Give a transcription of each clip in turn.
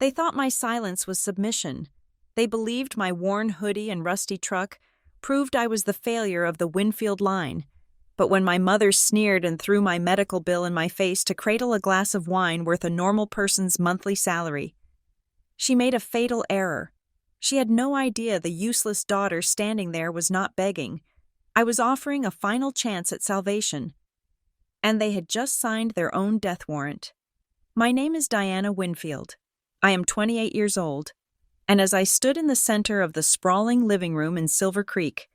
They thought my silence was submission. They believed my worn hoodie and rusty truck proved I was the failure of the Winfield line. But when my mother sneered and threw my medical bill in my face to cradle a glass of wine worth a normal person's monthly salary, she made a fatal error. She had no idea the useless daughter standing there was not begging. I was offering a final chance at salvation. And they had just signed their own death warrant. My name is Diana Winfield. I am 28 years old. And as I stood in the center of the sprawling living room in Silver Creek,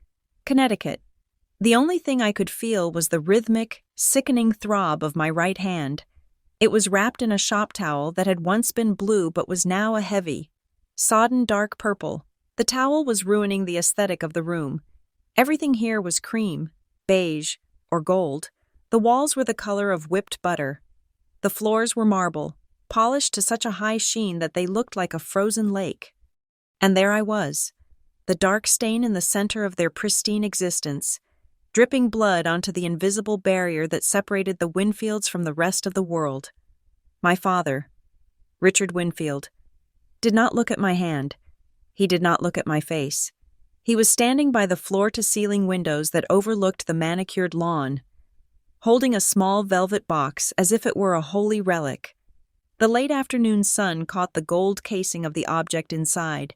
Connecticut, the only thing I could feel was the rhythmic, sickening throb of my right hand. It was wrapped in a shop towel that had once been blue but was now a heavy, sodden dark purple. The towel was ruining the aesthetic of the room. Everything here was cream, beige, or gold. The walls were the color of whipped butter. The floors were marble, polished to such a high sheen that they looked like a frozen lake. And there I was, the dark stain in the center of their pristine existence, dripping blood onto the invisible barrier that separated the Winfields from the rest of the world. My father, Richard Winfield, did not look at my hand. He did not look at my face. He was standing by the floor-to-ceiling windows that overlooked the manicured lawn, holding a small velvet box as if it were a holy relic. The late afternoon sun caught the gold casing of the object inside,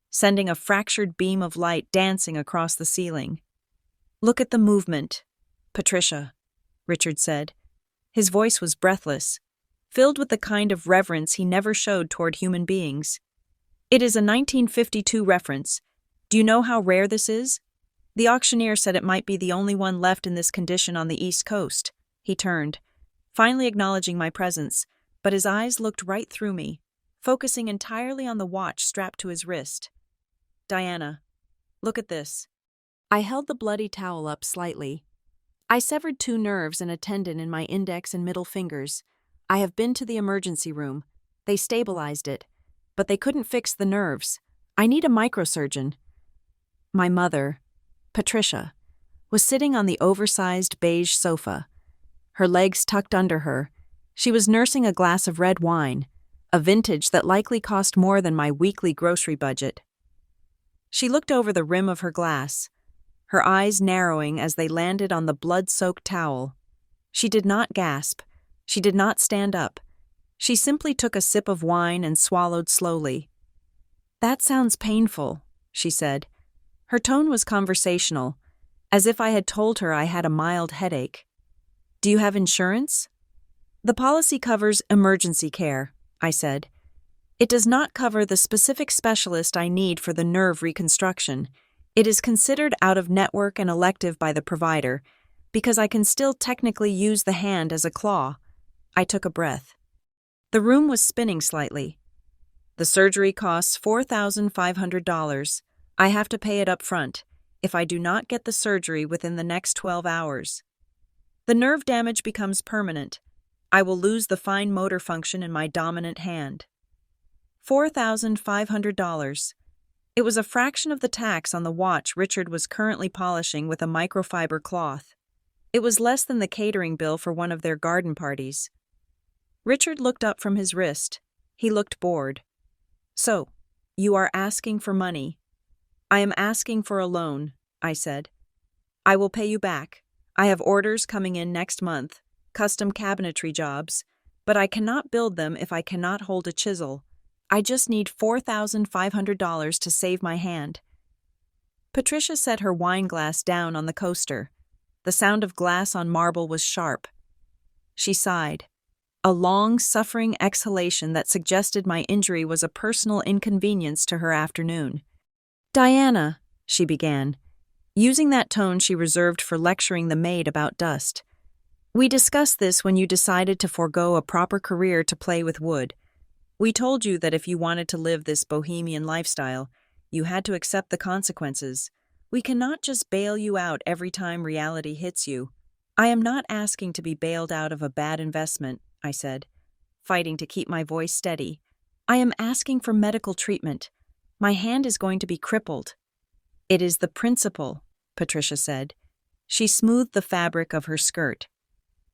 sending a fractured beam of light dancing across the ceiling. "Look at the movement, Patricia," Richard said. His voice was breathless, filled with the kind of reverence he never showed toward human beings. "It is a 1952 reference. Do you know how rare this is? The auctioneer said it might be the only one left in this condition on the East Coast." He turned, finally acknowledging my presence, but his eyes looked right through me, focusing entirely on the watch strapped to his wrist. "Diana, look at this." I held the bloody towel up slightly. "I severed 2 nerves and a tendon in my index and middle fingers. I have been to the emergency room. They stabilized it, but they couldn't fix the nerves. I need a microsurgeon." My mother, Patricia, was sitting on the oversized beige sofa, her legs tucked under her. She was nursing a glass of red wine, a vintage that likely cost more than my weekly grocery budget. She looked over the rim of her glass, her eyes narrowing as they landed on the blood-soaked towel. She did not gasp. She did not stand up. She simply took a sip of wine and swallowed slowly. "That sounds painful," she said. Her tone was conversational, as if I had told her I had a mild headache. "Do you have insurance?" "The policy covers emergency care," I said. "It does not cover the specific specialist I need for the nerve reconstruction. It is considered out-of-network and elective by the provider, because I can still technically use the hand as a claw." I took a breath. The room was spinning slightly. "The surgery costs $4,500. I have to pay it up front if I do not get the surgery within the next 12 hours. The nerve damage becomes permanent. I will lose the fine motor function in my dominant hand." $4,500. It was a fraction of the tax on the watch Richard was currently polishing with a microfiber cloth. It was less than the catering bill for one of their garden parties. Richard looked up from his wrist. He looked bored. "So, you are asking for money." "I am asking for a loan," I said. "I will pay you back. I have orders coming in next month, custom cabinetry jobs, but I cannot build them if I cannot hold a chisel. I just need $4,500 to save my hand." Patricia set her wine glass down on the coaster. The sound of glass on marble was sharp. She sighed, a long, suffering exhalation that suggested my injury was a personal inconvenience to her afternoon. "Diana," she began, using that tone she reserved for lecturing the maid about dust. "We discussed this when you decided to forego a proper career to play with wood. We told you that if you wanted to live this bohemian lifestyle, you had to accept the consequences. We cannot just bail you out every time reality hits you." "I am not asking to be bailed out of a bad investment," I said, fighting to keep my voice steady. "I am asking for medical treatment. My hand is going to be crippled." "It is the principle," Patricia said. She smoothed the fabric of her skirt.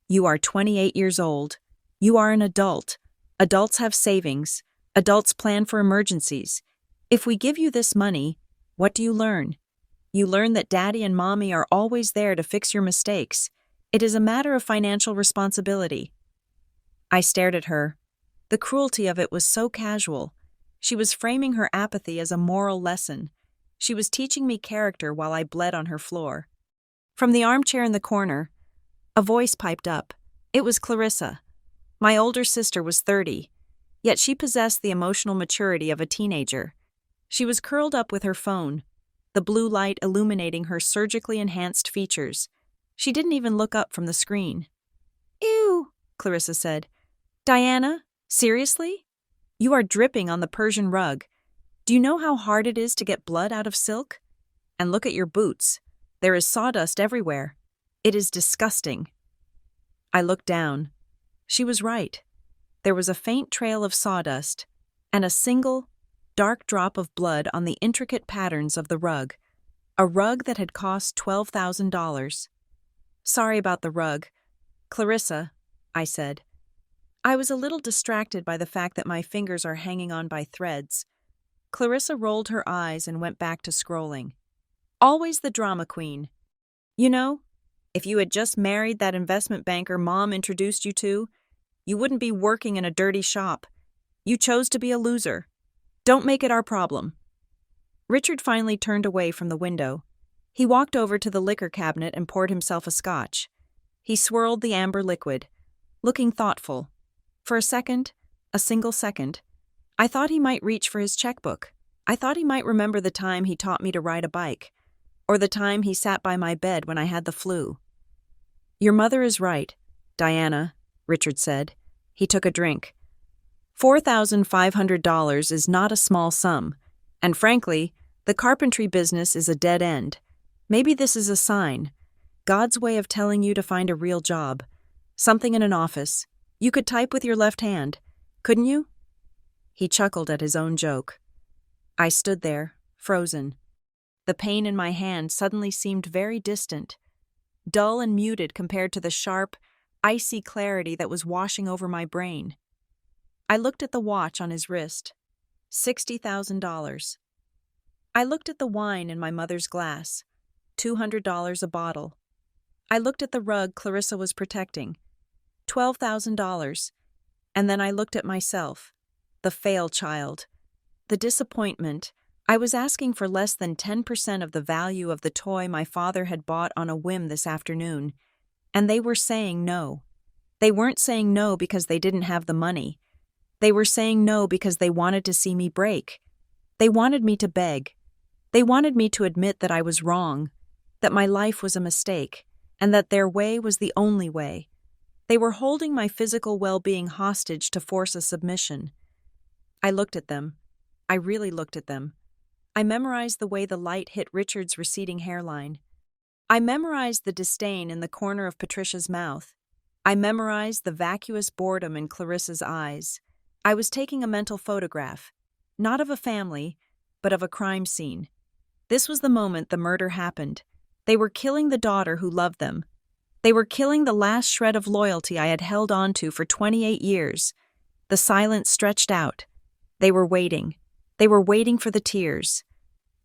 "You are 28 years old. You are an adult. Adults have savings. Adults plan for emergencies. If we give you this money, what do you learn? You learn that daddy and mommy are always there to fix your mistakes. It is a matter of financial responsibility. I stared at her. The cruelty of it was so casual. She was framing her apathy as a moral lesson. She was teaching me character while I bled on her floor. From the armchair in the corner, a voice piped up. It was Clarissa. My older sister was 30, yet she possessed the emotional maturity of a teenager. She was curled up with her phone, the blue light illuminating her surgically enhanced features. She didn't even look up from the screen. "Ew," Clarissa said. "Diana, seriously? You are dripping on the Persian rug. Do you know how hard it is to get blood out of silk? And look at your boots. There is sawdust everywhere. It is disgusting." I looked down. She was right. There was a faint trail of sawdust, and a single, dark drop of blood on the intricate patterns of the rug, a rug that had cost $12,000. "Sorry about the rug, Clarissa," I said. I was a little distracted by the fact that my fingers are hanging on by threads. Clarissa rolled her eyes and went back to scrolling. Always the drama queen. "You know, if you had just married that investment banker Mom introduced you to, you wouldn't be working in a dirty shop. You chose to be a loser. Don't make it our problem." Richard finally turned away from the window. He walked over to the liquor cabinet and poured himself a scotch. He swirled the amber liquid, looking thoughtful. For a second, a single second, I thought he might reach for his checkbook. I thought he might remember the time he taught me to ride a bike, or the time he sat by my bed when I had the flu. "Your mother is right, Diana," Richard said. He took a drink. $4,500 is not a small sum, and frankly, the carpentry business is a dead end. Maybe this is a sign, God's way of telling you to find a real job, something in an office. You could type with your left hand, couldn't you? He chuckled at his own joke. I stood there, frozen. The pain in my hand suddenly seemed very distant, dull and muted compared to the sharp, icy clarity that was washing over my brain. I looked at the watch on his wrist. $60,000. I looked at the wine in my mother's glass. $200 a bottle. I looked at the rug Clarissa was protecting. $12,000. And then I looked at myself, the fail child. The disappointment. I was asking for less than 10% of the value of the toy my father had bought on a whim this afternoon, and they were saying no. They weren't saying no because they didn't have the money. They were saying no because they wanted to see me break. They wanted me to beg. They wanted me to admit that I was wrong, that my life was a mistake, and that their way was the only way. They were holding my physical well-being hostage to force a submission. I looked at them. I really looked at them. I memorized the way the light hit Richard's receding hairline. I memorized the disdain in the corner of Patricia's mouth. I memorized the vacuous boredom in Clarissa's eyes. I was taking a mental photograph, not of a family, but of a crime scene. This was the moment the murder happened. They were killing the daughter who loved them. They were killing the last shred of loyalty I had held on to for 28 years. The silence stretched out. They were waiting. They were waiting for the tears.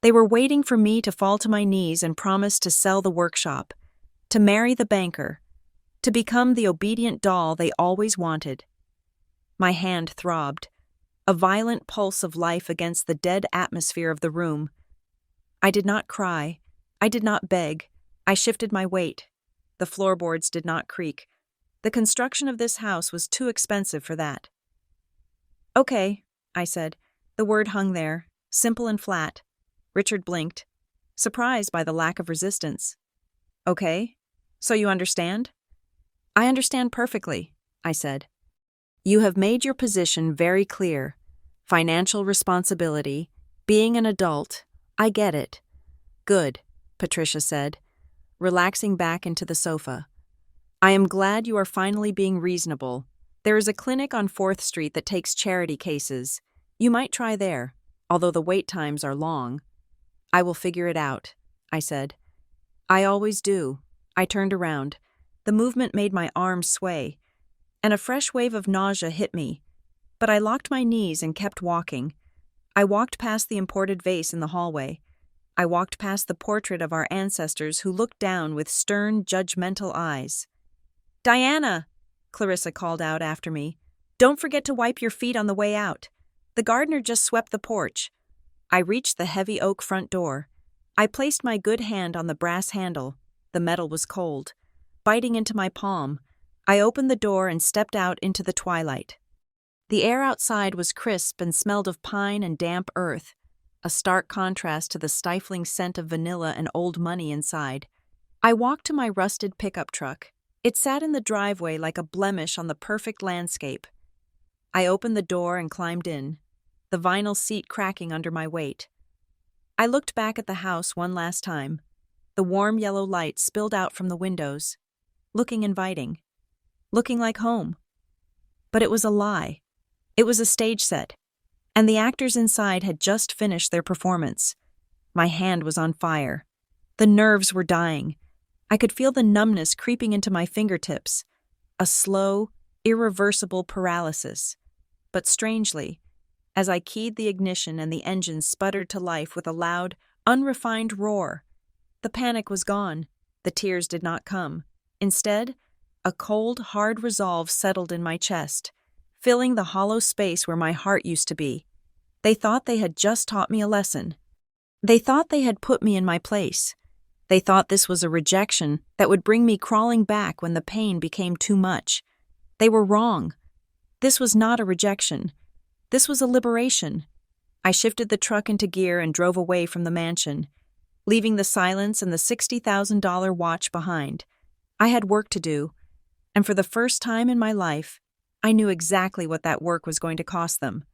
They were waiting for me to fall to my knees and promise to sell the workshop, to marry the banker, to become the obedient doll they always wanted. My hand throbbed, a violent pulse of life against the dead atmosphere of the room. I did not cry. I did not beg. I shifted my weight. The floorboards did not creak. The construction of this house was too expensive for that. "Okay," I said. The word hung there, simple and flat. Richard blinked, surprised by the lack of resistance. "Okay, so you understand?" "I understand perfectly," I said. "You have made your position very clear. Financial responsibility, being an adult, I get it." "Good," Patricia said, relaxing back into the sofa. "I am glad you are finally being reasonable. There is a clinic on 4th Street that takes charity cases. You might try there, although the wait times are long." "I will figure it out," I said. "I always do." I turned around. The movement made my arms sway, and a fresh wave of nausea hit me. But I locked my knees and kept walking. I walked past the imported vase in the hallway. I walked past the portrait of our ancestors who looked down with stern, judgmental eyes. "Diana," Clarissa called out after me, "don't forget to wipe your feet on the way out. The gardener just swept the porch." I reached the heavy oak front door. I placed my good hand on the brass handle. The metal was cold. Biting into my palm, I opened the door and stepped out into the twilight. The air outside was crisp and smelled of pine and damp earth, a stark contrast to the stifling scent of vanilla and old money inside. I walked to my rusted pickup truck. It sat in the driveway like a blemish on the perfect landscape. I opened the door and climbed in, the vinyl seat cracking under my weight. I looked back at the house one last time. The warm yellow light spilled out from the windows, looking inviting, looking like home. But it was a lie. It was a stage set, and the actors inside had just finished their performance. My hand was on fire. The nerves were dying. I could feel the numbness creeping into my fingertips, a slow, irreversible paralysis. But strangely, as I keyed the ignition and the engine sputtered to life with a loud, unrefined roar, the panic was gone. The tears did not come. Instead, a cold, hard resolve settled in my chest, filling the hollow space where my heart used to be. They thought they had just taught me a lesson. They thought they had put me in my place. They thought this was a rejection that would bring me crawling back when the pain became too much. They were wrong. This was not a rejection. This was a liberation. I shifted the truck into gear and drove away from the mansion, leaving the silence and the $60,000 watch behind. I had work to do, and for the first time in my life, I knew exactly what that work was going to cost them.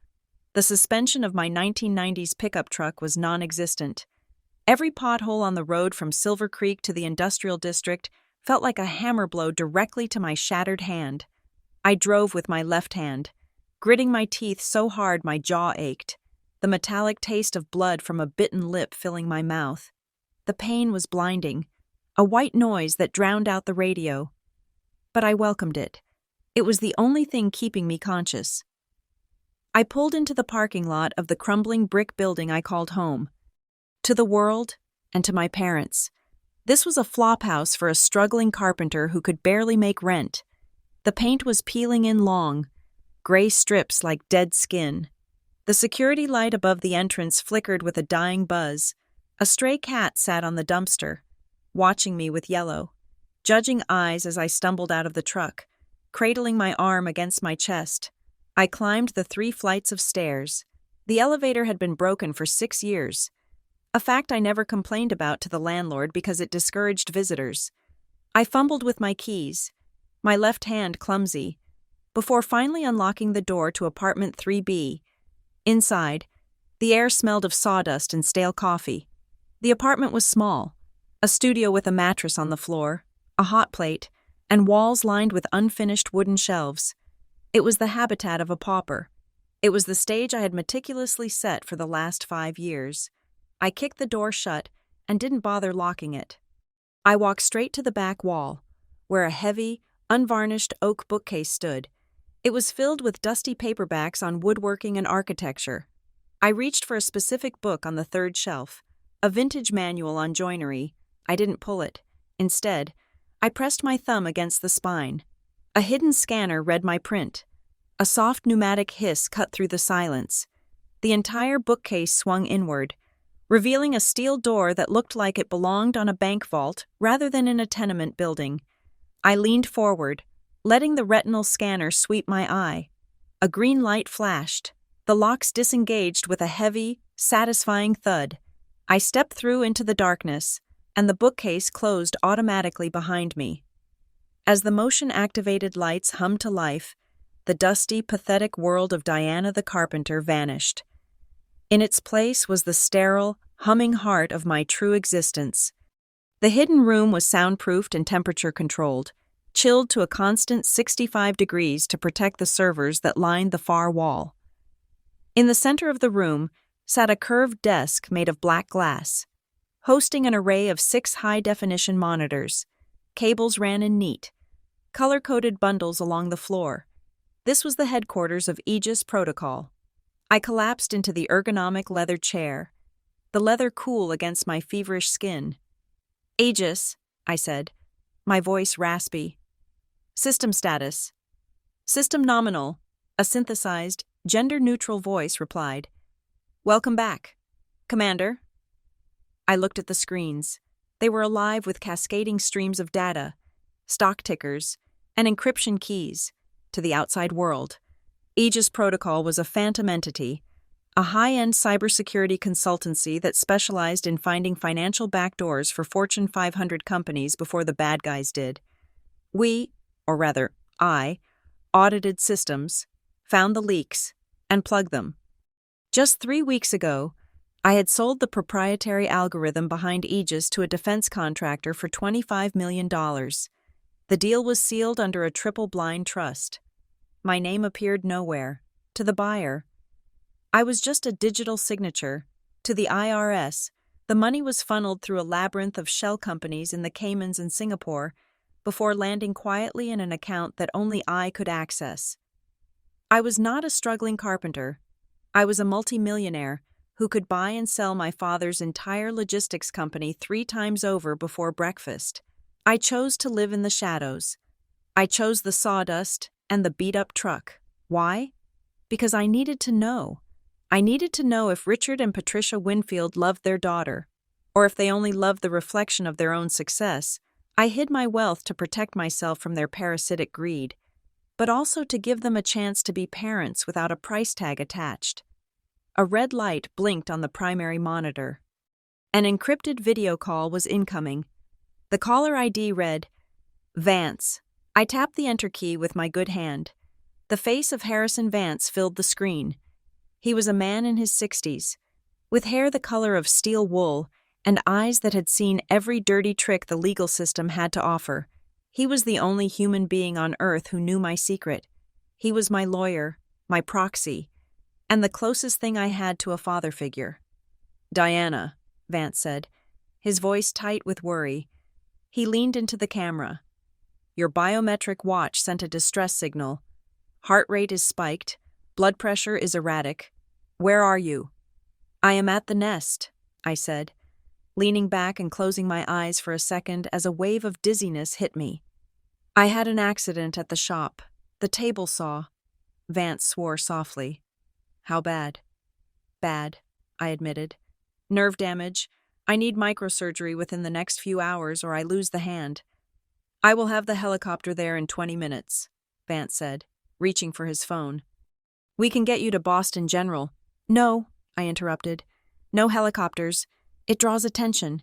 The suspension of my 1990s pickup truck was non-existent. Every pothole on the road from Silver Creek to the industrial district felt like a hammer blow directly to my shattered hand. I drove with my left hand, gritting my teeth so hard my jaw ached, the metallic taste of blood from a bitten lip filling my mouth. The pain was blinding, a white noise that drowned out the radio. But I welcomed it. It was the only thing keeping me conscious. I pulled into the parking lot of the crumbling brick building I called home. To the world and to my parents. This was a flophouse for a struggling carpenter who could barely make rent. The paint was peeling in long, gray strips like dead skin. The security light above the entrance flickered with a dying buzz. A stray cat sat on the dumpster, watching me with yellow, judging eyes as I stumbled out of the truck, cradling my arm against my chest. I climbed the 3 flights of stairs. The elevator had been broken for 6 years, a fact I never complained about to the landlord because it discouraged visitors. I fumbled with my keys, my left hand clumsy, before finally unlocking the door to apartment 3B. Inside, the air smelled of sawdust and stale coffee. The apartment was small, a studio with a mattress on the floor, a hot plate, and walls lined with unfinished wooden shelves. It was the habitat of a pauper. It was the stage I had meticulously set for the last 5 years. I kicked the door shut and didn't bother locking it. I walked straight to the back wall, where a heavy, unvarnished oak bookcase stood. It was filled with dusty paperbacks on woodworking and architecture. I reached for a specific book on the 3rd shelf, a vintage manual on joinery. I didn't pull it. Instead, I pressed my thumb against the spine. A hidden scanner read my print. A soft pneumatic hiss cut through the silence. The entire bookcase swung inward, revealing a steel door that looked like it belonged on a bank vault rather than in a tenement building. I leaned forward, letting the retinal scanner sweep my eye. A green light flashed. The locks disengaged with a heavy, satisfying thud. I stepped through into the darkness, and the bookcase closed automatically behind me. As the motion-activated lights hummed to life, the dusty, pathetic world of Diana the carpenter vanished. In its place was the sterile, humming heart of my true existence. The hidden room was soundproofed and temperature-controlled, chilled to a constant 65 degrees to protect the servers that lined the far wall. In the center of the room sat a curved desk made of black glass, hosting an array of 6 high-definition monitors. Cables ran in neat, color-coded bundles along the floor. This was the headquarters of Aegis Protocol. I collapsed into the ergonomic leather chair, the leather cool against my feverish skin. Aegis, I said, my voice raspy. System status. System nominal, a synthesized, gender-neutral voice replied. Welcome back, Commander. I looked at the screens. They were alive with cascading streams of data, stock tickers, and encryption keys to the outside world. Aegis Protocol was a phantom entity, a high-end cybersecurity consultancy that specialized in finding financial backdoors for Fortune 500 companies before the bad guys did. I, audited systems, found the leaks, and plugged them. Just 3 weeks ago, I had sold the proprietary algorithm behind Aegis to a defense contractor for $25 million. The deal was sealed under a triple-blind trust. My name appeared nowhere. To the buyer, I was just a digital signature. To the IRS, the money was funneled through a labyrinth of shell companies in the Caymans and Singapore before landing quietly in an account that only I could access. I was not a struggling carpenter. I was a multimillionaire who could buy and sell my father's entire logistics company 3 times over before breakfast. I chose to live in the shadows. I chose the sawdust and the beat-up truck. Why? Because I needed to know. I needed to know if Richard and Patricia Winfield loved their daughter, or if they only loved the reflection of their own success. I hid my wealth to protect myself from their parasitic greed, but also to give them a chance to be parents without a price tag attached. A red light blinked on the primary monitor. An encrypted video call was incoming. The caller ID read, Vance. I tapped the enter key with my good hand. The face of Harrison Vance filled the screen. He was a man in his 60s, with hair the color of steel wool and eyes that had seen every dirty trick the legal system had to offer. He was the only human being on Earth who knew my secret. He was my lawyer, my proxy, and the closest thing I had to a father figure. Diana, Vance said, his voice tight with worry. He leaned into the camera. Your biometric watch sent a distress signal. Heart rate is spiked. Blood pressure is erratic. Where are you? I am at the nest, I said, leaning back and closing my eyes for a second as a wave of dizziness hit me. I had an accident at the shop. The table saw. Vance swore softly. How bad? Bad, I admitted. Nerve damage. I need microsurgery within the next few hours or I lose the hand. I will have the helicopter there in 20 minutes, Vance said, reaching for his phone. We can get you to Boston General. No, I interrupted. No helicopters. It draws attention.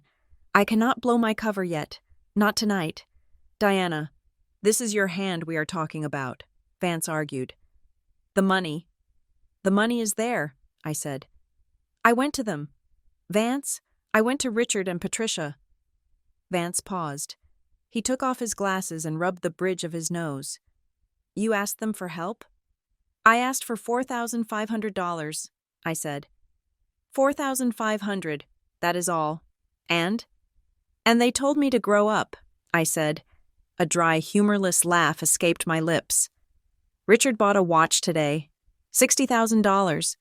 I cannot blow my cover yet. Not tonight. Diana, this is your hand we are talking about, Vance argued. The money. The money is there, I said. I went to them. Vance, I went to Richard and Patricia. Vance paused. He took off his glasses and rubbed the bridge of his nose. You asked them for help? I asked for $4,500, I said. $4,500, that is all. And they told me to grow up, I said. A dry, humorless laugh escaped my lips. Richard bought a watch today. $60,000.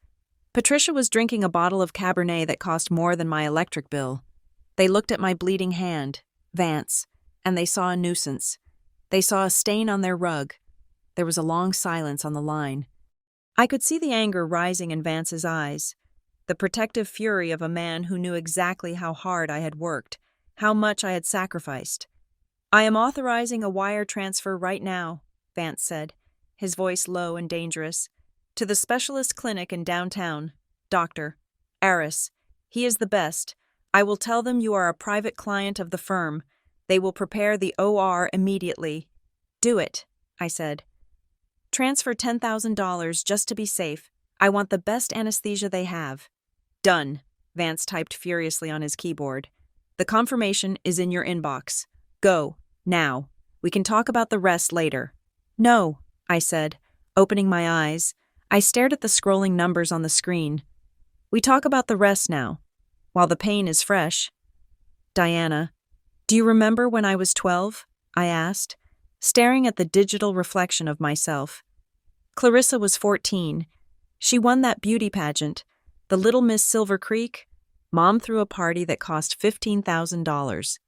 Patricia was drinking a bottle of Cabernet that cost more than my electric bill. They looked at my bleeding hand, Vance, and they saw a nuisance. They saw a stain on their rug. There was a long silence on the line. I could see the anger rising in Vance's eyes, the protective fury of a man who knew exactly how hard I had worked, how much I had sacrificed. I am authorizing a wire transfer right now, Vance said, his voice low and dangerous. To the specialist clinic in downtown. Dr. Aris. He is the best. I will tell them you are a private client of the firm. They will prepare the OR immediately. Do it, I said. Transfer $10,000 just to be safe. I want the best anesthesia they have. Done, Vance typed furiously on his keyboard. The confirmation is in your inbox. Go, now. We can talk about the rest later. No, I said, opening my eyes. I stared at the scrolling numbers on the screen. We talk about the rest now, while the pain is fresh. Diana, do you remember when I was 12? I asked, staring at the digital reflection of myself. Clarissa was 14. She won that beauty pageant, the Little Miss Silver Creek. Mom threw a party that cost $15,000.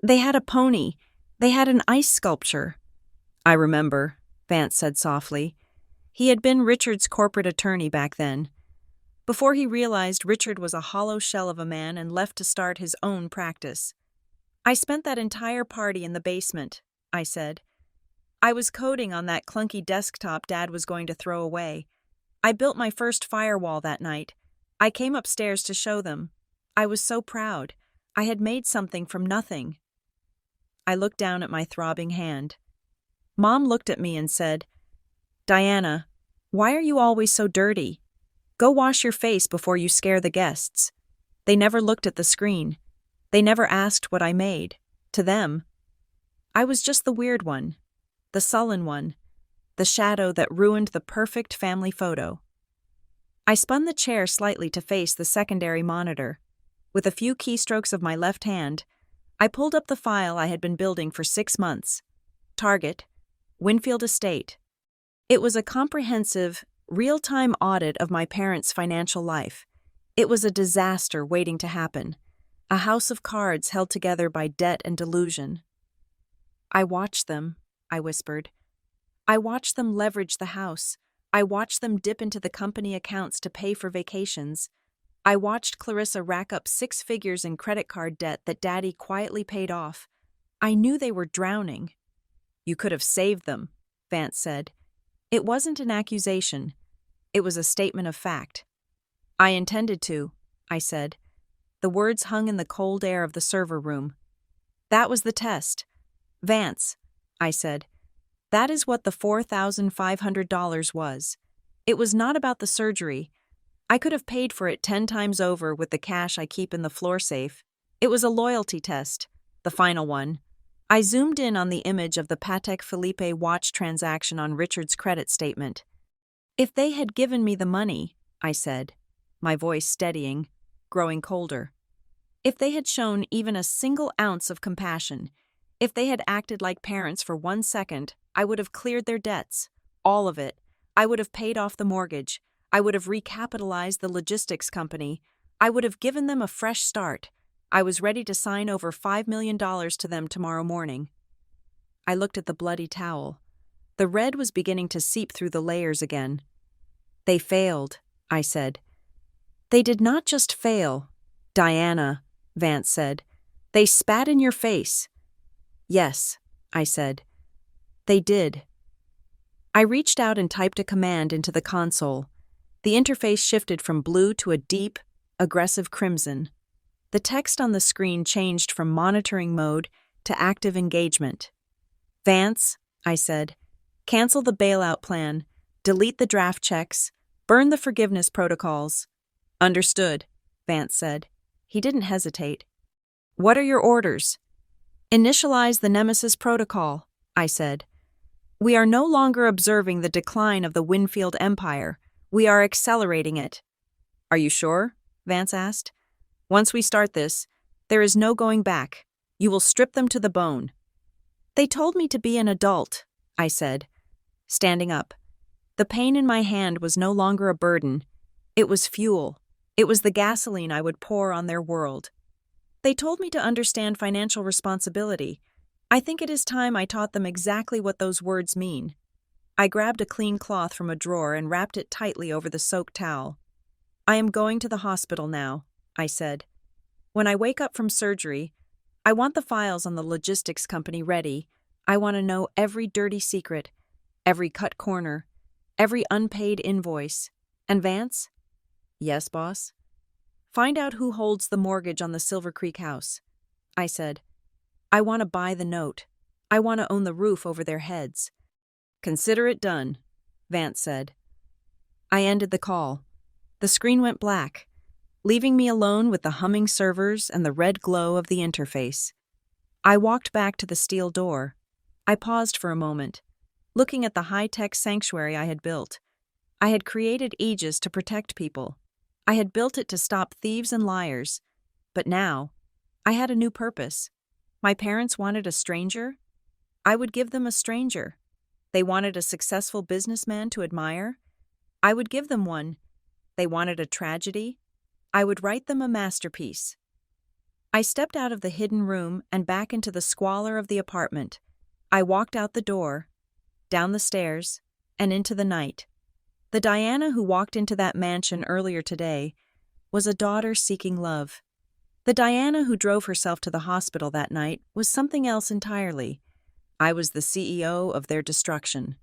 They had a pony. They had an ice sculpture. I remember, Vance said softly. He had been Richard's corporate attorney back then, before he realized Richard was a hollow shell of a man and left to start his own practice. I spent that entire party in the basement, I said. I was coding on that clunky desktop Dad was going to throw away. I built my first firewall that night. I came upstairs to show them. I was so proud. I had made something from nothing. I looked down at my throbbing hand. Mom looked at me and said, "Diana, why are you always so dirty? Go wash your face before you scare the guests." They never looked at the screen. They never asked what I made. To them, I was just the weird one, the sullen one, the shadow that ruined the perfect family photo. I spun the chair slightly to face the secondary monitor. With a few keystrokes of my left hand, I pulled up the file I had been building for 6 months. Target, Winfield Estate. It was a comprehensive, real-time audit of my parents' financial life. It was a disaster waiting to happen, a house of cards held together by debt and delusion. I watched them, I whispered. I watched them leverage the house. I watched them dip into the company accounts to pay for vacations. I watched Clarissa rack up 6 figures in credit card debt that Daddy quietly paid off. I knew they were drowning. "You could have saved them," Vance said. It wasn't an accusation. It was a statement of fact. "I intended to," I said. The words hung in the cold air of the server room. "That was the test. Vance," I said. "That is what the $4,500 was. It was not about the surgery. I could have paid for it 10 times over with the cash I keep in the floor safe. It was a loyalty test, the final one." I zoomed in on the image of the Patek Philippe watch transaction on Richard's credit statement. "If they had given me the money," I said, my voice steadying, growing colder. "If they had shown even a single ounce of compassion, if they had acted like parents for 1 second, I would have cleared their debts, all of it. I would have paid off the mortgage. I would have recapitalized the logistics company. I would have given them a fresh start. I was ready to sign over $5 million to them tomorrow morning." I looked at the bloody towel. The red was beginning to seep through the layers again. "They failed," I said. "They did not just fail, Diana," Vance said. "They spat in your face." "Yes," I said. "They did." I reached out and typed a command into the console. The interface shifted from blue to a deep, aggressive crimson. The text on the screen changed from monitoring mode to active engagement. "Vance," I said, "cancel the bailout plan, delete the draft checks, burn the forgiveness protocols." "Understood," Vance said. He didn't hesitate. "What are your orders?" "Initialize the Nemesis protocol," I said. "We are no longer observing the decline of the Winfield Empire. We are accelerating it." "Are you sure?" Vance asked. "Once we start this, there is no going back. You will strip them to the bone." "They told me to be an adult," I said, standing up. The pain in my hand was no longer a burden. It was fuel. It was the gasoline I would pour on their world. "They told me to understand financial responsibility. I think it is time I taught them exactly what those words mean." I grabbed a clean cloth from a drawer and wrapped it tightly over the soaked towel. "I am going to the hospital now," I said. "When I wake up from surgery, I want the files on the logistics company ready. I want to know every dirty secret, every cut corner, every unpaid invoice. And Vance?" "Yes, boss?" "Find out who holds the mortgage on the Silver Creek house," I said. "I want to buy the note. I want to own the roof over their heads." "Consider it done," Vance said. I ended the call. The screen went black, leaving me alone with the humming servers and the red glow of the interface. I walked back to the steel door. I paused for a moment, looking at the high-tech sanctuary I had built. I had created Aegis to protect people. I had built it to stop thieves and liars. But now, I had a new purpose. My parents wanted a stranger. I would give them a stranger. They wanted a successful businessman to admire? I would give them one. They wanted a tragedy? I would write them a masterpiece. I stepped out of the hidden room and back into the squalor of the apartment. I walked out the door, down the stairs, and into the night. The Diana who walked into that mansion earlier today was a daughter seeking love. The Diana who drove herself to the hospital that night was something else entirely. I was the CEO of their destruction.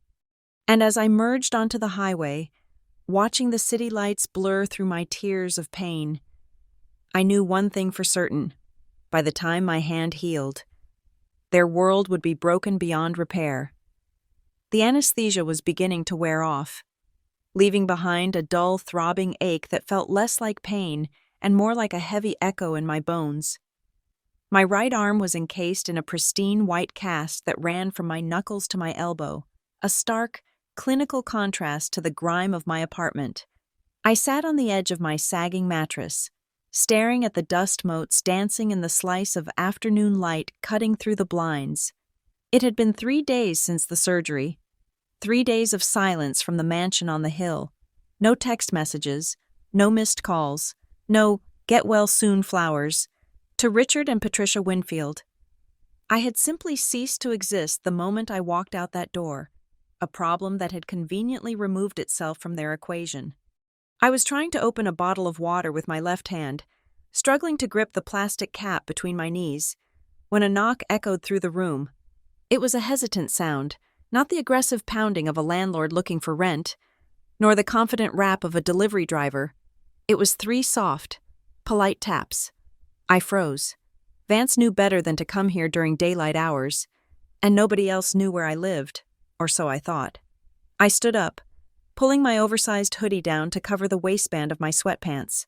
And as I merged onto the highway, watching the city lights blur through my tears of pain, I knew one thing for certain. By the time my hand healed, their world would be broken beyond repair. The anesthesia was beginning to wear off, leaving behind a dull, throbbing ache that felt less like pain and more like a heavy echo in my bones. My right arm was encased in a pristine white cast that ran from my knuckles to my elbow, a stark, clinical contrast to the grime of my apartment. I sat on the edge of my sagging mattress, staring at the dust motes dancing in the slice of afternoon light cutting through the blinds. It had been 3 days since the surgery. 3 days of silence from the mansion on the hill. No text messages, no missed calls, no get-well-soon flowers. To Richard and Patricia Winfield. I had simply ceased to exist the moment I walked out that door, a problem that had conveniently removed itself from their equation. I was trying to open a bottle of water with my left hand, struggling to grip the plastic cap between my knees, when a knock echoed through the room. It was a hesitant sound, not the aggressive pounding of a landlord looking for rent, nor the confident rap of a delivery driver. It was 3 soft, polite taps. I froze. Vance knew better than to come here during daylight hours, and nobody else knew where I lived, or so I thought. I stood up, pulling my oversized hoodie down to cover the waistband of my sweatpants.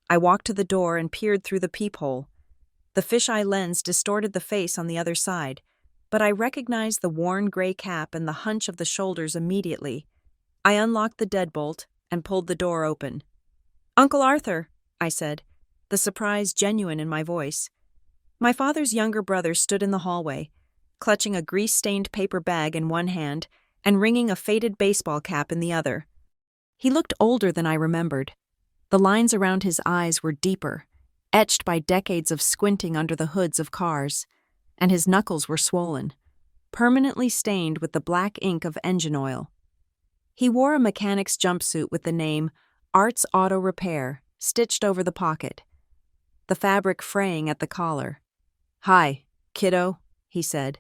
I walked to the door and peered through the peephole. The fisheye lens distorted the face on the other side, but I recognized the worn gray cap and the hunch of the shoulders immediately. I unlocked the deadbolt and pulled the door open. "Uncle Arthur," I said, the surprise genuine in my voice. My father's younger brother stood in the hallway, clutching a grease-stained paper bag in one hand and wringing a faded baseball cap in the other. He looked older than I remembered. The lines around his eyes were deeper, etched by decades of squinting under the hoods of cars, and his knuckles were swollen, permanently stained with the black ink of engine oil. He wore a mechanic's jumpsuit with the name Arts Auto Repair stitched over the pocket, the fabric fraying at the collar. "Hi, kiddo," he said.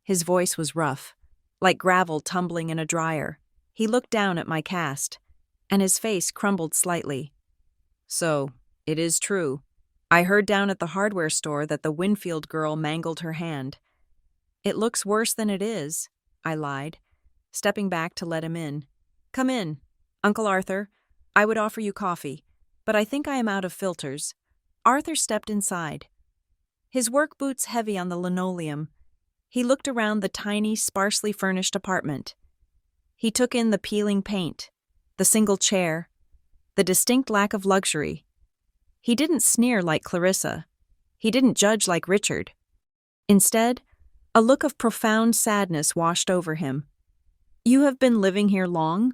His voice was rough, like gravel tumbling in a dryer. He looked down at my cast, and his face crumbled slightly. "So, it is true. I heard down at the hardware store that the Winfield girl mangled her hand." "It looks worse than it is," I lied, stepping back to let him in. "Come in, Uncle Arthur. I would offer you coffee, but I think I am out of filters." Arthur stepped inside, his work boots heavy on the linoleum. He looked around the tiny, sparsely furnished apartment. He took in the peeling paint, the single chair, the distinct lack of luxury. He didn't sneer like Clarissa. He didn't judge like Richard. Instead, a look of profound sadness washed over him. "You have been living here long?"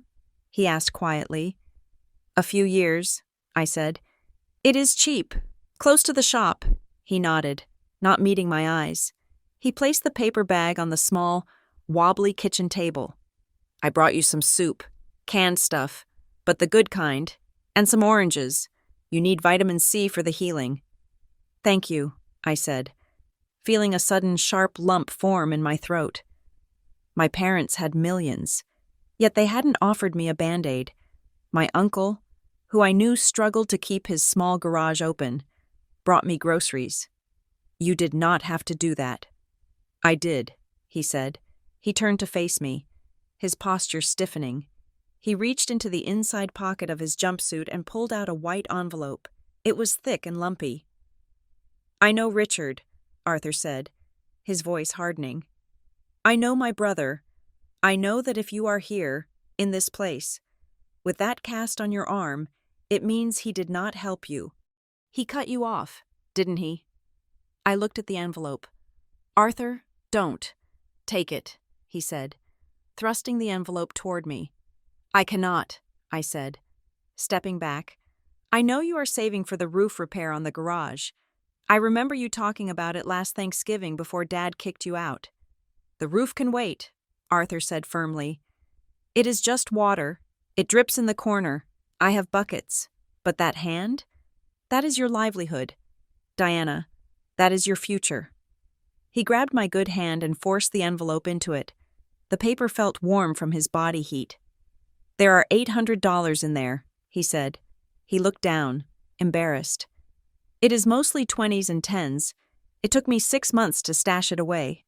he asked quietly. "A few years," I said. "It is cheap. Close to the shop." He nodded, not meeting my eyes. He placed the paper bag on the small, wobbly kitchen table. "I brought you some soup, canned stuff, but the good kind, and some oranges. You need vitamin C for the healing." "Thank you," I said, feeling a sudden sharp lump form in my throat. My parents had millions, yet they hadn't offered me a Band-Aid. My uncle, who I knew struggled to keep his small garage open, brought me groceries. "You did not have to do that." "I did," he said. He turned to face me, his posture stiffening. He reached into the inside pocket of his jumpsuit and pulled out a white envelope. It was thick and lumpy. "I know Richard," Arthur said, his voice hardening. "I know my brother. I know that if you are here, in this place, with that cast on your arm, it means he did not help you. He cut you off, didn't he?" I looked at the envelope. "Arthur, don't. Take it," he said. thrusting the envelope toward me. "I cannot," I said, stepping back. "I know you are saving for the roof repair on the garage. I remember you talking about it last Thanksgiving before Dad kicked you out." "The roof can wait," Arthur said firmly. "It is just water. It drips in the corner. I have buckets. But that hand? That is your livelihood. Diana, that is your future." He grabbed my good hand and forced the envelope into it. The paper felt warm from his body heat. "There are $800 in there," he said. He looked down, embarrassed. "It is mostly 20s and 10s. It took me 6 months to stash it away,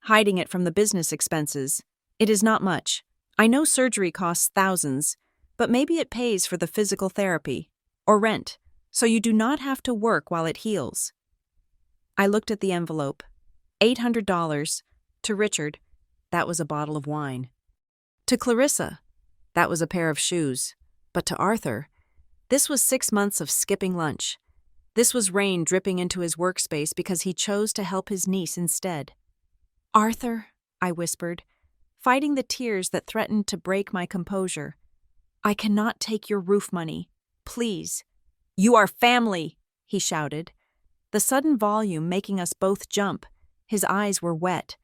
hiding it from the business expenses. It is not much. I know surgery costs thousands, but maybe it pays for the physical therapy, or rent, so you do not have to work while it heals." I looked at the envelope. $800. To Richard, that was a bottle of wine. To Clarissa, that was a pair of shoes. But to Arthur, this was 6 months of skipping lunch. This was rain dripping into his workspace because he chose to help his niece instead. "Arthur," I whispered, fighting the tears that threatened to break my composure, "I cannot take your roof money. Please." "You are family," he shouted, the sudden volume making us both jump. His eyes were wet.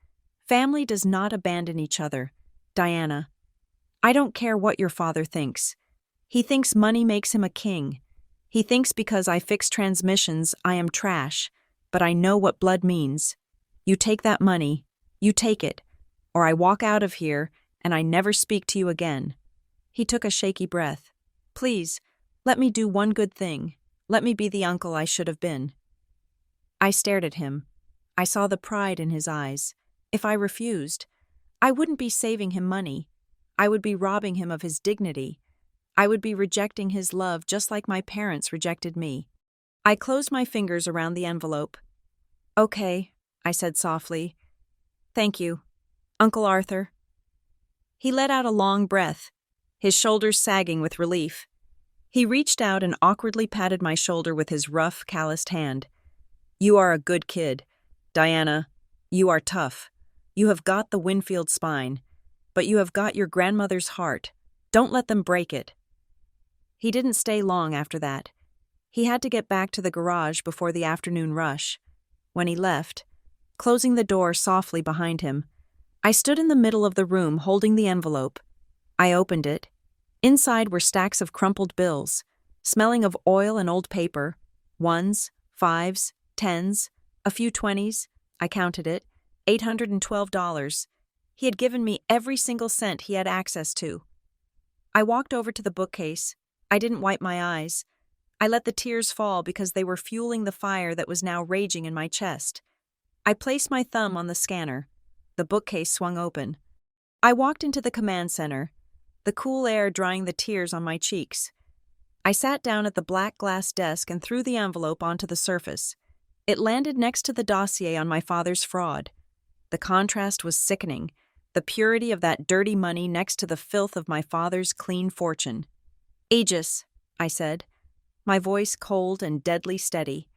"Family does not abandon each other, Diana. I don't care what your father thinks. He thinks money makes him a king. He thinks because I fix transmissions I am trash, but I know what blood means. You take that money, you take it, or I walk out of here and I never speak to you again." He took a shaky breath. "Please, let me do one good thing. Let me be the uncle I should have been." I stared at him. I saw the pride in his eyes. If I refused, I wouldn't be saving him money. I would be robbing him of his dignity. I would be rejecting his love just like my parents rejected me. I closed my fingers around the envelope. "Okay," I said softly. "Thank you, Uncle Arthur." He let out a long breath, his shoulders sagging with relief. He reached out and awkwardly patted my shoulder with his rough, calloused hand. "You are a good kid. Diana, you are tough. You have got the Winfield spine, but you have got your grandmother's heart. Don't let them break it." He didn't stay long after that. He had to get back to the garage before the afternoon rush. When he left, closing the door softly behind him, I stood in the middle of the room holding the envelope. I opened it. Inside were stacks of crumpled bills, smelling of oil and old paper, 1s, 5s, 10s, a few 20s, I counted it, $812. He had given me every single cent he had access to. I walked over to the bookcase. I didn't wipe my eyes. I let the tears fall because they were fueling the fire that was now raging in my chest. I placed my thumb on the scanner. The bookcase swung open. I walked into the command center, the cool air drying the tears on my cheeks. I sat down at the black glass desk and threw the envelope onto the surface. It landed next to the dossier on my father's fraud. The contrast was sickening, the purity of that dirty money next to the filth of my father's clean fortune. "Aegis," I said, my voice cold and deadly steady.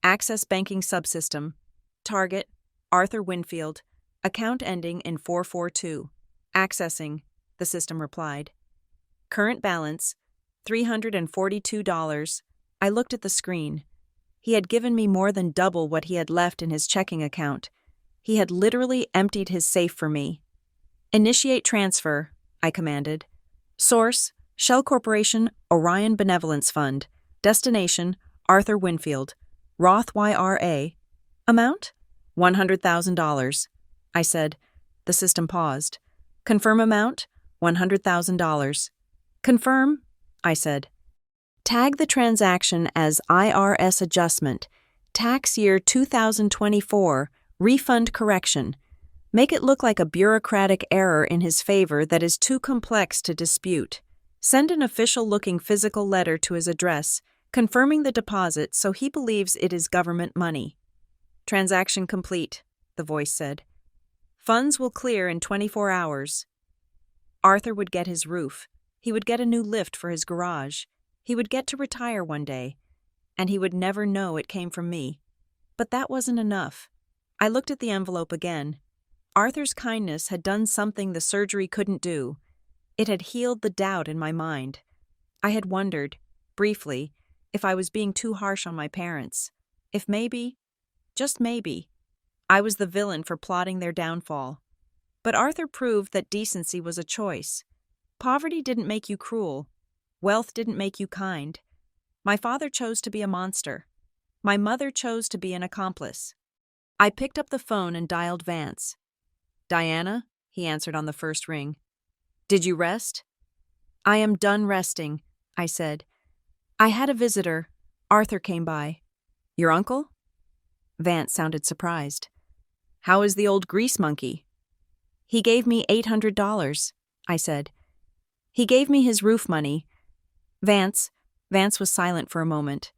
"Access banking subsystem. Target, Arthur Winfield. Account ending in 442. Accessing," the system replied. "Current balance, $342. I looked at the screen. He had given me more than double what he had left in his checking account. He had literally emptied his safe for me. "Initiate transfer," I commanded. "Source, Shell Corporation, Orion Benevolence Fund. Destination, Arthur Winfield. Roth YRA. Amount? $100,000. I said. The system paused. "Confirm amount? $100,000. "Confirm," I said. "Tag the transaction as IRS adjustment, tax year 2024, refund correction. Make it look like a bureaucratic error in his favor that is too complex to dispute. Send an official-looking physical letter to his address, confirming the deposit so he believes it is government money." "Transaction complete," the voice said. "Funds will clear in 24 hours. Arthur would get his roof. He would get a new lift for his garage. He would get to retire one day. And he would never know it came from me. But that wasn't enough. I looked at the envelope again. Arthur's kindness had done something the surgery couldn't do. It had healed the doubt in my mind. I had wondered, briefly, if I was being too harsh on my parents. If maybe, just maybe, I was the villain for plotting their downfall. But Arthur proved that decency was a choice. Poverty didn't make you cruel. Wealth didn't make you kind. My father chose to be a monster. My mother chose to be an accomplice. I picked up the phone and dialed Vance. "Diana?" he answered on the first ring. "Did you rest?" "I am done resting," I said. "I had a visitor. Arthur came by." "Your uncle?" Vance sounded surprised. "How is the old grease monkey?" "He gave me $800, I said. "He gave me his roof money." Vance was silent for a moment.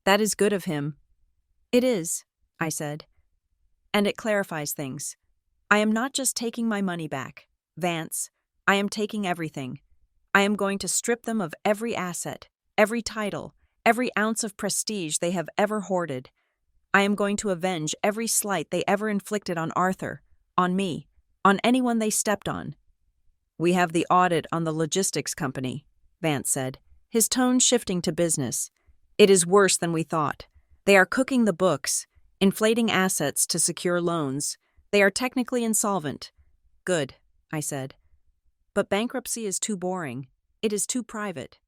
"That is good of him." "It is," I said. "And it clarifies things. I am not just taking my money back, Vance. I am taking everything. I am going to strip them of every asset, every title, every ounce of prestige they have ever hoarded. I am going to avenge every slight they ever inflicted on Arthur, on me, on anyone they stepped on." "We have the audit on the logistics company," Vance said, his tone shifting to business. "It is worse than we thought. They are cooking the books, inflating assets to secure loans. They are technically insolvent." "Good," I said. "But bankruptcy is too boring. It is too private.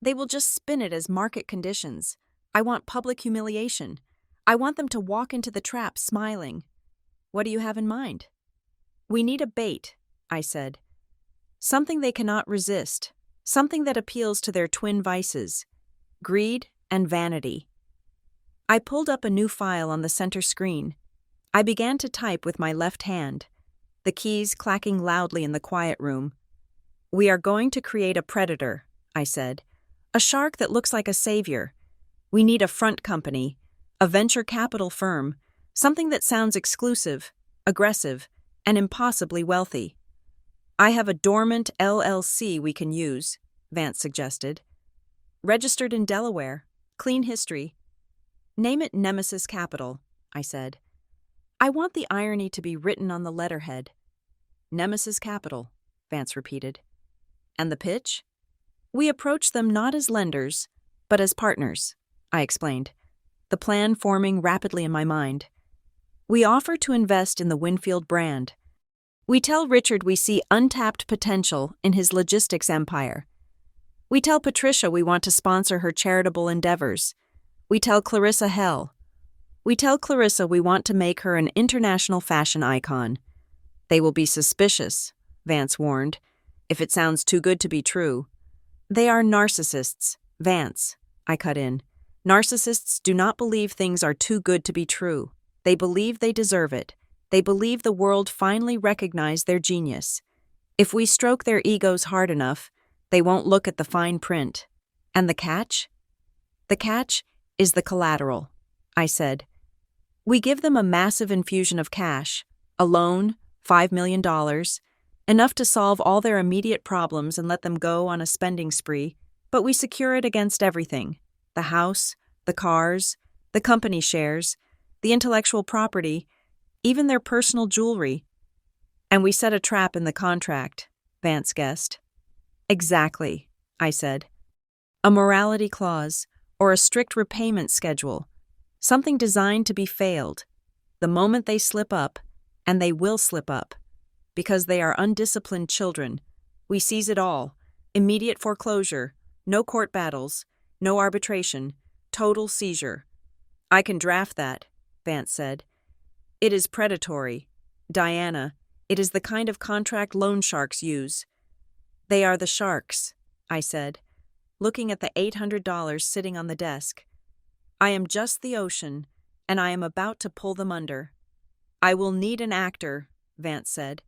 They will just spin it as market conditions. I want public humiliation. I want them to walk into the trap smiling." "What do you have in mind?" "We need a bait," I said. "Something they cannot resist. Something that appeals to their twin vices, greed and vanity." I pulled up a new file on the center screen. I began to type with my left hand, the keys clacking loudly in the quiet room. "We are going to create a predator," I said. "A shark that looks like a savior. We need a front company, a venture capital firm, something that sounds exclusive, aggressive, and impossibly wealthy." "I have a dormant LLC we can use," Vance suggested. "Registered in Delaware. Clean history." "Name it Nemesis Capital," I said. "I want the irony to be written on the letterhead." "Nemesis Capital," Vance repeated. "And the pitch?" "We approach them not as lenders, but as partners," I explained, the plan forming rapidly in my mind. "We offer to invest in the Winfield brand. We tell Richard we see untapped potential in his logistics empire. We tell Patricia we want to sponsor her charitable endeavors. We tell Clarissa hell. We tell Clarissa we want to make her an international fashion icon." "They will be suspicious," Vance warned, "if it sounds too good to be true." "They are narcissists, Vance," I cut in. "Narcissists do not believe things are too good to be true. They believe they deserve it. They believe the world finally recognized their genius. If we stroke their egos hard enough, they won't look at the fine print. And the catch?" "The catch is the collateral," I said. "We give them a massive infusion of cash, a loan, $5 million, enough to solve all their immediate problems and let them go on a spending spree, but we secure it against everything: the house, the cars, the company shares, the intellectual property, even their personal jewelry. And we set a trap in the contract," Vance guessed. "Exactly," I said. "A morality clause, or a strict repayment schedule, something designed to be failed. The moment they slip up, and they will slip up, because they are undisciplined children, we seize it all: immediate foreclosure, no court battles, no arbitration, total seizure." "I can draft that," Vance said. "It is predatory. Diana, it is the kind of contract loan sharks use." "They are the sharks," I said, looking at the $800 sitting on the desk. "I am just the ocean, and I am about to pull them under." "I will need an actor," Vance said.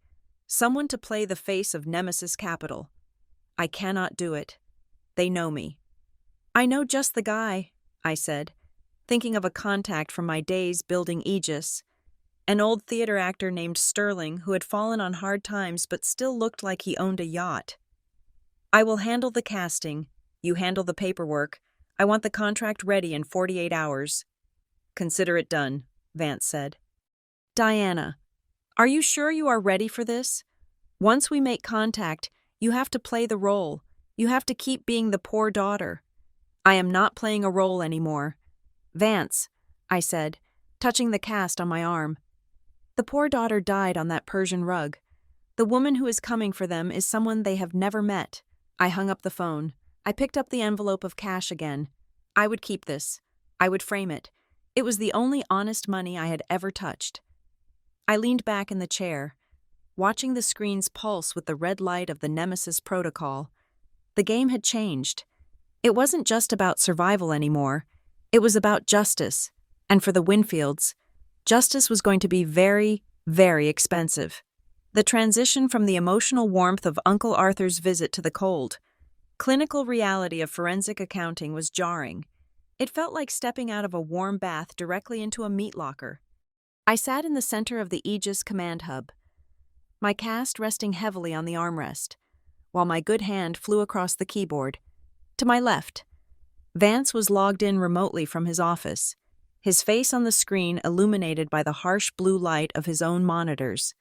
"Someone to play the face of Nemesis Capital. I cannot do it. They know me." "I know just the guy," I said, thinking of a contact from my days building Aegis, an old theater actor named Sterling who had fallen on hard times but still looked like he owned a yacht. "I will handle the casting. You handle the paperwork. I want the contract ready in 48 hours. "Consider it done," Vance said. "Diana, Are you sure you are ready for this? Once we make contact, you have to play the role. You have to keep being the poor daughter. I am not playing a role anymore. Vance, I said, touching the cast on my arm. The poor daughter died on that Persian rug. The woman who is coming for them is someone they have never met. I hung up the phone. I picked up the envelope of cash again. I would keep this. I would frame it. It was the only honest money I had ever touched. I leaned back in the chair, watching the screens pulse with the red light of the Nemesis protocol. The game had changed. It wasn't just about survival anymore. It was about justice. And for the Winfields, justice was going to be very, very expensive. The transition from the emotional warmth of Uncle Arthur's visit to the cold, clinical reality of forensic accounting was jarring. It felt like stepping out of a warm bath directly into a meat locker. I sat in the center of the Aegis command hub, my cast resting heavily on the armrest, while my good hand flew across the keyboard. To my left, Vance was logged in remotely from his office, his face on the screen illuminated by the harsh blue light of his own monitors.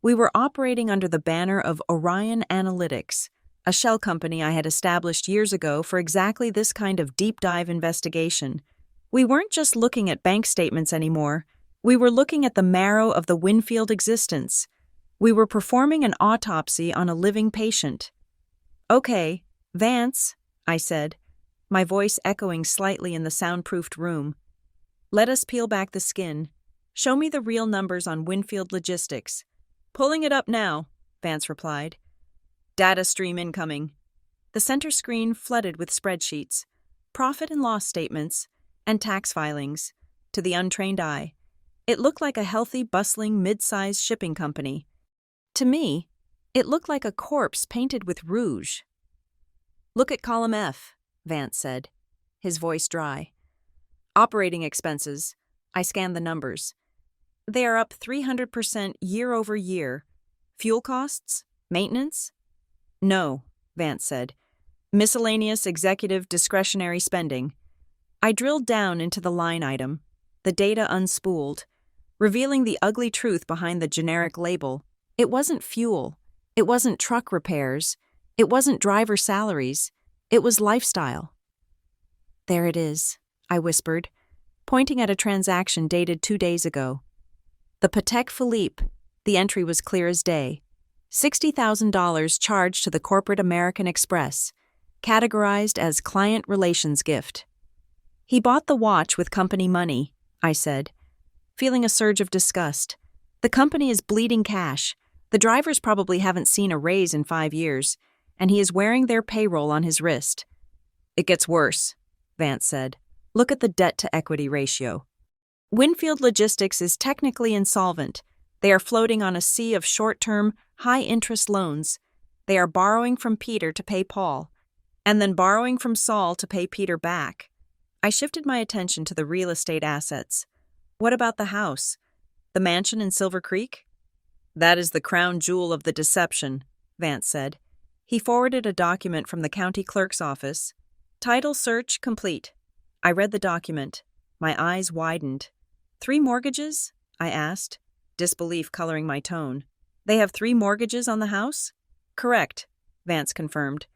We were operating under the banner of Orion Analytics, a shell company I had established years ago for exactly this kind of deep dive investigation. We weren't just looking at bank statements anymore. We were looking at the marrow of the Winfield existence. We were performing an autopsy on a living patient. "Okay, Vance," I said, my voice echoing slightly in the soundproofed room. "Let us peel back the skin. Show me the real numbers on Winfield Logistics." "Pulling it up now," Vance replied. "Data stream incoming." The center screen flooded with spreadsheets, profit and loss statements, and tax filings. To the untrained eye, it looked like a healthy, bustling, mid-sized shipping company. To me, it looked like a corpse painted with rouge. "Look at column F," Vance said, his voice dry. "Operating expenses." I scanned the numbers. They are up 300% year over year. Fuel costs? Maintenance? "No," Vance said. "Miscellaneous executive discretionary spending." I drilled down into the line item, the data unspooled, revealing the ugly truth behind the generic label. It wasn't fuel. It wasn't truck repairs. It wasn't driver salaries. It was lifestyle. "There it is," I whispered, pointing at a transaction dated 2 days ago. The Patek Philippe. The entry was clear as day. $60,000 charged to the corporate American Express, categorized as client relations gift. "He bought the watch with company money," I said, feeling a surge of disgust. "The company is bleeding cash. The drivers probably haven't seen a raise in 5 years, and he is wearing their payroll on his wrist." "It gets worse," Vance said. "Look at the debt-to-equity ratio. Winfield Logistics is technically insolvent. They are floating on a sea of short-term, high-interest loans. They are borrowing from Peter to pay Paul, and then borrowing from Saul to pay Peter back." I shifted my attention to the real estate assets. "What about the house? The mansion in Silver Creek?" "That is the crown jewel of the deception," Vance said. He forwarded a document from the county clerk's office. "Title search complete." I read the document. My eyes widened. "3 mortgages?" I asked, disbelief coloring my tone. "They have 3 mortgages on the house?" "Correct," Vance confirmed.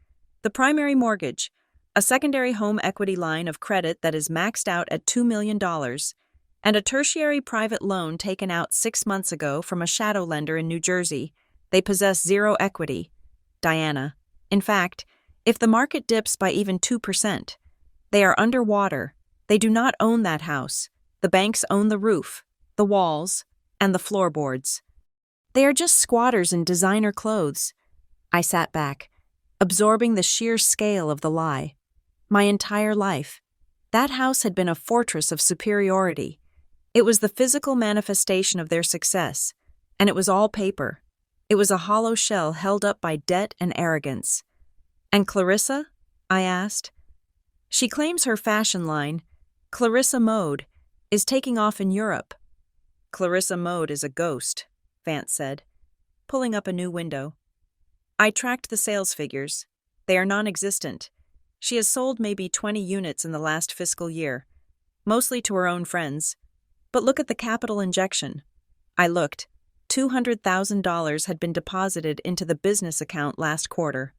"The primary mortgage, a secondary home equity line of credit that is maxed out at $2 million, and a tertiary private loan taken out 6 months ago from a shadow lender in New Jersey. They possess 0 equity. Diana. In fact, if the market dips by even 2%, they are underwater. They do not own that house. The banks own the roof, the walls, and the floorboards. They are just squatters in designer clothes." I sat back, absorbing the sheer scale of the lie. My entire life, that house had been a fortress of superiority. It was the physical manifestation of their success, and it was all paper. It was a hollow shell held up by debt and arrogance. "And Clarissa?" I asked. "She claims her fashion line, Clarissa Mode, is taking off in Europe." "Clarissa Mode is a ghost," Vance said, pulling up a new window. I tracked the sales figures. They are non-existent. She has sold maybe 20 units in the last fiscal year, mostly to her own friends. But look at the capital injection. I looked. $200,000 had been deposited into the business account last quarter.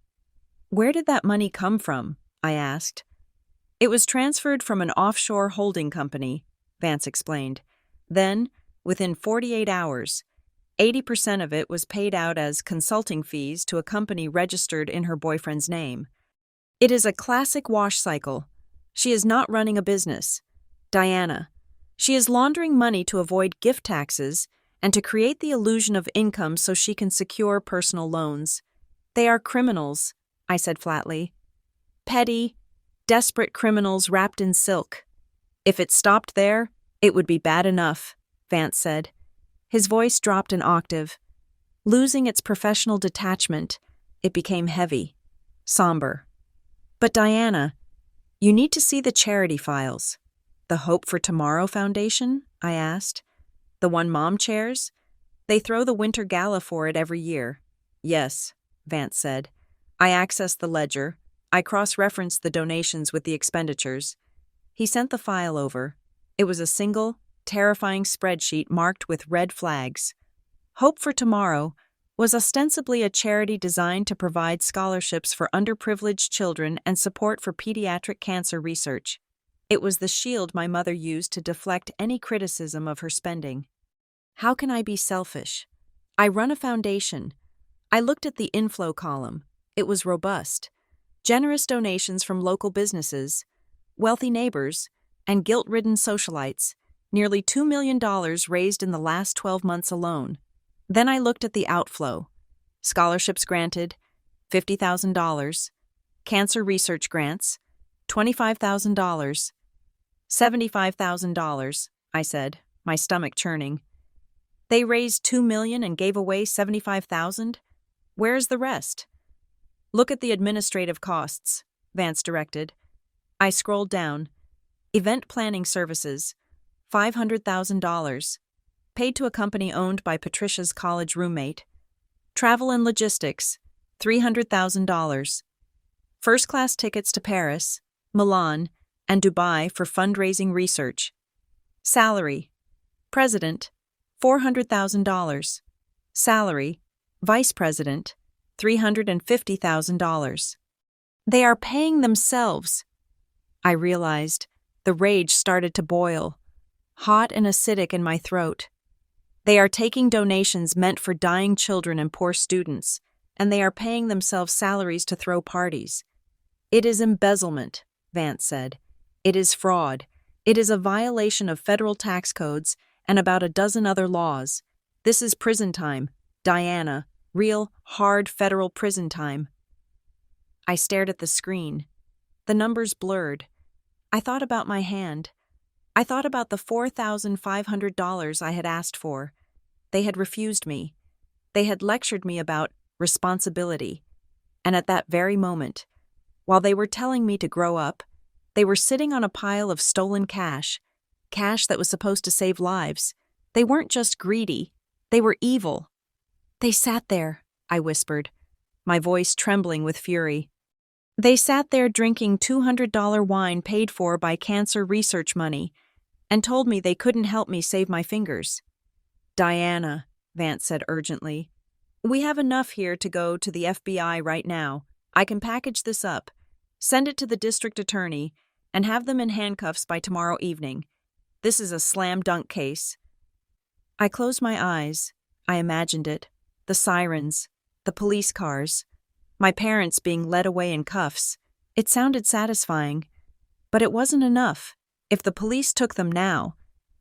"Where did that money come from?" I asked. "It was transferred from an offshore holding company," Vance explained. "Then, within 48 hours, 80% of it was paid out as consulting fees to a company registered in her boyfriend's name. It is a classic wash cycle. She is not running a business. Diana. She is laundering money to avoid gift taxes and to create the illusion of income so she can secure personal loans. They are criminals," I said flatly. "Petty, desperate criminals wrapped in silk. If it stopped there, it would be bad enough," Vance said. His voice dropped an octave. Losing its professional detachment, it became heavy, somber. "But Diana, you need to see the charity files." "The Hope for Tomorrow Foundation?" I asked. "The one Mom chairs? They throw the winter gala for it every year." "Yes," Vance said. I accessed the ledger. I cross-referenced the donations with the expenditures. He sent the file over. It was a single, terrifying spreadsheet marked with red flags. Hope for Tomorrow was ostensibly a charity designed to provide scholarships for underprivileged children and support for pediatric cancer research. It was the shield my mother used to deflect any criticism of her spending. How can I be selfish? I run a foundation. I looked at the inflow column. It was robust. Generous donations from local businesses, wealthy neighbors, and guilt-ridden socialites. Nearly $2 million raised in the last 12 months alone. Then I looked at the outflow. Scholarships granted, $50,000. Cancer research grants, $25,000. $75,000, I said, my stomach churning. They raised $2 million and gave away $75,000? Where's the rest? "Look at the administrative costs," Vance directed. I scrolled down. Event planning services, $500,000. Paid to a company owned by Patricia's college roommate. Travel and logistics, $300,000. First-class tickets to Paris, Milan, and Dubai for fundraising research. Salary: President, $400,000. Salary: Vice President, $350,000. They are paying themselves. I realized. The rage started to boil, hot and acidic in my throat. They are taking donations meant for dying children and poor students, and they are paying themselves salaries to throw parties. "It is embezzlement," Vance said. "It is fraud. It is a violation of federal tax codes and about a dozen other laws. This is prison time, Diana. Real, hard federal prison time." I stared at the screen. The numbers blurred. I thought about my hand. I thought about the $4,500 I had asked for. They had refused me. They had lectured me about responsibility. And at that very moment, while they were telling me to grow up, they were sitting on a pile of stolen cash that was supposed to save lives. They weren't just greedy. They were evil. "They sat there," I whispered, my voice trembling with fury. "They sat there drinking $200 wine paid for by cancer research money and told me they couldn't help me save my fingers." "Diana," Vance said urgently, "we have enough here to go to the FBI right now. I can package this up, send it to the district attorney, and have them in handcuffs by tomorrow evening. This is a slam-dunk case." I closed my eyes. I imagined it. The sirens, the police cars, my parents being led away in cuffs. It sounded satisfying. But it wasn't enough. If the police took them now,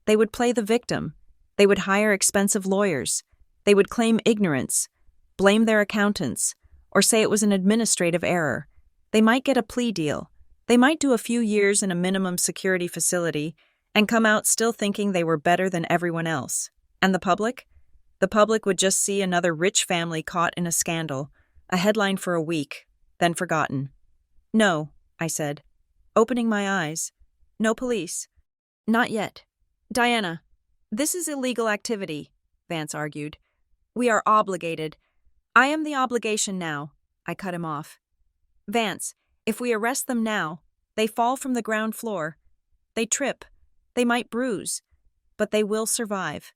they would play the victim. They would hire expensive lawyers. They would claim ignorance, blame their accountants, or say it was an administrative error. They might get a plea deal. They might do a few years in a minimum security facility and come out still thinking they were better than everyone else. And the public? The public would just see another rich family caught in a scandal, a headline for a week, then forgotten. "No," I said, opening my eyes. "No police. Not yet. Diana, this is illegal activity," Vance argued. "We are obligated. I am the obligation now." I cut him off. "Vance, if we arrest them now, they fall from the ground floor. They trip. They might bruise. But they will survive.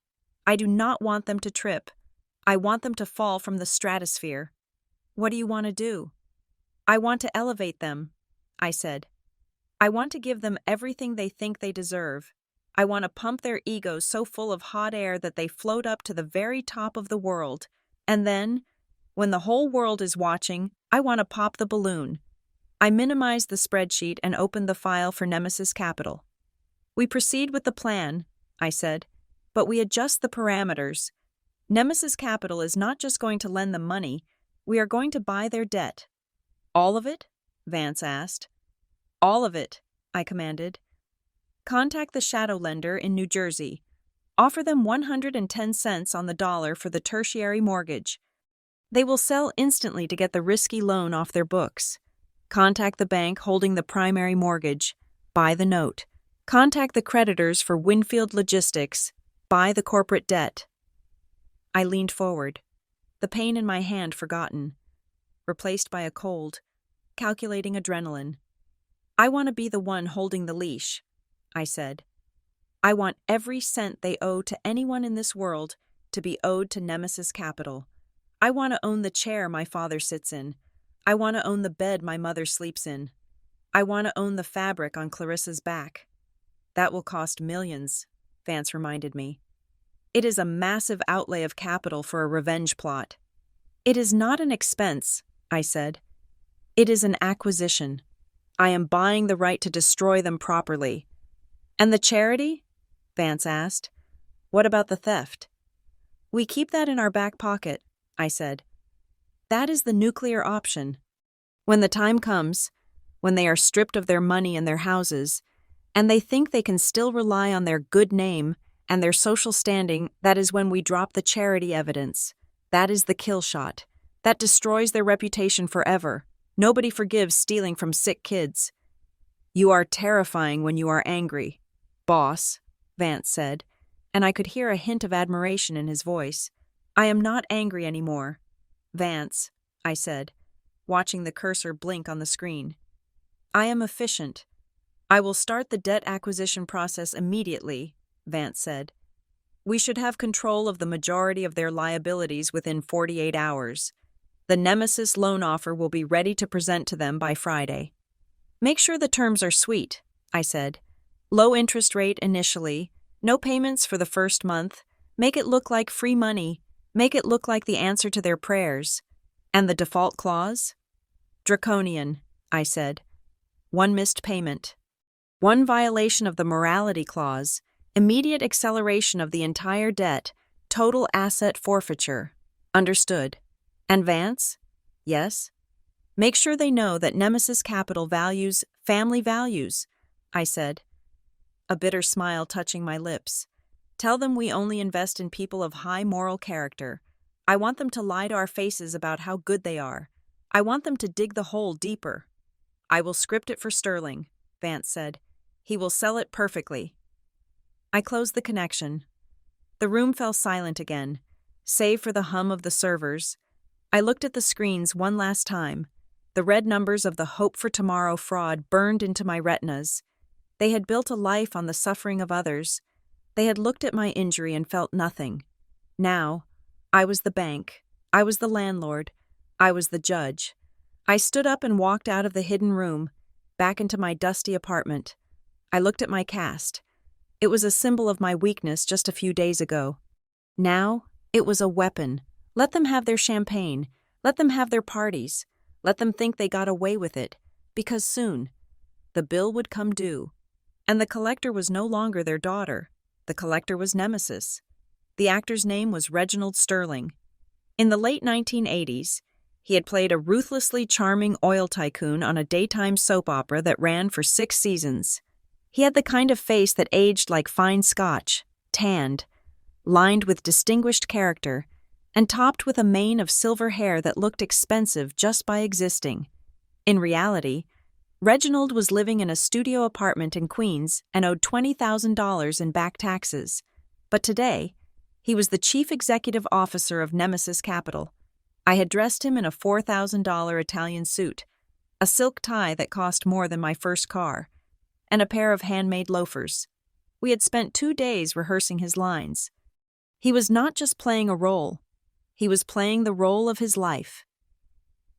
I do not want them to trip. I want them to fall from the stratosphere. What do you want to do? I want to elevate them, I said. I want to give them everything they think they deserve. I want to pump their egos so full of hot air that they float up to the very top of the world. And then, when the whole world is watching, I want to pop the balloon. I minimized the spreadsheet and opened the file for Nemesis Capital. We proceed with the plan, I said, but we adjust the parameters. Nemesis Capital is not just going to lend them money, we are going to buy their debt. All of it? Vance asked. All of it, I commanded. Contact the shadow lender in New Jersey. Offer them 110 cents on the dollar for the tertiary mortgage. They will sell instantly to get the risky loan off their books. Contact the bank holding the primary mortgage. Buy the note. Contact the creditors for Winfield Logistics. Buy the corporate debt. I leaned forward, the pain in my hand forgotten, replaced by a cold, calculating adrenaline. I want to be the one holding the leash, I said. I want every cent they owe to anyone in this world to be owed to Nemesis Capital. I want to own the chair my father sits in. I want to own the bed my mother sleeps in. I want to own the fabric on Clarissa's back. That will cost millions, Vance reminded me. It is a massive outlay of capital for a revenge plot. It is not an expense, I said. It is an acquisition. I am buying the right to destroy them properly. And the charity? Vance asked. What about the theft? We keep that in our back pocket, I said. That is the nuclear option. When the time comes, when they are stripped of their money and their houses, and they think they can still rely on their good name and their social standing, that is when we drop the charity evidence. That is the kill shot. That destroys their reputation forever. Nobody forgives stealing from sick kids. You are terrifying when you are angry, boss, Vance said, and I could hear a hint of admiration in his voice. I am not angry anymore. Vance, I said, watching the cursor blink on the screen. I am efficient. I will start the debt acquisition process immediately, Vance said. We should have control of the majority of their liabilities within 48 hours. The Nemesis loan offer will be ready to present to them by Friday. Make sure the terms are sweet, I said. Low interest rate initially, no payments for the first month. Make it look like free money. Make it look like the answer to their prayers. And the default clause? Draconian, I said. One missed payment. One violation of the morality clause. Immediate acceleration of the entire debt, total asset forfeiture. Understood. And Vance? Yes? Make sure they know that Nemesis Capital values family values, I said, a bitter smile touching my lips. Tell them we only invest in people of high moral character. I want them to lie to our faces about how good they are. I want them to dig the hole deeper. I will script it for Sterling, Vance said. He will sell it perfectly. I closed the connection. The room fell silent again, save for the hum of the servers. I looked at the screens one last time. The red numbers of the Hope for Tomorrow fraud burned into my retinas. They had built a life on the suffering of others. They had looked at my injury and felt nothing. Now, I was the bank. I was the landlord. I was the judge. I stood up and walked out of the hidden room, back into my dusty apartment. I looked at my cast. It was a symbol of my weakness just a few days ago. Now, it was a weapon. Let them have their champagne. Let them have their parties. Let them think they got away with it, because soon, the bill would come due. And the collector was no longer their daughter. The collector was Nemesis. The actor's name was Reginald Sterling. In the late 1980s, he had played a ruthlessly charming oil tycoon on a daytime soap opera that ran for 6 seasons. He had the kind of face that aged like fine scotch, tanned, lined with distinguished character, and topped with a mane of silver hair that looked expensive just by existing. In reality, Reginald was living in a studio apartment in Queens and owed $20,000 in back taxes. But today, he was the chief executive officer of Nemesis Capital. I had dressed him in a $4,000 Italian suit, a silk tie that cost more than my first car, and a pair of handmade loafers. We had spent 2 days rehearsing his lines. He was not just playing a role. He was playing the role of his life.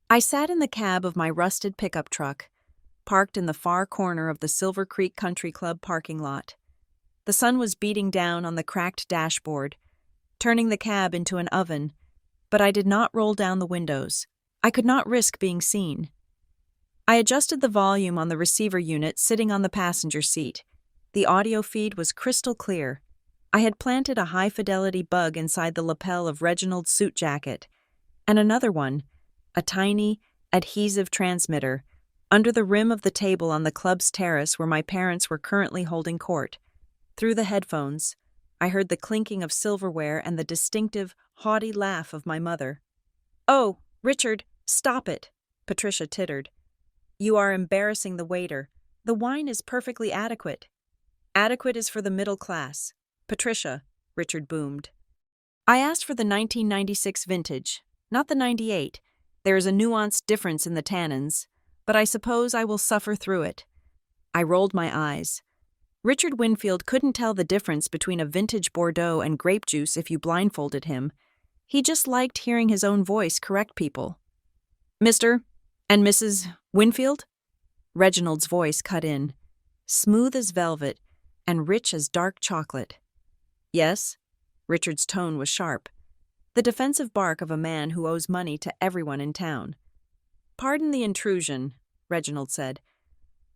I sat in the cab of my rusted pickup truck, parked in the far corner of the Silver Creek Country Club parking lot. The sun was beating down on the cracked dashboard, turning the cab into an oven, but I did not roll down the windows. I could not risk being seen. I adjusted the volume on the receiver unit sitting on the passenger seat. The audio feed was crystal clear. I had planted a high-fidelity bug inside the lapel of Reginald's suit jacket, and another one, a tiny, adhesive transmitter, under the rim of the table on the club's terrace where my parents were currently holding court. Through the headphones, I heard the clinking of silverware and the distinctive, haughty laugh of my mother. "Oh, Richard, stop it," Patricia tittered. "You are embarrassing the waiter. The wine is perfectly adequate." "Adequate is for the middle class. Patricia," Richard boomed. "I asked for the 1996 vintage, not the 98. There is a nuanced difference in the tannins, but I suppose I will suffer through it." I rolled my eyes. Richard Winfield couldn't tell the difference between a vintage Bordeaux and grape juice if you blindfolded him. He just liked hearing his own voice correct people. "Mr. and Mrs. Winfield?" Reginald's voice cut in, smooth as velvet and rich as dark chocolate. "Yes?" Richard's tone was sharp, the defensive bark of a man who owes money to everyone in town. "Pardon the intrusion," Reginald said.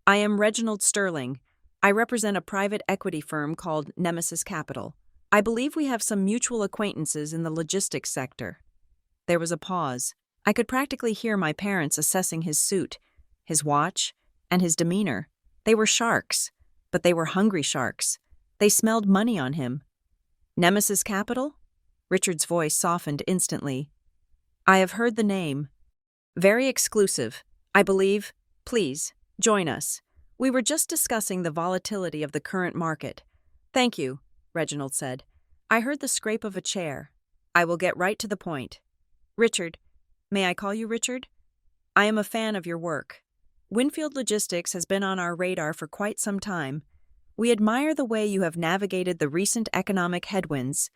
"I am Reginald Sterling. I represent a private equity firm called Nemesis Capital. I believe we have some mutual acquaintances in the logistics sector." There was a pause. I could practically hear my parents assessing his suit, his watch, and his demeanor. They were sharks, but they were hungry sharks. They smelled money on him. "Nemesis Capital?" Richard's voice softened instantly. "I have heard the name. Very exclusive, I believe. Please, join us. We were just discussing the volatility of the current market." "Thank you," Reginald said. I heard the scrape of a chair. "I will get right to the point. Richard, may I call you Richard? I am a fan of your work. Winfield Logistics has been on our radar for quite some time. We admire the way you have navigated the recent economic headwinds.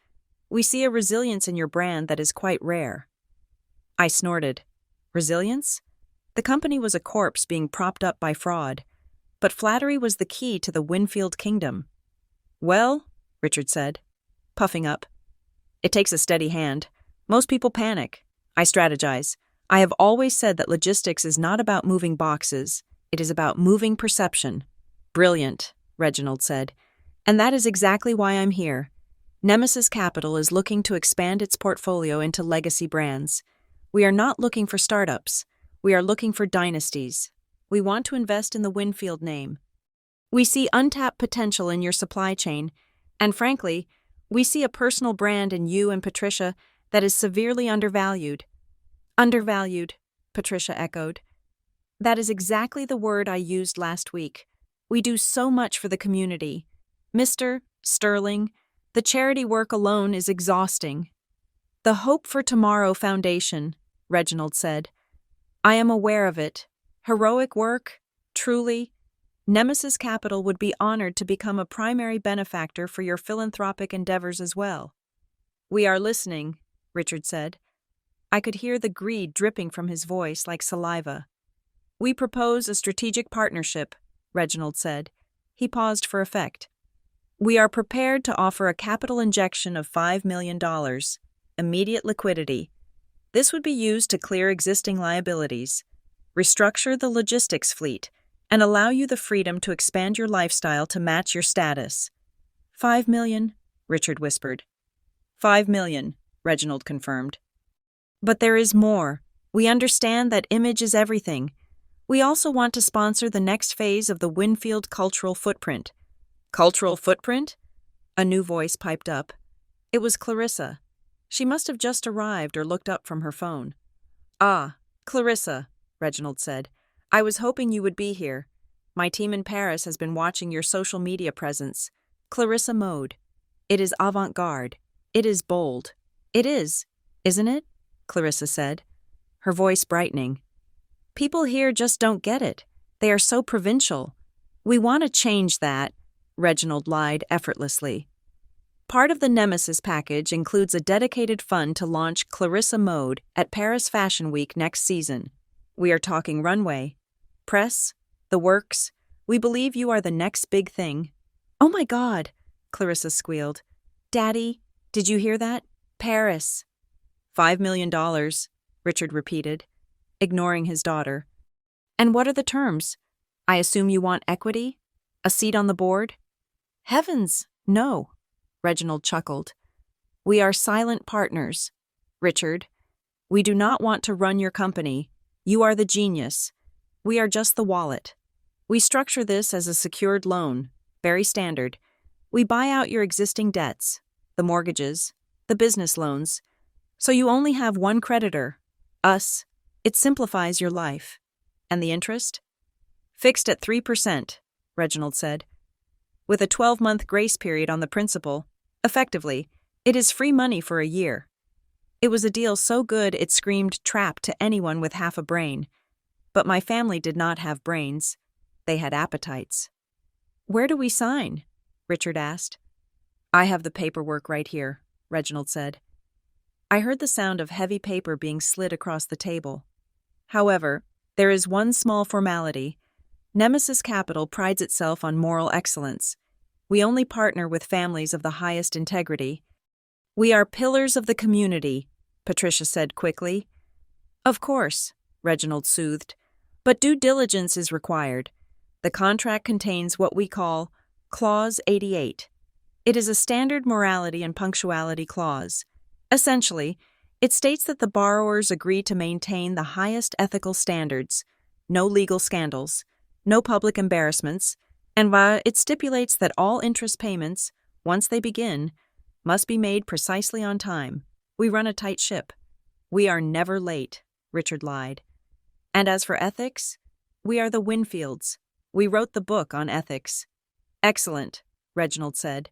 We see a resilience in your brand that is quite rare." I snorted. Resilience? The company was a corpse being propped up by fraud, but flattery was the key to the Winfield kingdom. "Well," Richard said, puffing up, "it takes a steady hand. Most people panic. I strategize. I have always said that logistics is not about moving boxes. It is about moving perception." "Brilliant," Reginald said. "And that is exactly why I'm here. Nemesis Capital is looking to expand its portfolio into legacy brands. We are not looking for startups. We are looking for dynasties. We want to invest in the Winfield name. We see untapped potential in your supply chain, and frankly, we see a personal brand in you and Patricia that is severely undervalued." "Undervalued," Patricia echoed. "That is exactly the word I used last week. We do so much for the community. Mr. Sterling, the charity work alone is exhausting." "The Hope for Tomorrow Foundation," Reginald said. "I am aware of it. Heroic work, truly. Nemesis Capital would be honored to become a primary benefactor for your philanthropic endeavors as well." "We are listening," Richard said. I could hear the greed dripping from his voice like saliva. "We propose a strategic partnership," Reginald said. He paused for effect. "We are prepared to offer a capital injection of $5 million, immediate liquidity. This would be used to clear existing liabilities, restructure the logistics fleet, and allow you the freedom to expand your lifestyle to match your status." "$5 million," Richard whispered. $5 million, Reginald confirmed. "But there is more. We understand that image is everything. We also want to sponsor the next phase of the Winfield cultural footprint." "Cultural footprint?" A new voice piped up. It was Clarissa. She must have just arrived or looked up from her phone. "Ah, Clarissa," Reginald said. "I was hoping you would be here. My team in Paris has been watching your social media presence. Clarissa mode. It is avant-garde. It is bold. It is, isn't it?" Clarissa said, her voice brightening. "People here just don't get it. They are so provincial. We want to change that," Reginald lied effortlessly. Part of the Nemesis package includes a dedicated fund to launch Clarissa Mode at Paris Fashion Week next season. We are talking runway, press, the works. We believe you are the next big thing. Oh my God, Clarissa squealed. Daddy, did you hear that? Paris. $5 million, Richard repeated, ignoring his daughter. And what are the terms? I assume you want equity? A seat on the board? Heavens, no, Reginald chuckled. We are silent partners, Richard. We do not want to run your company. You are the genius. We are just the wallet. We structure this as a secured loan, very standard. We buy out your existing debts, the mortgages, the business loans, so you only have one creditor, us. It simplifies your life. And the interest? Fixed at 3%, Reginald said. With a 12-month grace period on the principal, effectively, it is free money for a year. It was a deal so good it screamed trap to anyone with half a brain. But my family did not have brains. They had appetites. Where do we sign? Richard asked. I have the paperwork right here, Reginald said. I heard the sound of heavy paper being slid across the table. However, there is one small formality. Nemesis Capital prides itself on moral excellence. We only partner with families of the highest integrity. We are pillars of the community, Patricia said quickly. Of course, Reginald soothed, but due diligence is required. The contract contains what we call Clause 88. It is a standard morality and punctuality clause. Essentially, it states that the borrowers agree to maintain the highest ethical standards, no legal scandals, no public embarrassments, and it stipulates that all interest payments, once they begin, must be made precisely on time. We run a tight ship. We are never late, Richard lied. And as for ethics, we are the Winfields. We wrote the book on ethics. Excellent, Reginald said.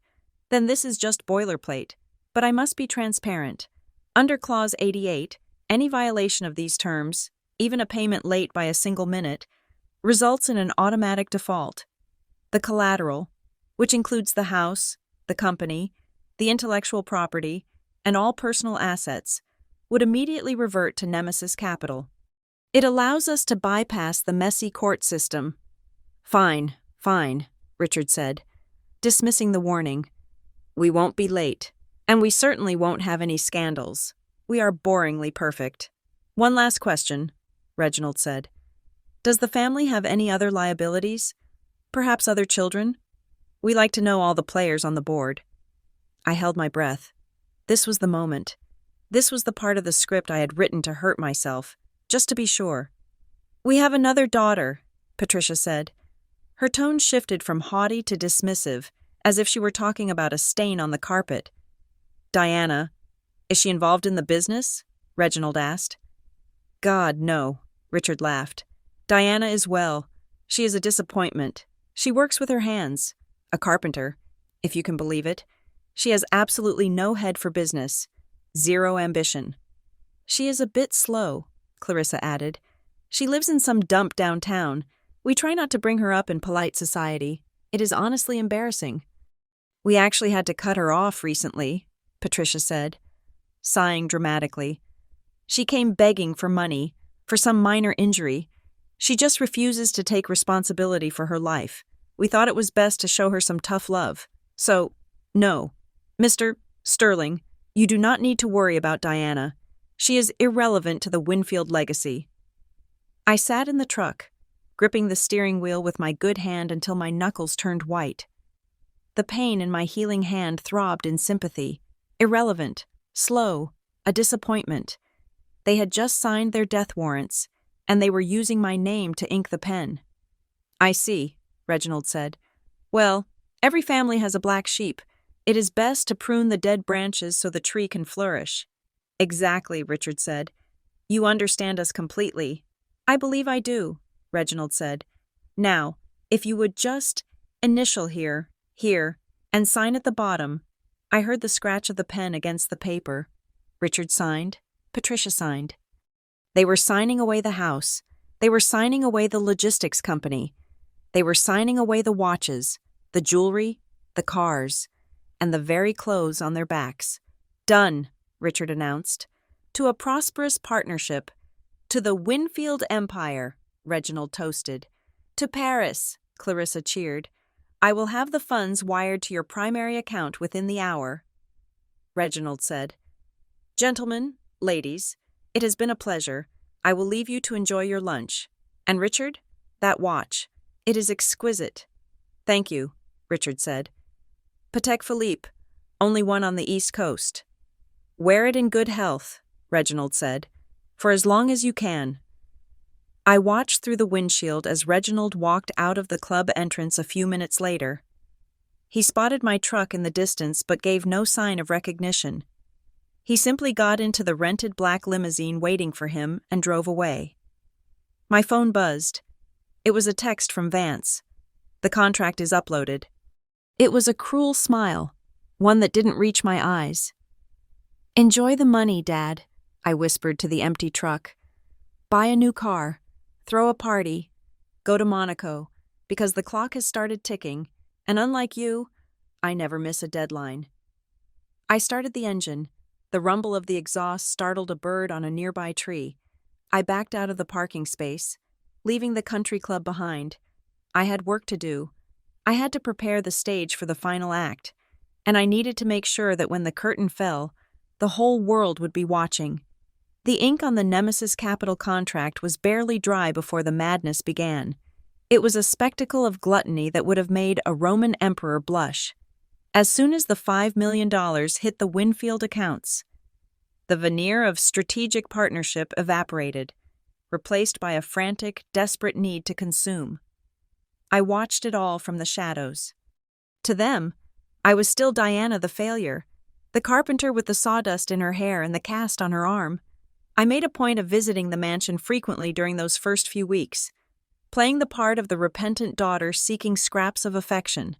Then this is just boilerplate, but I must be transparent. Under Clause 88, any violation of these terms, even a payment late by a single minute, results in an automatic default. The collateral, which includes the house, the company, the intellectual property, and all personal assets, would immediately revert to Nemesis Capital. It allows us to bypass the messy court system. Fine, Richard said, dismissing the warning. We won't be late, and we certainly won't have any scandals. We are boringly perfect. One last question, Reginald said. Does the family have any other liabilities? Perhaps other children? We like to know all the players on the board. I held my breath. This was the moment. This was the part of the script I had written to hurt myself, just to be sure. We have another daughter, Patricia said. Her tone shifted from haughty to dismissive, as if she were talking about a stain on the carpet. Diana, is she involved in the business? Reginald asked. God, no, Richard laughed. Diana is well. She is a disappointment. She works with her hands. A carpenter, if you can believe it. She has absolutely no head for business. Zero ambition. She is a bit slow, Clarissa added. She lives in some dump downtown. We try not to bring her up in polite society. It is honestly embarrassing. We actually had to cut her off recently, Patricia said, sighing dramatically. She came begging for money, for some minor injury. She just refuses to take responsibility for her life. We thought it was best to show her some tough love. So, no. Mr. Sterling, you do not need to worry about Diana. She is irrelevant to the Winfield legacy. I sat in the truck, gripping the steering wheel with my good hand until my knuckles turned white. The pain in my healing hand throbbed in sympathy. Irrelevant, slow, a disappointment. They had just signed their death warrants, and they were using my name to ink the pen. I see, Reginald said. Well, every family has a black sheep. It is best to prune the dead branches so the tree can flourish. Exactly, Richard said. You understand us completely. I believe I do, Reginald said. Now, if you would just initial here, and sign at the bottom. I heard the scratch of the pen against the paper. Richard signed. Patricia signed. They were signing away the house. They were signing away the logistics company. They were signing away the watches, the jewelry, the cars. and the very clothes on their backs. "Done," Richard announced. "To a prosperous partnership. To the Winfield Empire," Reginald toasted. "To Paris," Clarissa cheered. "I will have the funds wired to your primary account within the hour." Reginald said, "Gentlemen, ladies, it has been a pleasure. I will leave you to enjoy your lunch. And Richard, that watch. It is exquisite." "Thank you," Richard said. "Patek Philippe, only one on the East Coast." "Wear it in good health," Reginald said, "for as long as you can." I watched through the windshield as Reginald walked out of the club entrance a few minutes later. He spotted my truck in the distance but gave no sign of recognition. He simply got into the rented black limousine waiting for him and drove away. My phone buzzed. It was a text from Vance. "The contract is uploaded." It was a cruel smile, one that didn't reach my eyes. "Enjoy the money, Dad," I whispered to the empty truck. "Buy a new car, throw a party, go to Monaco, because the clock has started ticking, and unlike you, I never miss a deadline." I started the engine. The rumble of the exhaust startled a bird on a nearby tree. I backed out of the parking space, leaving the country club behind. I had work to do. I had to prepare the stage for the final act, and I needed to make sure that when the curtain fell, the whole world would be watching. The ink on the Nemesis Capital contract was barely dry before the madness began. It was a spectacle of gluttony that would have made a Roman emperor blush. As soon as the $5 million hit the Winfield accounts, the veneer of strategic partnership evaporated, replaced by a frantic, desperate need to consume. I watched it all from the shadows. To them, I was still Diana the failure, the carpenter with the sawdust in her hair and the cast on her arm. I made a point of visiting the mansion frequently during those first few weeks, playing the part of the repentant daughter seeking scraps of affection.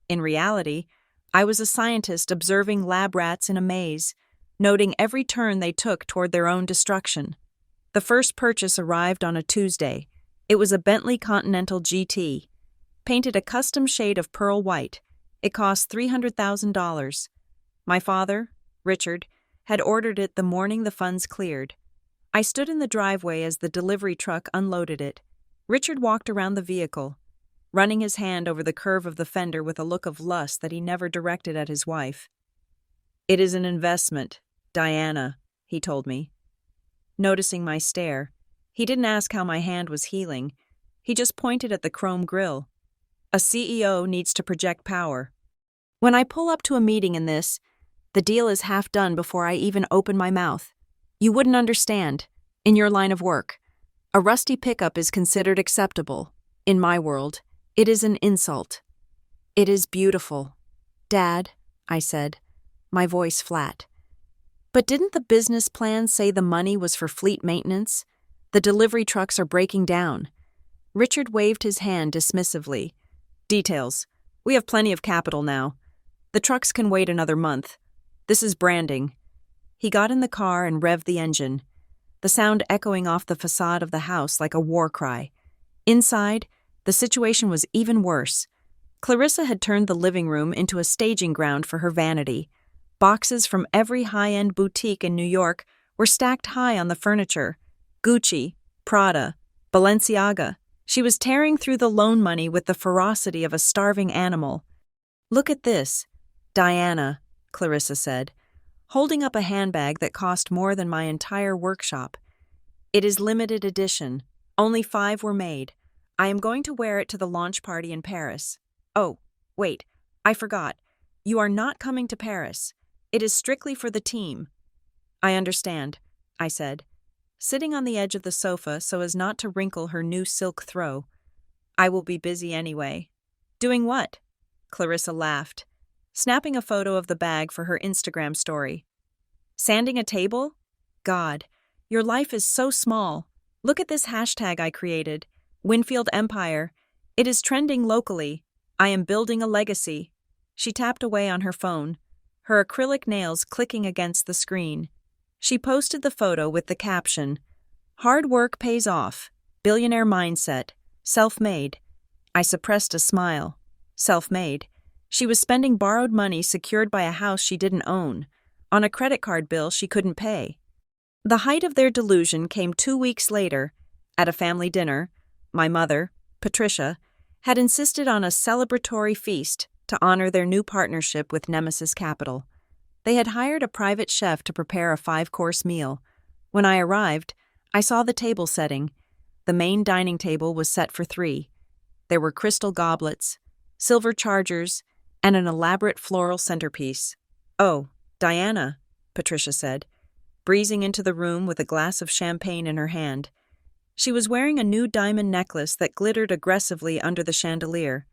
In reality, I was a scientist observing lab rats in a maze, noting every turn they took toward their own destruction. The first purchase arrived on a Tuesday. It was a Bentley Continental GT, painted a custom shade of pearl white. It cost $300,000. My father, Richard, had ordered it the morning the funds cleared. I stood in the driveway as the delivery truck unloaded it. Richard walked around the vehicle, running his hand over the curve of the fender with a look of lust that he never directed at his wife. "It is an investment, Diana," he told me. Noticing my stare, he didn't ask how my hand was healing. He just pointed at the chrome grille. "A CEO needs to project power. When I pull up to a meeting in this, the deal is half done before I even open my mouth. You wouldn't understand. In your line of work, a rusty pickup is considered acceptable. In my world, it is an insult." "It is beautiful, Dad," I said, my voice flat. "But didn't the business plan say the money was for fleet maintenance? The delivery trucks are breaking down." Richard waved his hand dismissively. "Details. We have plenty of capital now. The trucks can wait another month. This is branding." He got in the car and revved the engine, the sound echoing off the facade of the house like a war cry. Inside, the situation was even worse. Clarissa had turned the living room into a staging ground for her vanity. Boxes from every high-end boutique in New York were stacked high on the furniture. Gucci, Prada, Balenciaga. She was tearing through the loan money with the ferocity of a starving animal. "Look at this, Diana," Clarissa said, holding up a handbag that cost more than my entire workshop. "It is limited edition. Only 5 were made. I am going to wear it to the launch party in Paris. Oh, wait, I forgot. You are not coming to Paris. It is strictly for the team." "I understand," I said, sitting on the edge of the sofa so as not to wrinkle her new silk throw. "I will be busy anyway." "Doing what?" Clarissa laughed, snapping a photo of the bag for her Instagram story. "Sanding a table? God, your life is so small. Look at this hashtag I created, Winfield Empire. It is trending locally. I am building a legacy." She tapped away on her phone, her acrylic nails clicking against the screen. She posted the photo with the caption, "Hard work pays off. Billionaire mindset. Self-made." I suppressed a smile. Self-made. She was spending borrowed money secured by a house she didn't own, on a credit card bill she couldn't pay. The height of their delusion came 2 weeks later. At a family dinner, my mother, Patricia, had insisted on a celebratory feast to honor their new partnership with Nemesis Capital. They had hired a private chef to prepare a 5-course meal. When I arrived, I saw the table setting. The main dining table was set for 3. There were crystal goblets, silver chargers, and an elaborate floral centerpiece. "Oh, Diana," Patricia said, breezing into the room with a glass of champagne in her hand. She was wearing a new diamond necklace that glittered aggressively under the chandelier.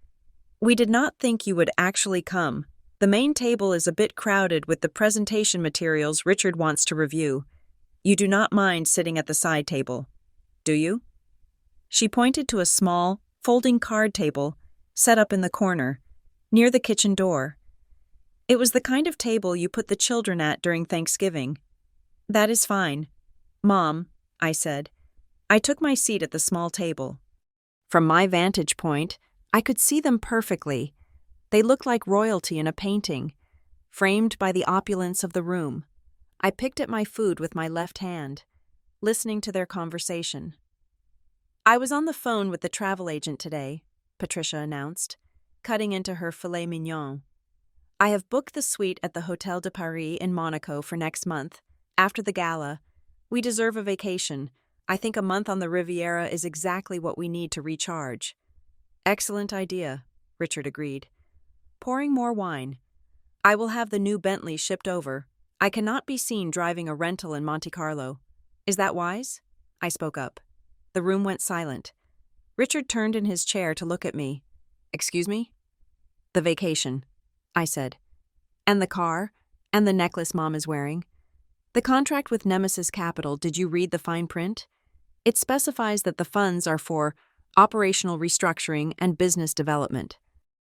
"We did not think you would actually come. The main table is a bit crowded with the presentation materials Richard wants to review. You do not mind sitting at the side table, do you?" She pointed to a small, folding card table set up in the corner, near the kitchen door. It was the kind of table you put the children at during Thanksgiving. "That is fine, Mom," I said. I took my seat at the small table. From my vantage point, I could see them perfectly. They looked like royalty in a painting, framed by the opulence of the room. I picked at my food with my left hand, listening to their conversation. "I was on the phone with the travel agent today," Patricia announced, cutting into her filet mignon. "I have booked the suite at the Hotel de Paris in Monaco for next month, after the gala. We deserve a vacation. I think a month on the Riviera is exactly what we need to recharge." "Excellent idea," Richard agreed. Pouring more wine. "I will have the new Bentley shipped over. I cannot be seen driving a rental in Monte Carlo. Is that wise?" I spoke up. The room went silent. Richard turned in his chair to look at me. "Excuse me?" "The vacation," I said. "And the car, and the necklace Mom is wearing. The contract with Nemesis Capital, did you read the fine print? It specifies that the funds are for operational restructuring and business development.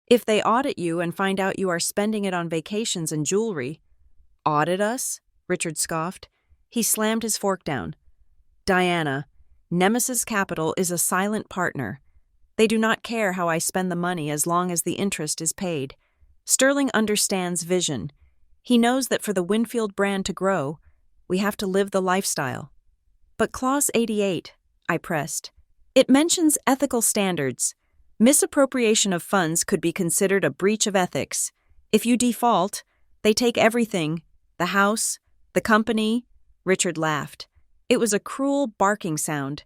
If they audit you and find out you are spending it on vacations and jewelry—" "Audit us?" Richard scoffed. He slammed his fork down. "Diana, Nemesis Capital is a silent partner. They do not care how I spend the money as long as the interest is paid. Sterling understands vision. He knows that for the Winfield brand to grow, we have to live the lifestyle." "But Clause 88, I pressed. "It mentions ethical standards. Misappropriation of funds could be considered a breach of ethics. If you default, they take everything, the house, the company." Richard laughed. It was a cruel, barking sound.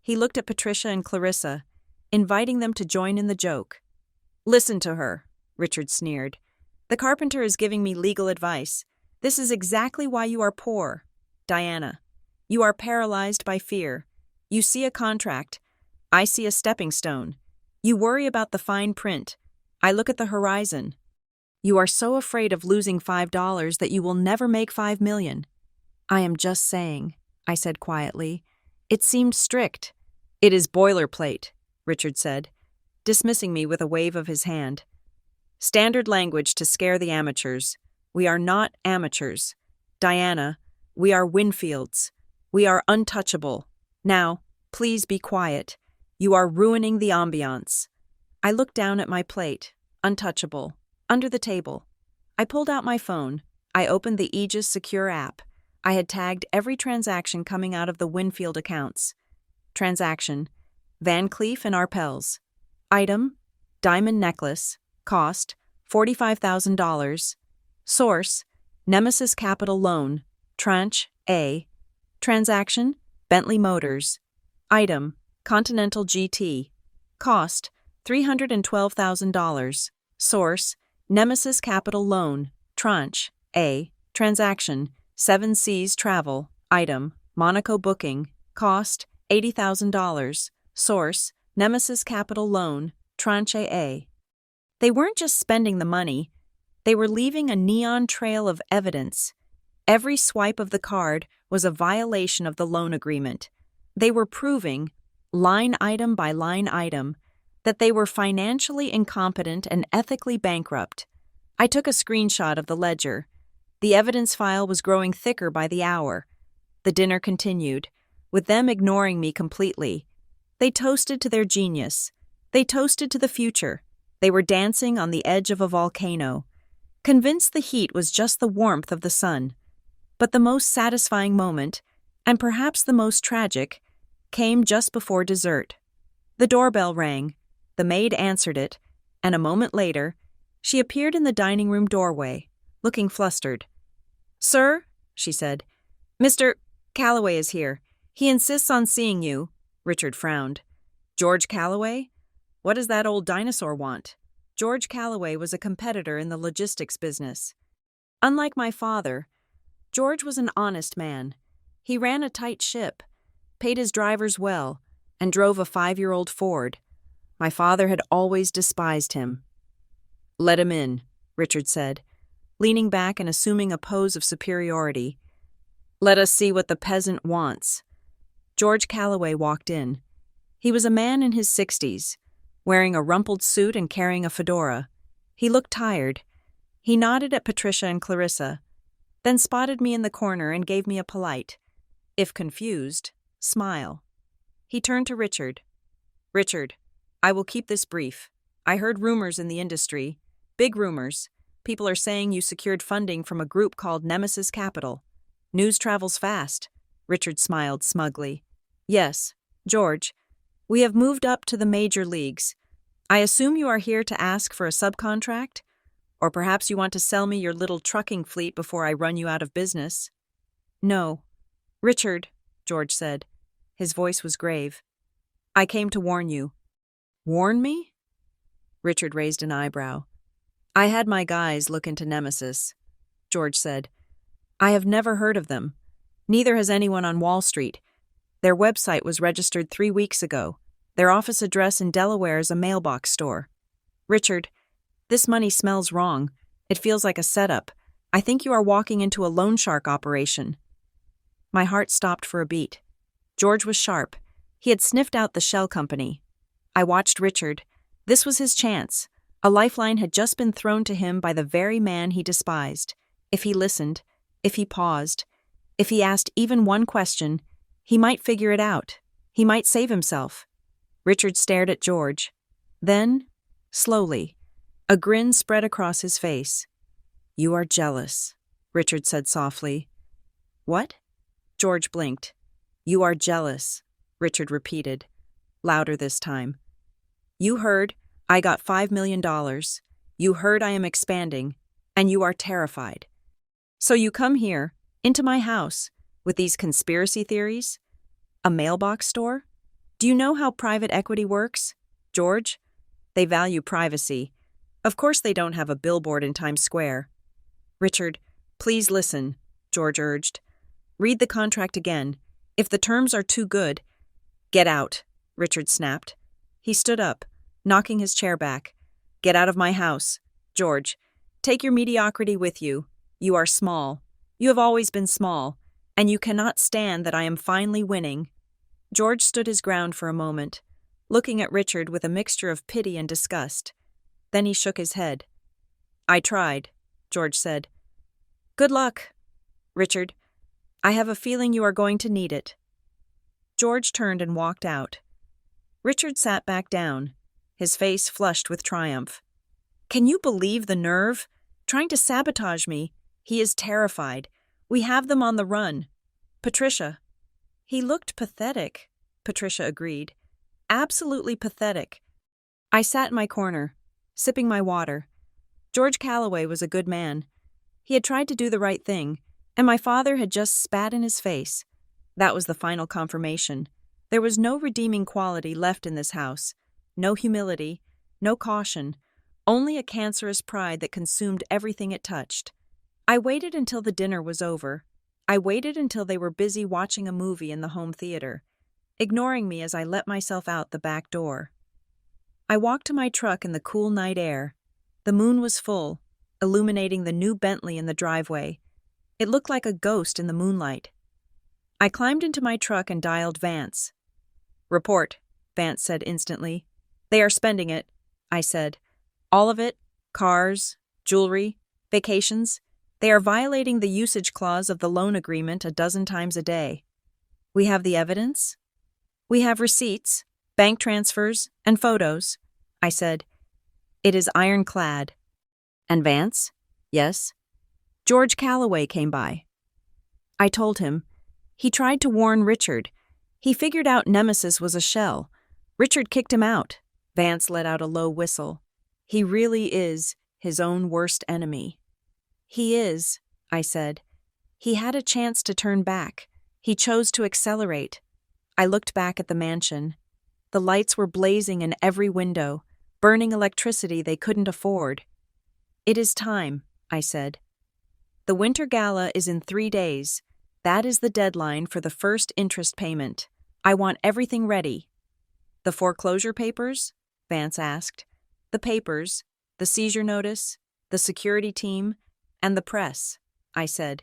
He looked at Patricia and Clarissa, inviting them to join in the joke. "Listen to her," Richard sneered. "The carpenter is giving me legal advice. This is exactly why you are poor, Diana. You are paralyzed by fear. You see a contract. I see a stepping stone. You worry about the fine print. I look at the horizon. You are so afraid of losing $5 that you will never make $5 million. "I am just saying," I said quietly. It seemed strict. "It is boilerplate," Richard said, dismissing me with a wave of his hand. "Standard language to scare the amateurs. We are not amateurs. Diana, we are Winfields. We are untouchable. Now, please be quiet. You are ruining the ambiance." I looked down at my plate, untouchable, under the table. I pulled out my phone. I opened the Aegis Secure app. I had tagged every transaction coming out of the Winfield accounts. Transaction: Van Cleef and Arpels. Item: diamond necklace. Cost: $45,000. Source: Nemesis Capital Loan. Tranche A. Transaction: Bentley Motors. Item: Continental GT. Cost: $312,000. Source: Nemesis Capital Loan. Tranche A. Transaction: 7 Seas Travel. Item: Monaco Booking. Cost: $80,000. Source: Nemesis Capital Loan. Tranche A. They weren't just spending the money. They were leaving a neon trail of evidence. Every swipe of the card was a violation of the loan agreement. They were proving, line item by line item, that they were financially incompetent and ethically bankrupt. I took a screenshot of the ledger. The evidence file was growing thicker by the hour. The dinner continued, with them ignoring me completely. They toasted to their genius. They toasted to the future. They were dancing on the edge of a volcano, convinced the heat was just the warmth of the sun. But the most satisfying moment, and perhaps the most tragic, came just before dessert. The doorbell rang, the maid answered it, and a moment later, she appeared in the dining room doorway, looking flustered. "Sir," she said, "Mr. Calloway is here. He insists on seeing you." Richard frowned. "George Calloway? What does that old dinosaur want?" George Calloway was a competitor in the logistics business. Unlike my father, George was an honest man. He ran a tight ship, paid his drivers well, and drove a 5-year-old Ford. My father had always despised him. "Let him in," Richard said, leaning back and assuming a pose of superiority. "Let us see what the peasant wants." George Calloway walked in. He was a man in his 60s, wearing a rumpled suit and carrying a fedora. He looked tired. He nodded at Patricia and Clarissa, then spotted me in the corner and gave me a polite, if confused, smile. He turned to Richard. "Richard, I will keep this brief. I heard rumors in the industry. Big rumors. People are saying you secured funding from a group called Nemesis Capital. News travels fast." Richard smiled smugly. "Yes, George. We have moved up to the major leagues. I assume you are here to ask for a subcontract? Or perhaps you want to sell me your little trucking fleet before I run you out of business?" "No. Richard," George said. His voice was grave. "I came to warn you." "Warn me?" Richard raised an eyebrow. "I had my guys look into Nemesis," George said. "I have never heard of them. Neither has anyone on Wall Street. Their website was registered 3 weeks ago. Their office address in Delaware is a mailbox store. Richard, this money smells wrong. It feels like a setup. I think you are walking into a loan shark operation." My heart stopped for a beat. George was sharp. He had sniffed out the shell company. I watched Richard. This was his chance. A lifeline had just been thrown to him by the very man he despised. If he listened, if he paused, if he asked even one question, he might figure it out. He might save himself. Richard stared at George. Then, slowly, a grin spread across his face. "You are jealous," Richard said softly. "What?" George blinked. "You are jealous," Richard repeated, louder this time. "You heard I got $5 million. You heard I am expanding, and you are terrified. So you come here, into my house, with these conspiracy theories? A mailbox store? Do you know how private equity works, George? They value privacy. Of course they don't have a billboard in Times Square." "Richard, please listen," George urged. "Read the contract again. If the terms are too good—" "Get out," Richard snapped. He stood up, knocking his chair back. "Get out of my house. George, take your mediocrity with you. You are small. You have always been small, and you cannot stand that I am finally winning." George stood his ground for a moment, looking at Richard with a mixture of pity and disgust. Then he shook his head. "I tried," George said. "Good luck, Richard. I have a feeling you are going to need it." George turned and walked out. Richard sat back down, his face flushed with triumph. "Can you believe the nerve? Trying to sabotage me. He is terrified. We have them on the run. Patricia." "He looked pathetic," Patricia agreed. "Absolutely pathetic." I sat in my corner, sipping my water. George Calloway was a good man. He had tried to do the right thing, and my father had just spat in his face. That was the final confirmation. There was no redeeming quality left in this house. No humility, no caution, only a cancerous pride that consumed everything it touched. I waited until the dinner was over. I waited until they were busy watching a movie in the home theater, ignoring me as I let myself out the back door. I walked to my truck in the cool night air. The moon was full, illuminating the new Bentley in the driveway. It looked like a ghost in the moonlight. I climbed into my truck and dialed Vance. "Report," Vance said instantly. "They are spending it," I said. "All of it? Cars, jewelry, vacations? They are violating the usage clause of the loan agreement a dozen times a day." "We have the evidence?" "We have receipts, bank transfers, and photos," I said. It is ironclad. And Vance? Yes. George Calloway came by. I told him. He tried to warn Richard. He figured out Nemesis was a shell. Richard kicked him out. Vance let out a low whistle. He really is his own worst enemy. He is, I said. He had a chance to turn back. He chose to accelerate. I looked back at the mansion. The lights were blazing in every window, burning electricity they couldn't afford. It is time, I said. The winter gala is in 3 days. That is the deadline for the first interest payment. I want everything ready. The foreclosure papers? Vance asked. The papers, the seizure notice, the security team, and the press, I said.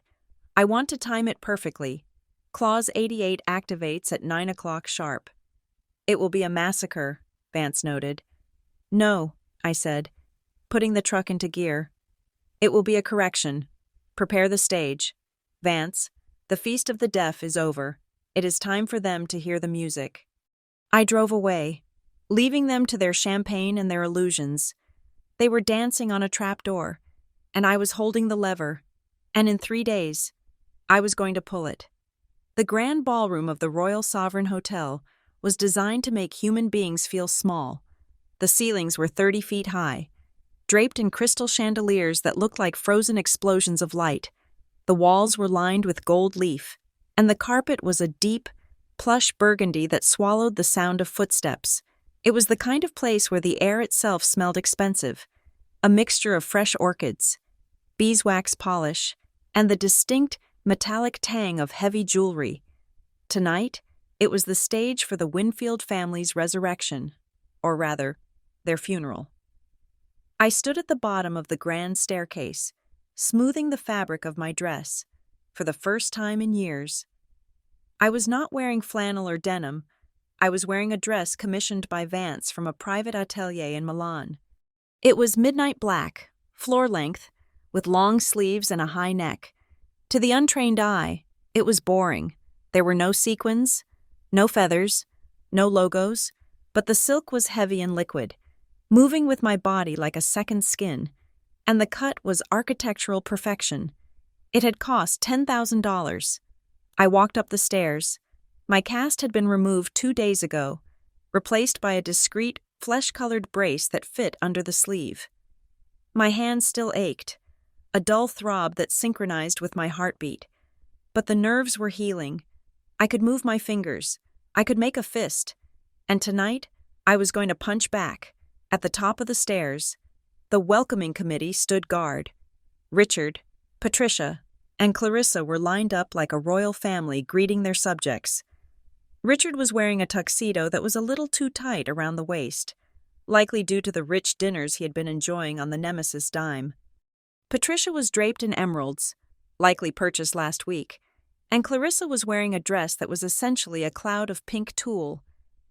I want to time it perfectly. Clause 88 activates at 9 o'clock sharp. It will be a massacre, Vance noted. No, I said, putting the truck into gear. It will be a correction. Prepare the stage. Vance, the Feast of the Deaf is over. It is time for them to hear the music. I drove away, leaving them to their champagne and their illusions. They were dancing on a trapdoor, and I was holding the lever, and in 3 days, I was going to pull it. The grand ballroom of the Royal Sovereign Hotel was designed to make human beings feel small. The ceilings were 30 feet high, draped in crystal chandeliers that looked like frozen explosions of light. The walls were lined with gold leaf, and the carpet was a deep, plush burgundy that swallowed the sound of footsteps. It was the kind of place where the air itself smelled expensive, a mixture of fresh orchids, beeswax polish, and the distinct, metallic tang of heavy jewelry. Tonight, it was the stage for the Winfield family's resurrection, or rather, their funeral. I stood at the bottom of the grand staircase, smoothing the fabric of my dress, for the first time in years. I was not wearing flannel or denim. I was wearing a dress commissioned by Vance from a private atelier in Milan. It was midnight black, floor-length, with long sleeves and a high neck. To the untrained eye, it was boring. There were no sequins, no feathers, no logos, but the silk was heavy and liquid, moving with my body like a second skin, and the cut was architectural perfection. It had cost $10,000. I walked up the stairs. My cast had been removed 2 days ago, replaced by a discreet, flesh-colored brace that fit under the sleeve. My hand still ached, a dull throb that synchronized with my heartbeat. But the nerves were healing. I could move my fingers. I could make a fist. And tonight, I was going to punch back. At the top of the stairs, the welcoming committee stood guard. Richard, Patricia, and Clarissa were lined up like a royal family greeting their subjects. Richard was wearing a tuxedo that was a little too tight around the waist, likely due to the rich dinners he had been enjoying on the Nemesis dime. Patricia was draped in emeralds, likely purchased last week, and Clarissa was wearing a dress that was essentially a cloud of pink tulle.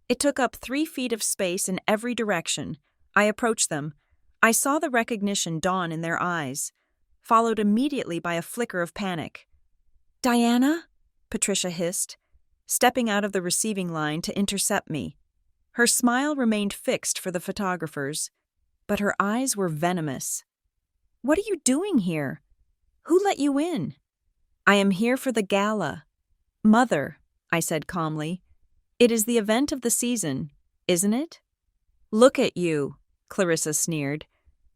It took up 3 feet of space in every direction. I approached them. I saw the recognition dawn in their eyes, followed immediately by a flicker of panic. "Diana?" Patricia hissed, stepping out of the receiving line to intercept me. Her smile remained fixed for the photographers, but her eyes were venomous. "What are you doing here? Who let you in?" "I am here for the gala." "Mother," I said calmly, "it is the event of the season, isn't it?" "Look at you," Clarissa sneered.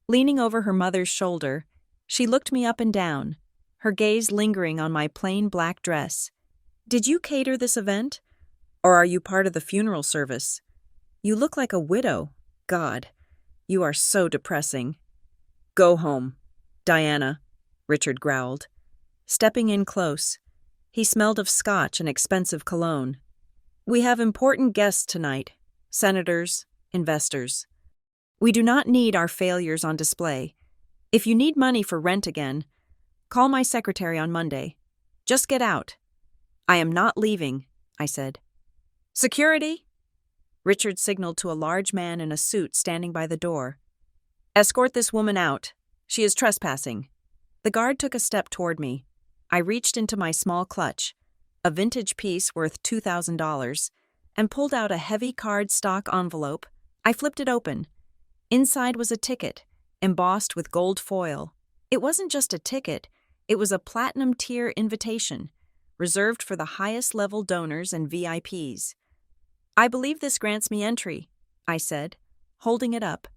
Leaning over her mother's shoulder, she looked me up and down, her gaze lingering on my plain black dress. "Did you cater this event? Or are you part of the funeral service? You look like a widow. God, you are so depressing." "Go home, Diana," Richard growled, stepping in close. He smelled of scotch and expensive cologne. "We have important guests tonight, senators, investors. We do not need our failures on display. If you need money for rent again, call my secretary on Monday. Just get out." "I am not leaving," I said. "Security!" Richard signaled to a large man in a suit standing by the door. "Escort this woman out. She is trespassing." The guard took a step toward me. I reached into my small clutch, a vintage piece worth $2,000, and pulled out a heavy cardstock envelope. I flipped it open. Inside was a ticket, embossed with gold foil. It wasn't just a ticket, it was a platinum-tier invitation, reserved for the highest-level donors and VIPs. "I believe this grants me entry," I said, holding it up.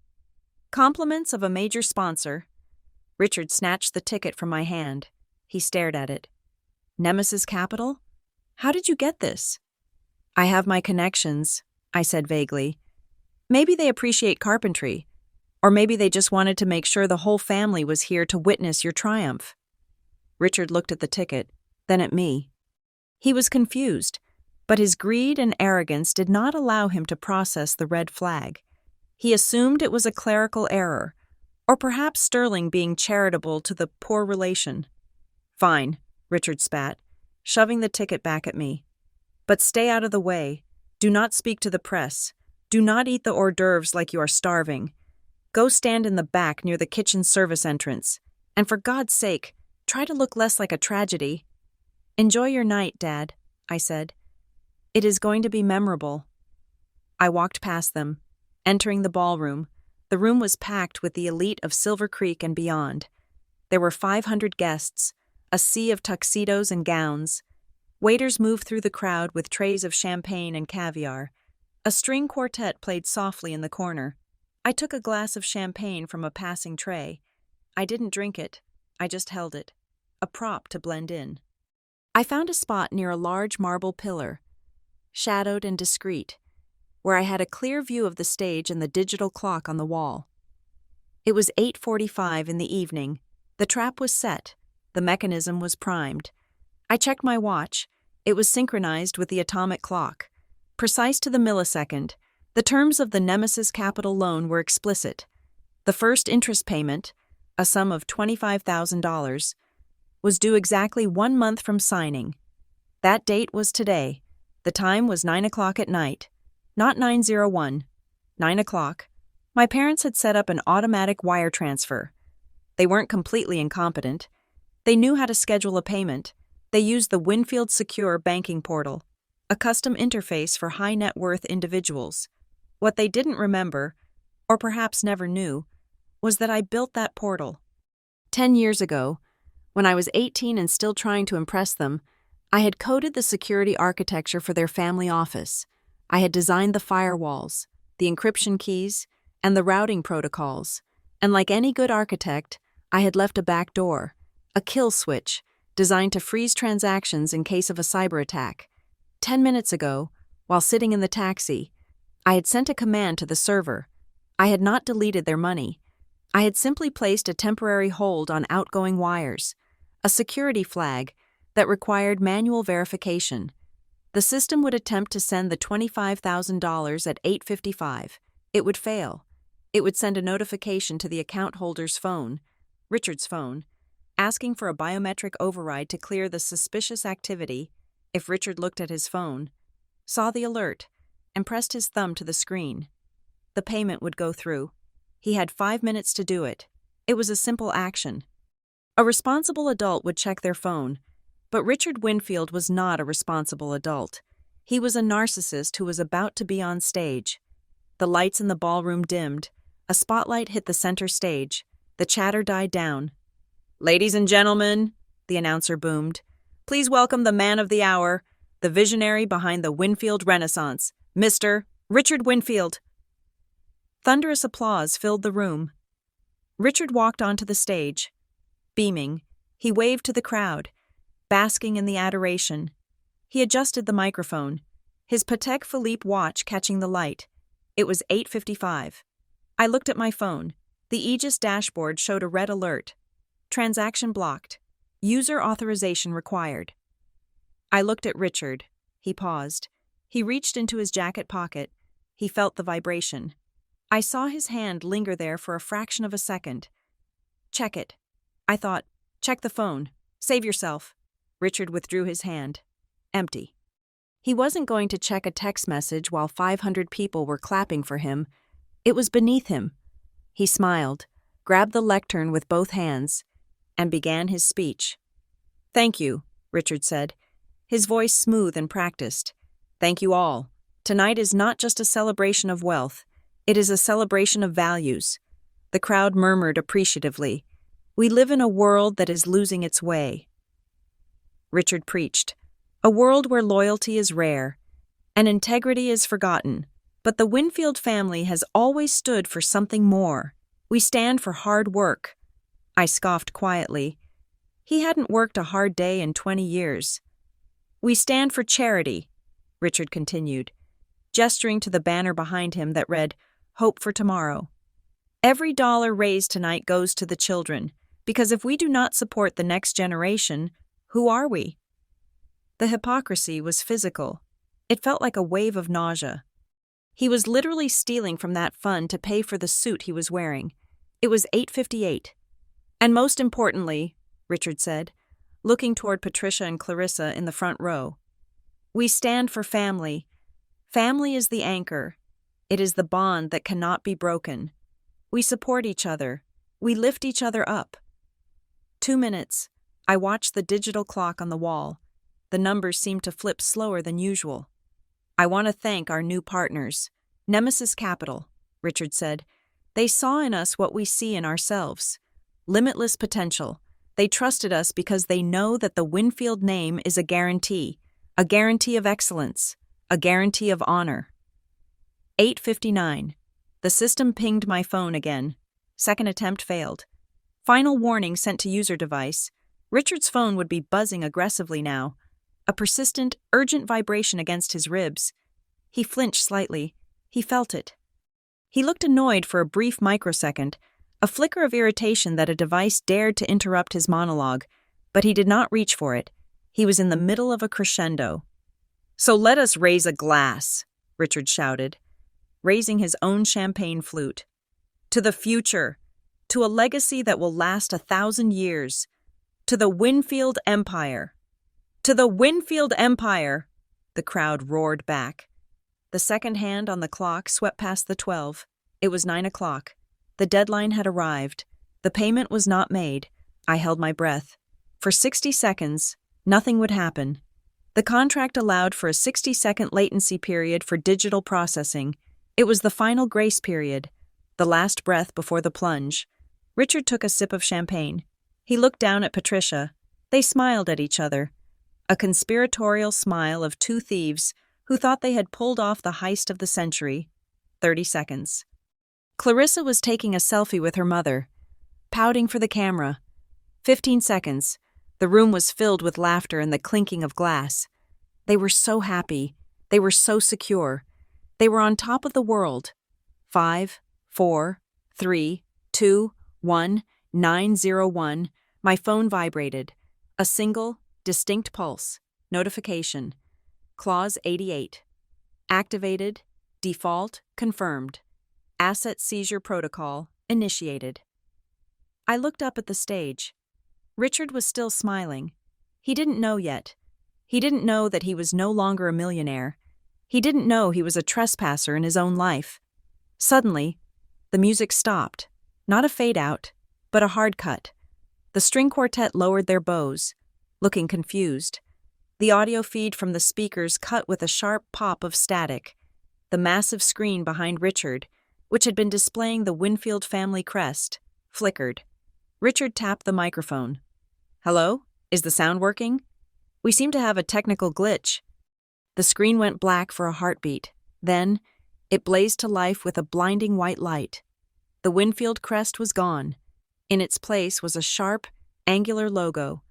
"Compliments of a major sponsor." Richard snatched the ticket from my hand. He stared at it. "Nemesis Capital? How did you get this?" "I have my connections," I said vaguely. "Maybe they appreciate carpentry, or maybe they just wanted to make sure the whole family was here to witness your triumph." Richard looked at the ticket, then at me. He was confused, but his greed and arrogance did not allow him to process the red flag. He assumed it was a clerical error, or perhaps Sterling being charitable to the poor relation. "Fine," Richard spat, shoving the ticket back at me. "But stay out of the way. Do not speak to the press. Do not eat the hors d'oeuvres like you are starving. Go stand in the back near the kitchen service entrance. And for God's sake, try to look less like a tragedy." "Enjoy your night, Dad," I said. "It is going to be memorable." I walked past them, entering the ballroom. The room was packed with the elite of Silver Creek and beyond. There were 500 guests, a sea of tuxedos and gowns. Waiters moved through the crowd with trays of champagne and caviar. A string quartet played softly in the corner. I took a glass of champagne from a passing tray. I didn't drink it, I just held it, a prop to blend in. I found a spot near a large marble pillar, shadowed and discreet, where I had a clear view of the stage and the digital clock on the wall. It was 8:45 in the evening. The trap was set. The mechanism was primed. I checked my watch. It was synchronized with the atomic clock. Precise to the millisecond, the terms of the Nemesis Capital loan were explicit. The first interest payment, a sum of $25,000, was due exactly 1 month from signing. That date was today. The time was 9 o'clock at night. Not 9:01. 9 o'clock. My parents had set up an automatic wire transfer. They weren't completely incompetent. They knew how to schedule a payment. They used the Winfield Secure banking portal, a custom interface for high-net-worth individuals. What they didn't remember, or perhaps never knew, was that I built that portal. 10 years ago, when I was 18 and still trying to impress them, I had coded the security architecture for their family office. I had designed the firewalls, the encryption keys, and the routing protocols. And like any good architect, I had left a back door, a kill switch, designed to freeze transactions in case of a cyber attack. 10 minutes ago, while sitting in the taxi, I had sent a command to the server. I had not deleted their money. I had simply placed a temporary hold on outgoing wires, a security flag that required manual verification. The system would attempt to send the $25,000 at 8:55. It would fail. It would send a notification to the account holder's phone, Richard's phone, asking for a biometric override to clear the suspicious activity. If Richard looked at his phone, saw the alert, and pressed his thumb to the screen, the payment would go through. He had 5 minutes to do it. It was a simple action. A responsible adult would check their phone, but Richard Winfield was not a responsible adult. He was a narcissist who was about to be on stage. The lights in the ballroom dimmed. A spotlight hit the center stage. The chatter died down. "Ladies and gentlemen," the announcer boomed, "please welcome the man of the hour, the visionary behind the Winfield Renaissance, Mr. Richard Winfield." Thunderous applause filled the room. Richard walked onto the stage. Beaming, he waved to the crowd, basking in the adoration. He adjusted the microphone, his Patek Philippe watch catching the light. It was 8:55. I looked at my phone. The Aegis dashboard showed a red alert. Transaction blocked. User authorization required. I looked at Richard. He paused. He reached into his jacket pocket. He felt the vibration. I saw his hand linger there for a fraction of a second. "Check it." I thought, "Check the phone. Save yourself." Richard withdrew his hand. Empty. He wasn't going to check a text message while 500 people were clapping for him. It was beneath him. He smiled, grabbed the lectern with both hands, and began his speech. "Thank you," Richard said, his voice smooth and practiced. "Thank you all. Tonight is not just a celebration of wealth. It is a celebration of values. The crowd murmured appreciatively. We live in a world that is losing its way. Richard preached. A world where loyalty is rare and integrity is forgotten. But the Winfield family has always stood for something more. We stand for hard work. I scoffed quietly. He hadn't worked a hard day in 20 years. We stand for charity, Richard continued, gesturing to the banner behind him that read, Hope for Tomorrow. Every dollar raised tonight goes to the children, because if we do not support the next generation, who are we? The hypocrisy was physical. It felt like a wave of nausea. He was literally stealing from that fund to pay for the suit he was wearing. It was 8:58. And most importantly, Richard said, looking toward Patricia and Clarissa in the front row, we stand for family. Family is the anchor. It is the bond that cannot be broken. We support each other. We lift each other up. 2 minutes. I watched the digital clock on the wall. The numbers seemed to flip slower than usual. I want to thank our new partners, Nemesis Capital, Richard said. They saw in us what we see in ourselves. Limitless potential. They trusted us because they know that the Winfield name is a guarantee of excellence, a guarantee of honor. 8:59. The system pinged my phone again. Second attempt failed. Final warning sent to user device. Richard's phone would be buzzing aggressively now. A persistent, urgent vibration against his ribs. He flinched slightly. He felt it. He looked annoyed for a brief microsecond, a flicker of irritation that a device dared to interrupt his monologue, but he did not reach for it. He was in the middle of a crescendo. So let us raise a glass, Richard shouted, raising his own champagne flute. To the future, to a legacy that will last 1,000 years, to the Winfield Empire. To the Winfield Empire, the crowd roared back. The second hand on the clock swept past the 12. It was 9 o'clock. The deadline had arrived. The payment was not made. I held my breath. For 60 seconds, nothing would happen. The contract allowed for a 60-second latency period for digital processing. It was the final grace period, the last breath before the plunge. Richard took a sip of champagne. He looked down at Patricia. They smiled at each other. A conspiratorial smile of two thieves who thought they had pulled off the heist of the century. 30 seconds. Clarissa was taking a selfie with her mother, pouting for the camera. 15 seconds. The room was filled with laughter and the clinking of glass. They were so happy. They were so secure. They were on top of the world. 5, 4, 3, 2, 1, 901. My phone vibrated. A single, distinct pulse. Notification. Clause 88. Activated. Default confirmed. Asset seizure protocol initiated. I looked up at the stage. Richard was still smiling. He didn't know yet. He didn't know that he was no longer a millionaire. He didn't know he was a trespasser in his own life. Suddenly, the music stopped. Not a fade-out, but a hard cut. The string quartet lowered their bows, looking confused. The audio feed from the speakers cut with a sharp pop of static. The massive screen behind Richard, which had been displaying the Winfield family crest, flickered. Richard tapped the microphone. Hello? Is the sound working? We seem to have a technical glitch. The screen went black for a heartbeat. Then, it blazed to life with a blinding white light. The Winfield crest was gone. In its place was a sharp, angular logo,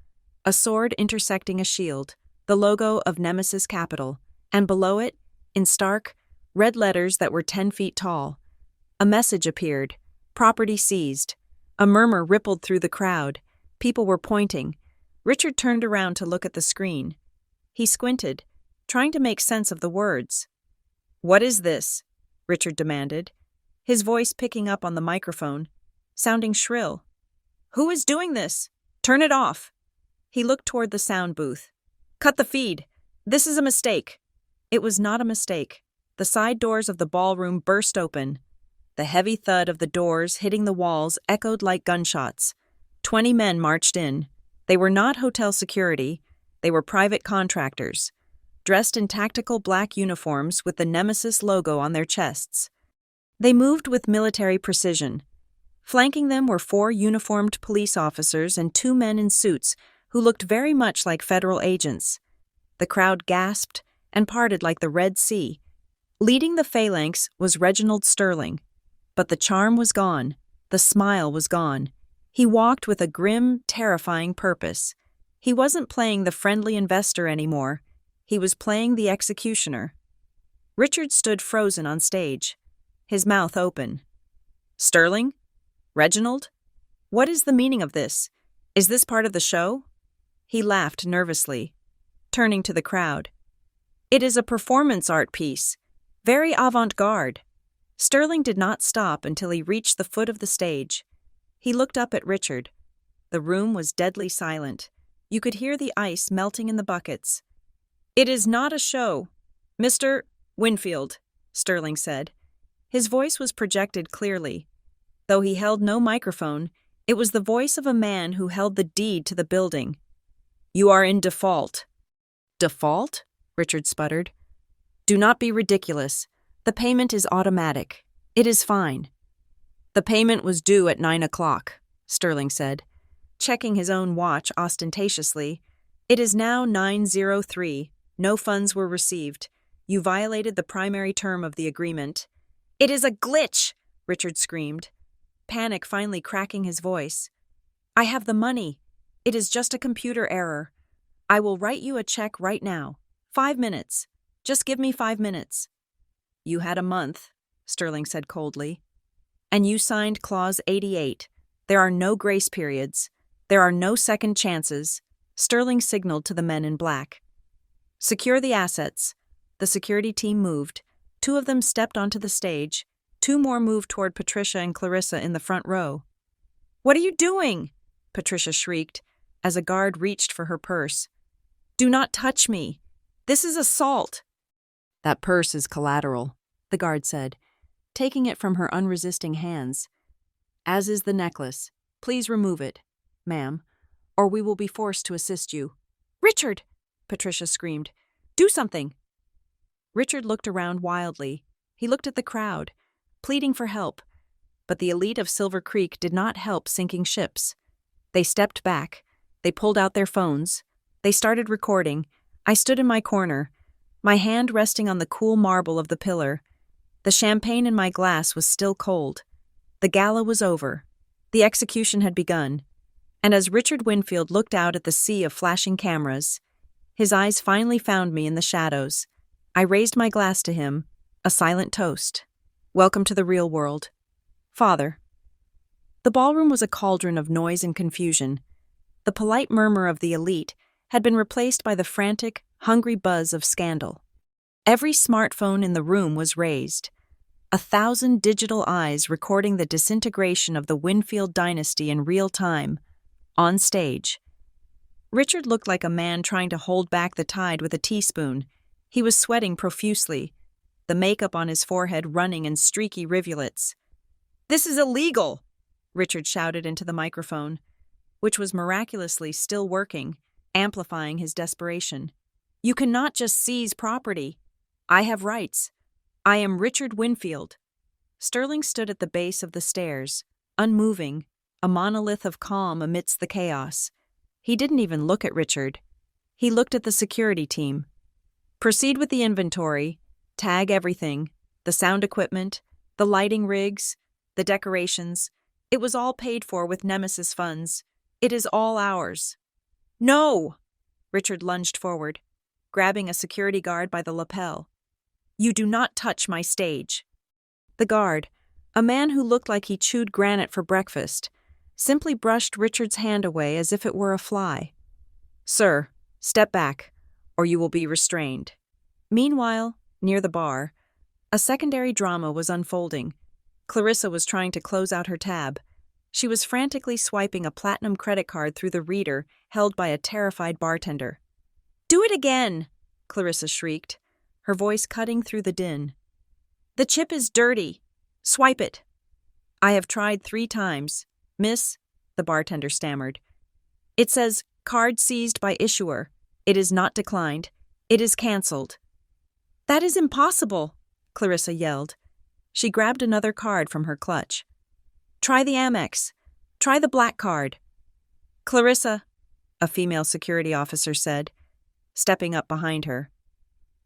a sword intersecting a shield, the logo of Nemesis Capital, and below it, in stark, red letters that were 10 feet tall. A message appeared, property seized. A murmur rippled through the crowd. People were pointing. Richard turned around to look at the screen. He squinted, trying to make sense of the words. What is this? Richard demanded, his voice picking up on the microphone, sounding shrill. Who is doing this? Turn it off. He looked toward the sound booth. Cut the feed. This is a mistake. It was not a mistake. The side doors of the ballroom burst open. The heavy thud of the doors hitting the walls echoed like gunshots. 20 men marched in. They were not hotel security. They were private contractors, dressed in tactical black uniforms with the Nemesis logo on their chests. They moved with military precision. Flanking them were 4 uniformed police officers and 2 men in suits who looked very much like federal agents. The crowd gasped and parted like the Red Sea. Leading the phalanx was Reginald Sterling. But the charm was gone. The smile was gone. He walked with a grim, terrifying purpose. He wasn't playing the friendly investor anymore. He was playing the executioner. Richard stood frozen on stage, his mouth open. Sterling? Reginald? What is the meaning of this? Is this part of the show? He laughed nervously, turning to the crowd. It is a performance art piece, very avant-garde. Sterling did not stop until he reached the foot of the stage. He looked up at Richard. The room was deadly silent. You could hear the ice melting in the buckets. It is not a show, Mr. Winfield, Sterling said. His voice was projected clearly. Though he held no microphone, it was the voice of a man who held the deed to the building. You are in default. Default? Richard sputtered. Do not be ridiculous. The payment is automatic. It is fine. The payment was due at 9 o'clock, Sterling said, checking his own watch ostentatiously. It is now 9:03. No funds were received. You violated the primary term of the agreement. It is a glitch, Richard screamed, panic finally cracking his voice. I have the money. It is just a computer error. I will write you a check right now. 5 minutes. Just give me 5 minutes. You had a month, Sterling said coldly. And you signed Clause 88. There are no grace periods. There are no second chances. Sterling signaled to the men in black. Secure the assets. The security team moved. 2 of them stepped onto the stage. 2 more moved toward Patricia and Clarissa in the front row. What are you doing? Patricia shrieked, as a guard reached for her purse. Do not touch me. This is assault. That purse is collateral, the guard said, taking it from her unresisting hands. As is the necklace. Please remove it, ma'am, or we will be forced to assist you. Richard! Patricia screamed. Do something! Richard looked around wildly. He looked at the crowd, pleading for help, but the elite of Silver Creek did not help sinking ships. They stepped back. They pulled out their phones. They started recording. I stood in my corner, my hand resting on the cool marble of the pillar. The champagne in my glass was still cold. The gala was over. The execution had begun. And as Richard Winfield looked out at the sea of flashing cameras, his eyes finally found me in the shadows. I raised my glass to him, a silent toast. Welcome to the real world. Father. The ballroom was a cauldron of noise and confusion. The polite murmur of the elite had been replaced by the frantic, hungry buzz of scandal. Every smartphone in the room was raised. 1,000 digital eyes recording the disintegration of the Winfield dynasty in real time, on stage. Richard looked like a man trying to hold back the tide with a teaspoon. He was sweating profusely, the makeup on his forehead running in streaky rivulets. This is illegal, Richard shouted into the microphone, which was miraculously still working, amplifying his desperation. You cannot just seize property. I have rights. I am Richard Winfield. Sterling stood at the base of the stairs, unmoving, a monolith of calm amidst the chaos. He didn't even look at Richard. He looked at the security team. Proceed with the inventory. Tag everything. The sound equipment, the lighting rigs, the decorations. It was all paid for with Nemesis funds. It is all ours. No! Richard lunged forward, grabbing a security guard by the lapel. You do not touch my stage. The guard, a man who looked like he chewed granite for breakfast, simply brushed Richard's hand away as if it were a fly. Sir, step back, or you will be restrained. Meanwhile, near the bar, a secondary drama was unfolding. Clarissa was trying to close out her tab. She was frantically swiping a platinum credit card through the reader held by a terrified bartender. Do it again, Clarissa shrieked, her voice cutting through the din. The chip is dirty. Swipe it. I have tried 3 times. Miss, the bartender stammered. It says, card seized by issuer. It is not declined. It is cancelled. That is impossible, Clarissa yelled. She grabbed another card from her clutch. "Try the Amex. Try the black card." "Clarissa," a female security officer said, stepping up behind her.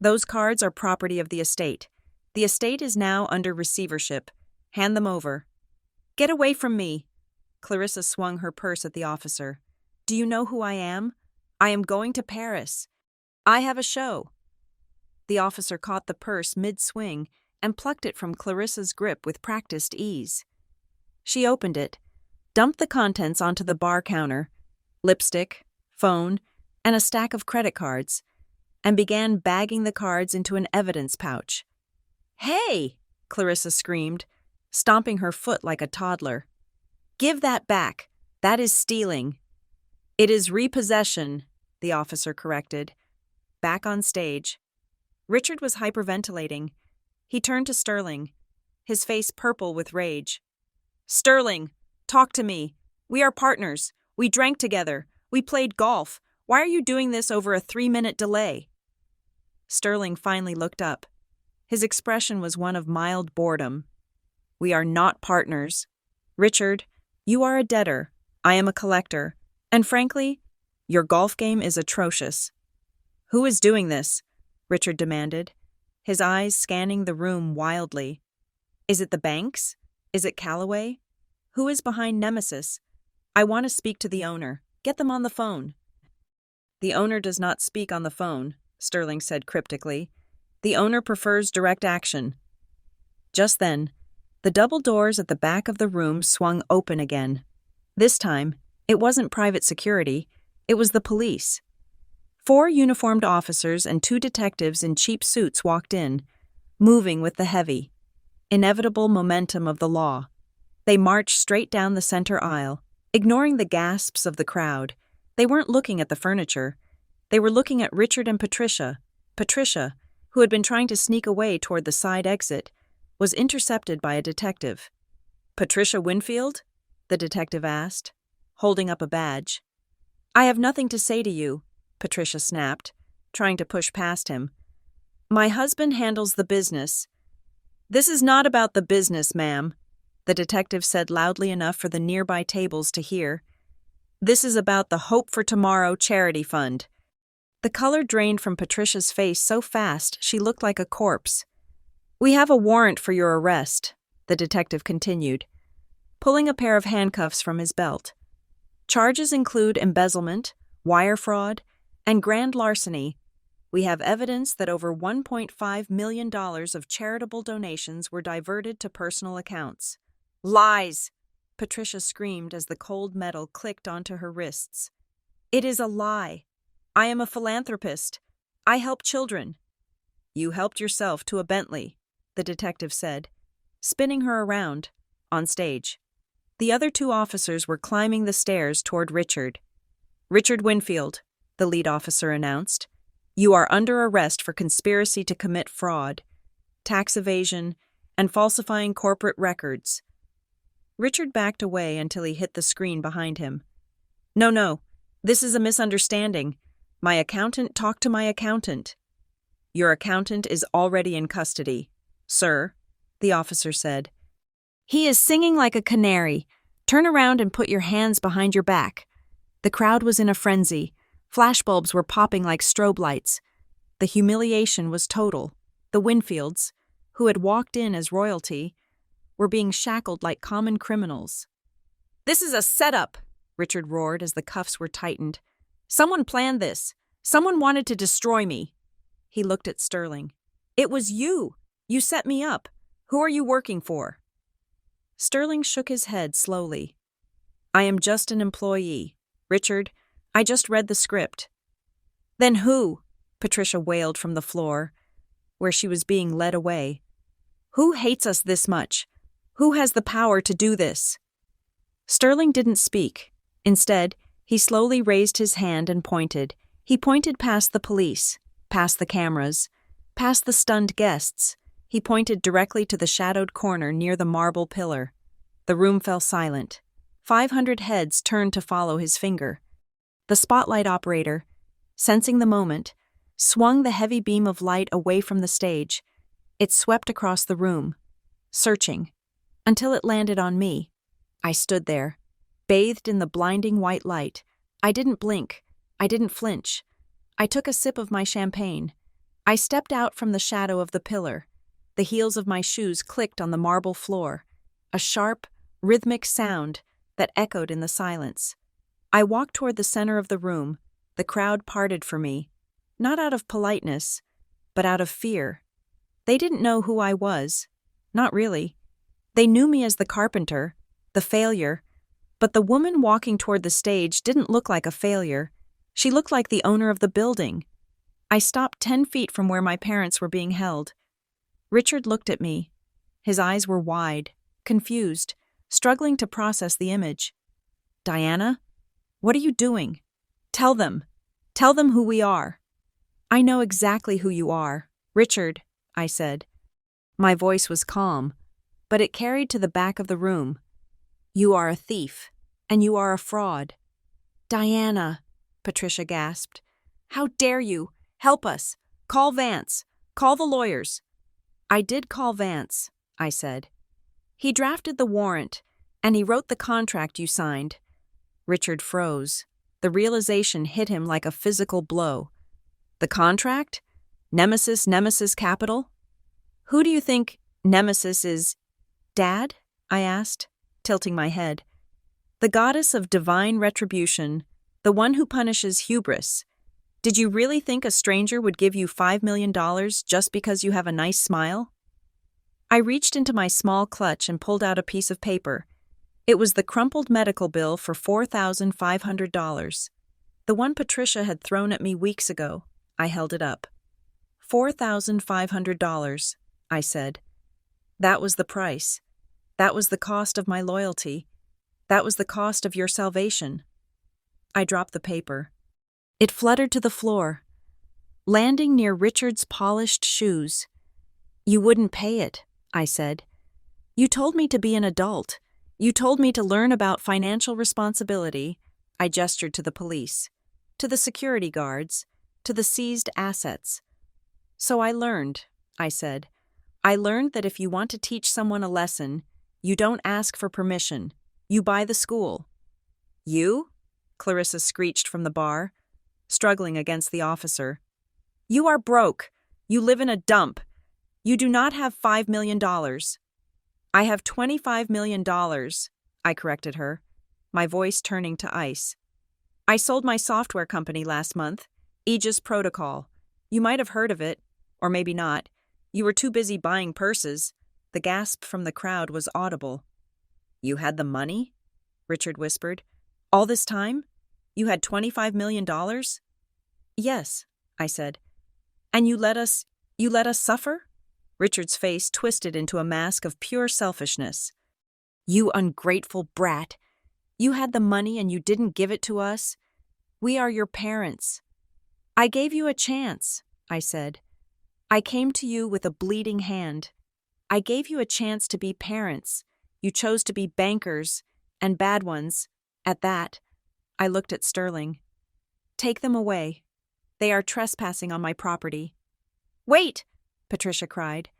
"Those cards are property of the estate. The estate is now under receivership. Hand them over." "Get away from me!" Clarissa swung her purse at the officer. "Do you know who I am? I am going to Paris. I have a show." The officer caught the purse mid-swing and plucked it from Clarissa's grip with practiced ease. She opened it, dumped the contents onto the bar counter, lipstick, phone, and a stack of credit cards, and began bagging the cards into an evidence pouch. "Hey!" Clarissa screamed, stomping her foot like a toddler. "Give that back. That is stealing." "It is repossession," the officer corrected. Back on stage. Richard was hyperventilating. He turned to Sterling, his face purple with rage. "Sterling, talk to me. We are partners. We drank together. We played golf. Why are you doing this over a 3-minute delay?" Sterling finally looked up. His expression was one of mild boredom. "We are not partners. Richard, you are a debtor. I am a collector. And frankly, your golf game is atrocious." "Who is doing this?" Richard demanded, his eyes scanning the room wildly. "Is it the banks? Is it Callaway? Who is behind Nemesis? I want to speak to the owner. Get them on the phone." "The owner does not speak on the phone," Sterling said cryptically. "The owner prefers direct action." Just then, the double doors at the back of the room swung open again. This time, it wasn't private security, it was the police. 4 uniformed officers and 2 detectives in cheap suits walked in, moving with the heavy, inevitable momentum of the law. They marched straight down the center aisle, ignoring the gasps of the crowd. They weren't looking at the furniture. They were looking at Richard and Patricia. Patricia, who had been trying to sneak away toward the side exit, was intercepted by a detective. "Patricia Winfield?" the detective asked, holding up a badge. "I have nothing to say to you," Patricia snapped, trying to push past him. "My husband handles the business." "This is not about the business, ma'am," the detective said loudly enough for the nearby tables to hear. "This is about the Hope for Tomorrow charity fund." The color drained from Patricia's face so fast she looked like a corpse. "We have a warrant for your arrest," the detective continued, pulling a pair of handcuffs from his belt. "Charges include embezzlement, wire fraud, and grand larceny. We have evidence that over $1.5 million of charitable donations were diverted to personal accounts." "Lies!" Patricia screamed as the cold metal clicked onto her wrists. "It is a lie. I am a philanthropist. I help children." "You helped yourself to a Bentley," the detective said, spinning her around, on stage. The other 2 officers were climbing the stairs toward Richard. "Richard Winfield," the lead officer announced, "you are under arrest for conspiracy to commit fraud, tax evasion, and falsifying corporate records." Richard backed away until he hit the screen behind him. No, this is a misunderstanding. My accountant talked to my accountant." "Your accountant is already in custody, sir," the officer said. "He is singing like a canary. Turn around and put your hands behind your back." The crowd was in a frenzy. Flashbulbs were popping like strobe lights. The humiliation was total. The Winfields, who had walked in as royalty, were being shackled like common criminals. "This is a setup," Richard roared as the cuffs were tightened. "Someone planned this. Someone wanted to destroy me." He looked at Sterling. "It was you. You set me up. Who are you working for?" Sterling shook his head slowly. "I am just an employee. Richard, I just read the script." "Then who?" Patricia wailed from the floor, where she was being led away. "Who hates us this much? Who has the power to do this?" Sterling didn't speak. Instead, he slowly raised his hand and pointed. He pointed past the police, past the cameras, past the stunned guests. He pointed directly to the shadowed corner near the marble pillar. The room fell silent. 500 heads turned to follow his finger. The spotlight operator, sensing the moment, swung the heavy beam of light away from the stage. It swept across the room. searching, until it landed on me. I stood there, bathed in the blinding white light. I didn't blink. I didn't flinch. I took a sip of my champagne. I stepped out from the shadow of the pillar. The heels of my shoes clicked on the marble floor, a sharp, rhythmic sound that echoed in the silence. I walked toward the center of the room. The crowd parted for me, not out of politeness, but out of fear. They didn't know who I was. Not really. They knew me as the carpenter, the failure, but the woman walking toward the stage didn't look like a failure. She looked like the owner of the building. I stopped 10 feet from where my parents were being held. Richard looked at me. His eyes were wide, confused, struggling to process the image. "Diana, what are you doing? Tell them. Tell them who we are." "I know exactly who you are, Richard," I said. My voice was calm, but it carried to the back of the room. "You are a thief, and you are a fraud." "Diana," Patricia gasped. "How dare you? Help us. Call Vance. Call the lawyers." "I did call Vance," I said. "He drafted the warrant, and he wrote the contract you signed." Richard froze. The realization hit him like a physical blow. "The contract? Nemesis Capital? Who do you think Nemesis is?" "Dad?" I asked, tilting my head. "The goddess of divine retribution, the one who punishes hubris. Did you really think a stranger would give you $5 million just because you have a nice smile?" I reached into my small clutch and pulled out a piece of paper. It was the crumpled medical bill for $4,500. The one Patricia had thrown at me weeks ago. I held it up. $4,500, I said. That was the price. That was the cost of my loyalty. That was the cost of your salvation. I dropped the paper. It fluttered to the floor, landing near Richard's polished shoes. "You wouldn't pay it," I said. "You told me to be an adult. You told me to learn about financial responsibility." I gestured to the police, to the security guards, to the seized assets. "So I learned," I said. "I learned that if you want to teach someone a lesson, you don't ask for permission. You buy the school." "You?" Clarissa screeched from the bar, struggling against the officer. "You are broke. You live in a dump. You do not have $5 million. "I have $25 million, I corrected her, my voice turning to ice. "I sold my software company last month, Aegis Protocol. You might have heard of it, or maybe not. You were too busy buying purses." The gasp from the crowd was audible. "You had the money?" Richard whispered. "All this time? You had $25 million? "Yes," I said. "And you let us suffer?" Richard's face twisted into a mask of pure selfishness. "You ungrateful brat. You had the money and you didn't give it to us. We are your parents." "I gave you a chance," I said. "I came to you with a bleeding hand. I gave you a chance to be parents. You chose to be bankers, and bad ones, at that." I looked at Sterling. "Take them away. They are trespassing on my property." "Wait!" Patricia cried,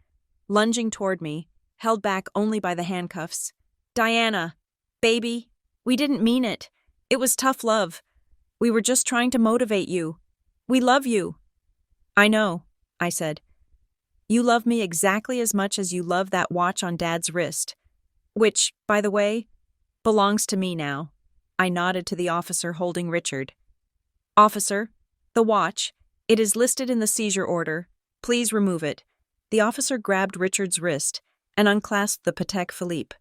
lunging toward me, held back only by the handcuffs. "Diana, baby, we didn't mean it. It was tough love. We were just trying to motivate you. We love you." "I know," I said. "You love me exactly as much as you love that watch on Dad's wrist, which, by the way, belongs to me now." I nodded to the officer holding Richard. "Officer, the watch. It is listed in the seizure order. Please remove it." The officer grabbed Richard's wrist and unclasped the Patek Philippe.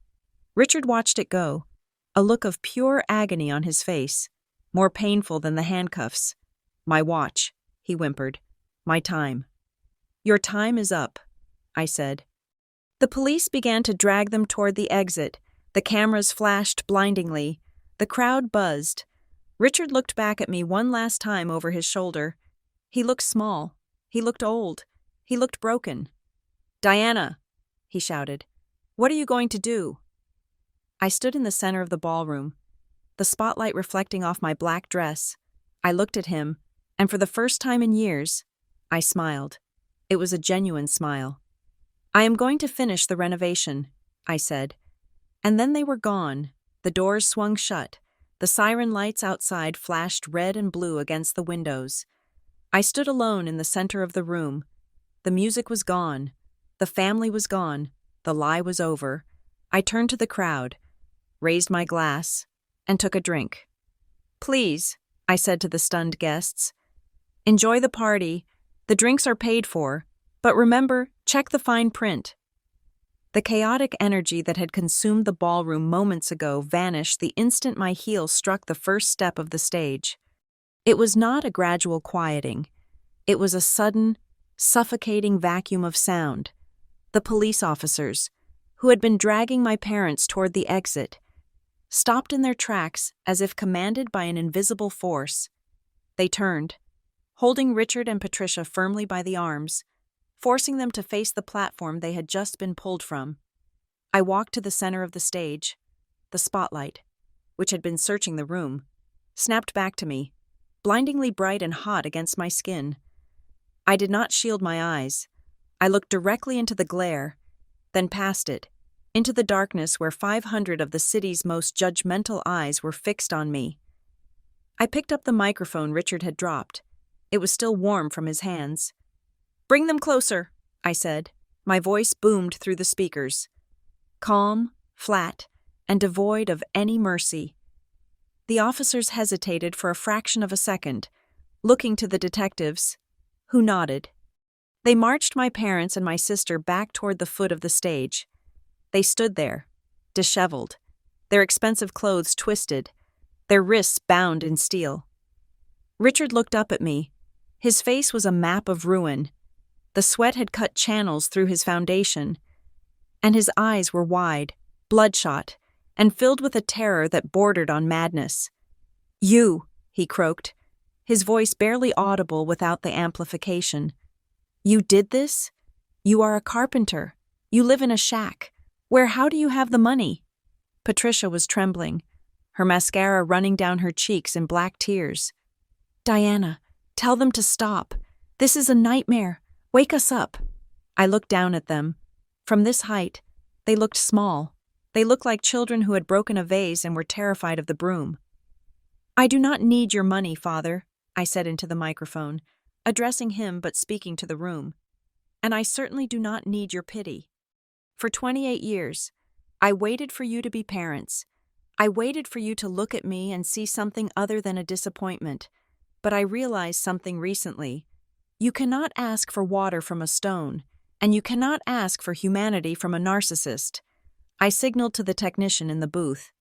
Richard watched it go, a look of pure agony on his face, more painful than the handcuffs. "My watch," he whimpered. "My time." "Your time is up," I said. The police began to drag them toward the exit. The cameras flashed blindingly. The crowd buzzed. Richard looked back at me one last time over his shoulder. He looked small. He looked old. He looked broken. "Diana," he shouted, "what are you going to do?" I stood in the center of the ballroom, the spotlight reflecting off my black dress. I looked at him, and for the first time in years, I smiled. It was a genuine smile. I am going to finish the renovation, I said. And then they were gone. The doors swung shut. The siren lights outside flashed red and blue against the windows. I stood alone in the center of the room. The music was gone. The family was gone. The lie was over. I turned to the crowd, raised my glass, and took a drink. Please, I said to the stunned guests, enjoy the party. The drinks are paid for, but remember, check the fine print. The chaotic energy that had consumed the ballroom moments ago vanished the instant my heel struck the first step of the stage. It was not a gradual quieting. It was a sudden, suffocating vacuum of sound. The police officers, who had been dragging my parents toward the exit, stopped in their tracks as if commanded by an invisible force. They turned, holding Richard and Patricia firmly by the arms, forcing them to face the platform they had just been pulled from. I walked to the center of the stage. The spotlight, which had been searching the room, snapped back to me, blindingly bright and hot against my skin. I did not shield my eyes. I looked directly into the glare, then past it, into the darkness where 500 of the city's most judgmental eyes were fixed on me. I picked up the microphone Richard had dropped. It was still warm from his hands. Bring them closer, I said. My voice boomed through the speakers. Calm, flat, and devoid of any mercy. The officers hesitated for a fraction of a second, looking to the detectives, who nodded. They marched my parents and my sister back toward the foot of the stage. They stood there, disheveled, their expensive clothes twisted, their wrists bound in steel. Richard looked up at me. His face was a map of ruin. The sweat had cut channels through his foundation, and his eyes were wide, bloodshot, and filled with a terror that bordered on madness. You, he croaked, his voice barely audible without the amplification. You did this? You are a carpenter. You live in a shack. How do you have the money? Patricia was trembling, her mascara running down her cheeks in black tears. Diana, tell them to stop. This is a nightmare. Wake us up. I looked down at them. From this height, they looked small. They looked like children who had broken a vase and were terrified of the broom. I do not need your money, Father, I said into the microphone, addressing him but speaking to the room. And I certainly do not need your pity. For 28 years, I waited for you to be parents. I waited for you to look at me and see something other than a disappointment. But I realized something recently. You cannot ask for water from a stone, and you cannot ask for humanity from a narcissist. I signaled to the technician in the booth.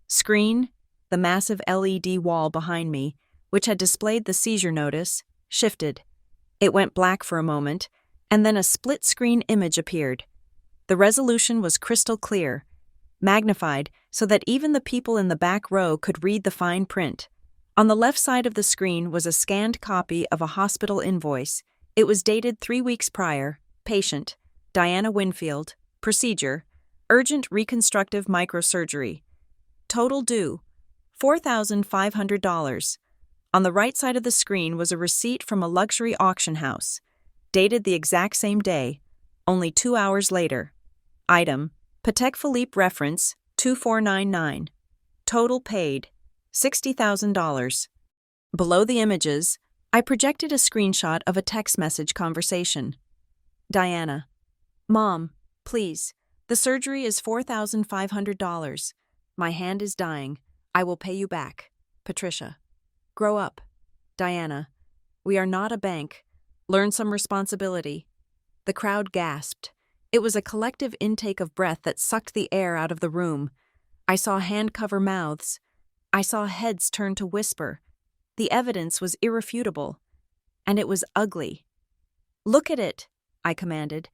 Screen, the massive LED wall behind me, which had displayed the seizure notice, shifted. It went black for a moment, and then a split-screen image appeared. The resolution was crystal clear, magnified so that even the people in the back row could read the fine print. On the left side of the screen was a scanned copy of a hospital invoice. It was dated 3 weeks prior. Patient, Diana Winfield. Procedure, urgent reconstructive microsurgery. Total due, $4,500. On the right side of the screen was a receipt from a luxury auction house, dated the exact same day, only 2 hours later. Item, Patek Philippe reference 2499. Total paid, $60,000. Below the images, I projected a screenshot of a text message conversation. Diana, Mom, please, the surgery is $4,500. My hand is dying. I will pay you back. Patricia, grow up. Diana, we are not a bank. Learn some responsibility. The crowd gasped. It was a collective intake of breath that sucked the air out of the room. I saw hand cover mouths. I saw heads turn to whisper. The evidence was irrefutable, and it was ugly. Look at it, I commanded.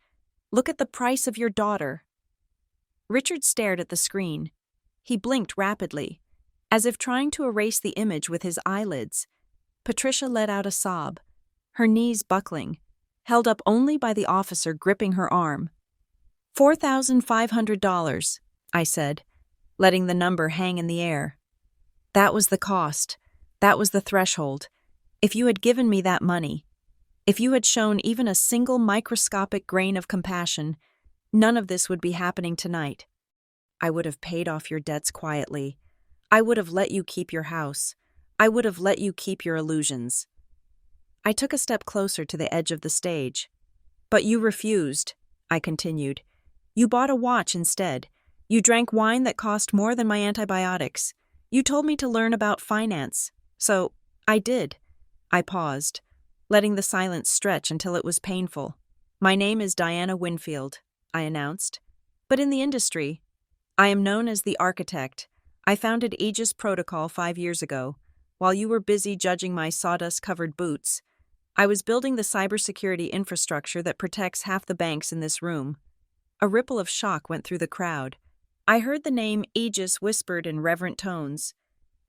Look at the price of your daughter. Richard stared at the screen. He blinked rapidly, as if trying to erase the image with his eyelids. Patricia let out a sob, her knees buckling, held up only by the officer gripping her arm. $4,500, I said, letting the number hang in the air. That was the cost. That was the threshold. If you had given me that money, if you had shown even a single microscopic grain of compassion, none of this would be happening tonight. I would have paid off your debts quietly. I would have let you keep your house. I would have let you keep your illusions. I took a step closer to the edge of the stage. But you refused, I continued. You bought a watch instead. You drank wine that cost more than my antibiotics. You told me to learn about finance. So, I did. I paused, letting the silence stretch until it was painful. My name is Diana Winfield, I announced. But in the industry, I am known as the architect. I founded Aegis Protocol 5 years ago. While you were busy judging my sawdust-covered boots, I was building the cybersecurity infrastructure that protects half the banks in this room. A ripple of shock went through the crowd. I heard the name Aegis whispered in reverent tones.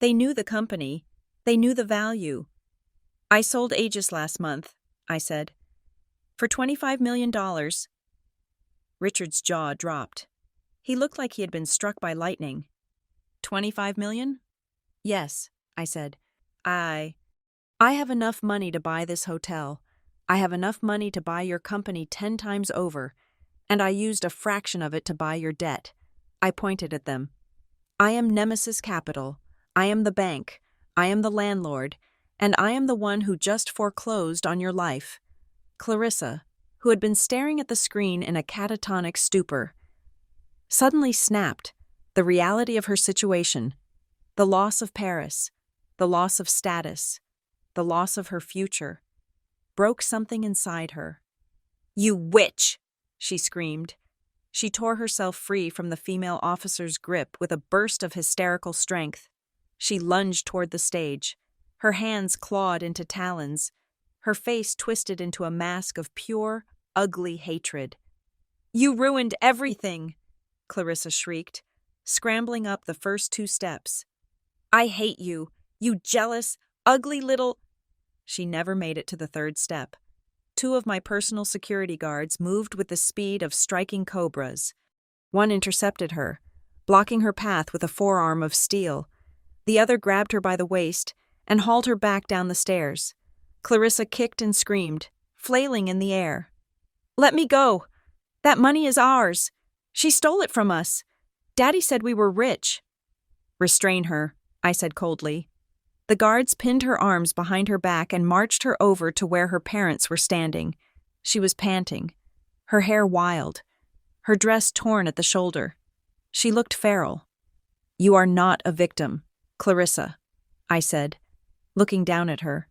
They knew the company. They knew the value. I sold Aegis last month, I said. For $25 million. Richard's jaw dropped. He looked like he had been struck by lightning. 25 million? Yes, I said. I have enough money to buy this hotel. I have enough money to buy your company 10 times over, and I used a fraction of it to buy your debt. I pointed at them. I am Nemesis Capital. I am the bank. I am the landlord, and I am the one who just foreclosed on your life. Clarissa, who had been staring at the screen in a catatonic stupor, suddenly snapped the reality of her situation, the loss of Paris, the loss of status, the loss of her future, broke something inside her. You witch! She screamed. She tore herself free from the female officer's grip with a burst of hysterical strength. She lunged toward the stage. Her hands clawed into talons. Her face twisted into a mask of pure, ugly hatred. You ruined everything! Clarissa shrieked, scrambling up the first 2 steps. I hate you, you jealous, ugly little... She never made it to the 3rd step. 2 of my personal security guards moved with the speed of striking cobras. One intercepted her, blocking her path with a forearm of steel. The other grabbed her by the waist and hauled her back down the stairs. Clarissa kicked and screamed, flailing in the air. Let me go! That money is ours! She stole it from us! Daddy said we were rich. Restrain her, I said coldly. The guards pinned her arms behind her back and marched her over to where her parents were standing. She was panting, her hair wild, her dress torn at the shoulder. She looked feral. You are not a victim, Clarissa, I said, looking down at her.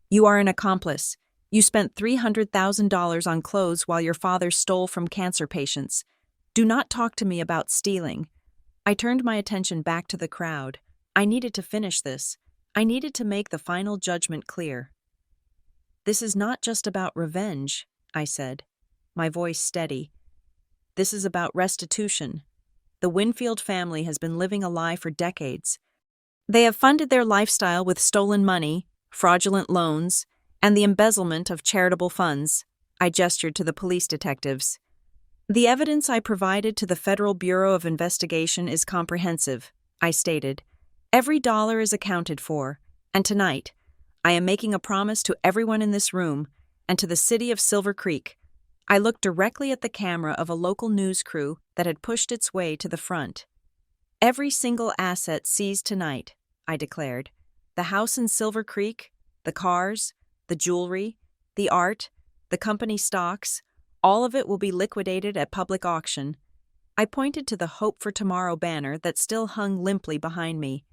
You are an accomplice. You spent $300,000 on clothes while your father stole from cancer patients. Do not talk to me about stealing. I turned my attention back to the crowd. I needed to finish this. I needed to make the final judgment clear. This is not just about revenge, I said, my voice steady. This is about restitution. The Winfield family has been living a lie for decades. They have funded their lifestyle with stolen money, fraudulent loans, and the embezzlement of charitable funds. I gestured to the police detectives. The evidence I provided to the Federal Bureau of Investigation is comprehensive, I stated. Every dollar is accounted for, and tonight, I am making a promise to everyone in this room and to the city of Silver Creek. I looked directly at the camera of a local news crew that had pushed its way to the front. Every single asset seized tonight, I declared. The house in Silver Creek, the cars, the jewelry, the art, the company stocks, all of it will be liquidated at public auction. I pointed to the Hope for Tomorrow banner that still hung limply behind me.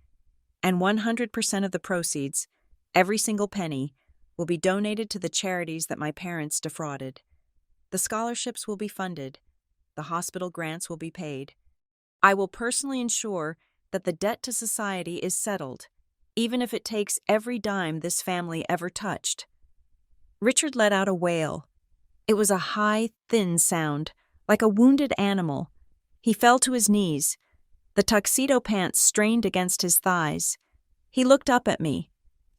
And 100% of the proceeds, every single penny, will be donated to the charities that my parents defrauded. The scholarships will be funded. The hospital grants will be paid. I will personally ensure that the debt to society is settled, even if it takes every dime this family ever touched. Richard let out a wail. It was a high, thin sound, like a wounded animal. He fell to his knees. The tuxedo pants strained against his thighs. He looked up at me,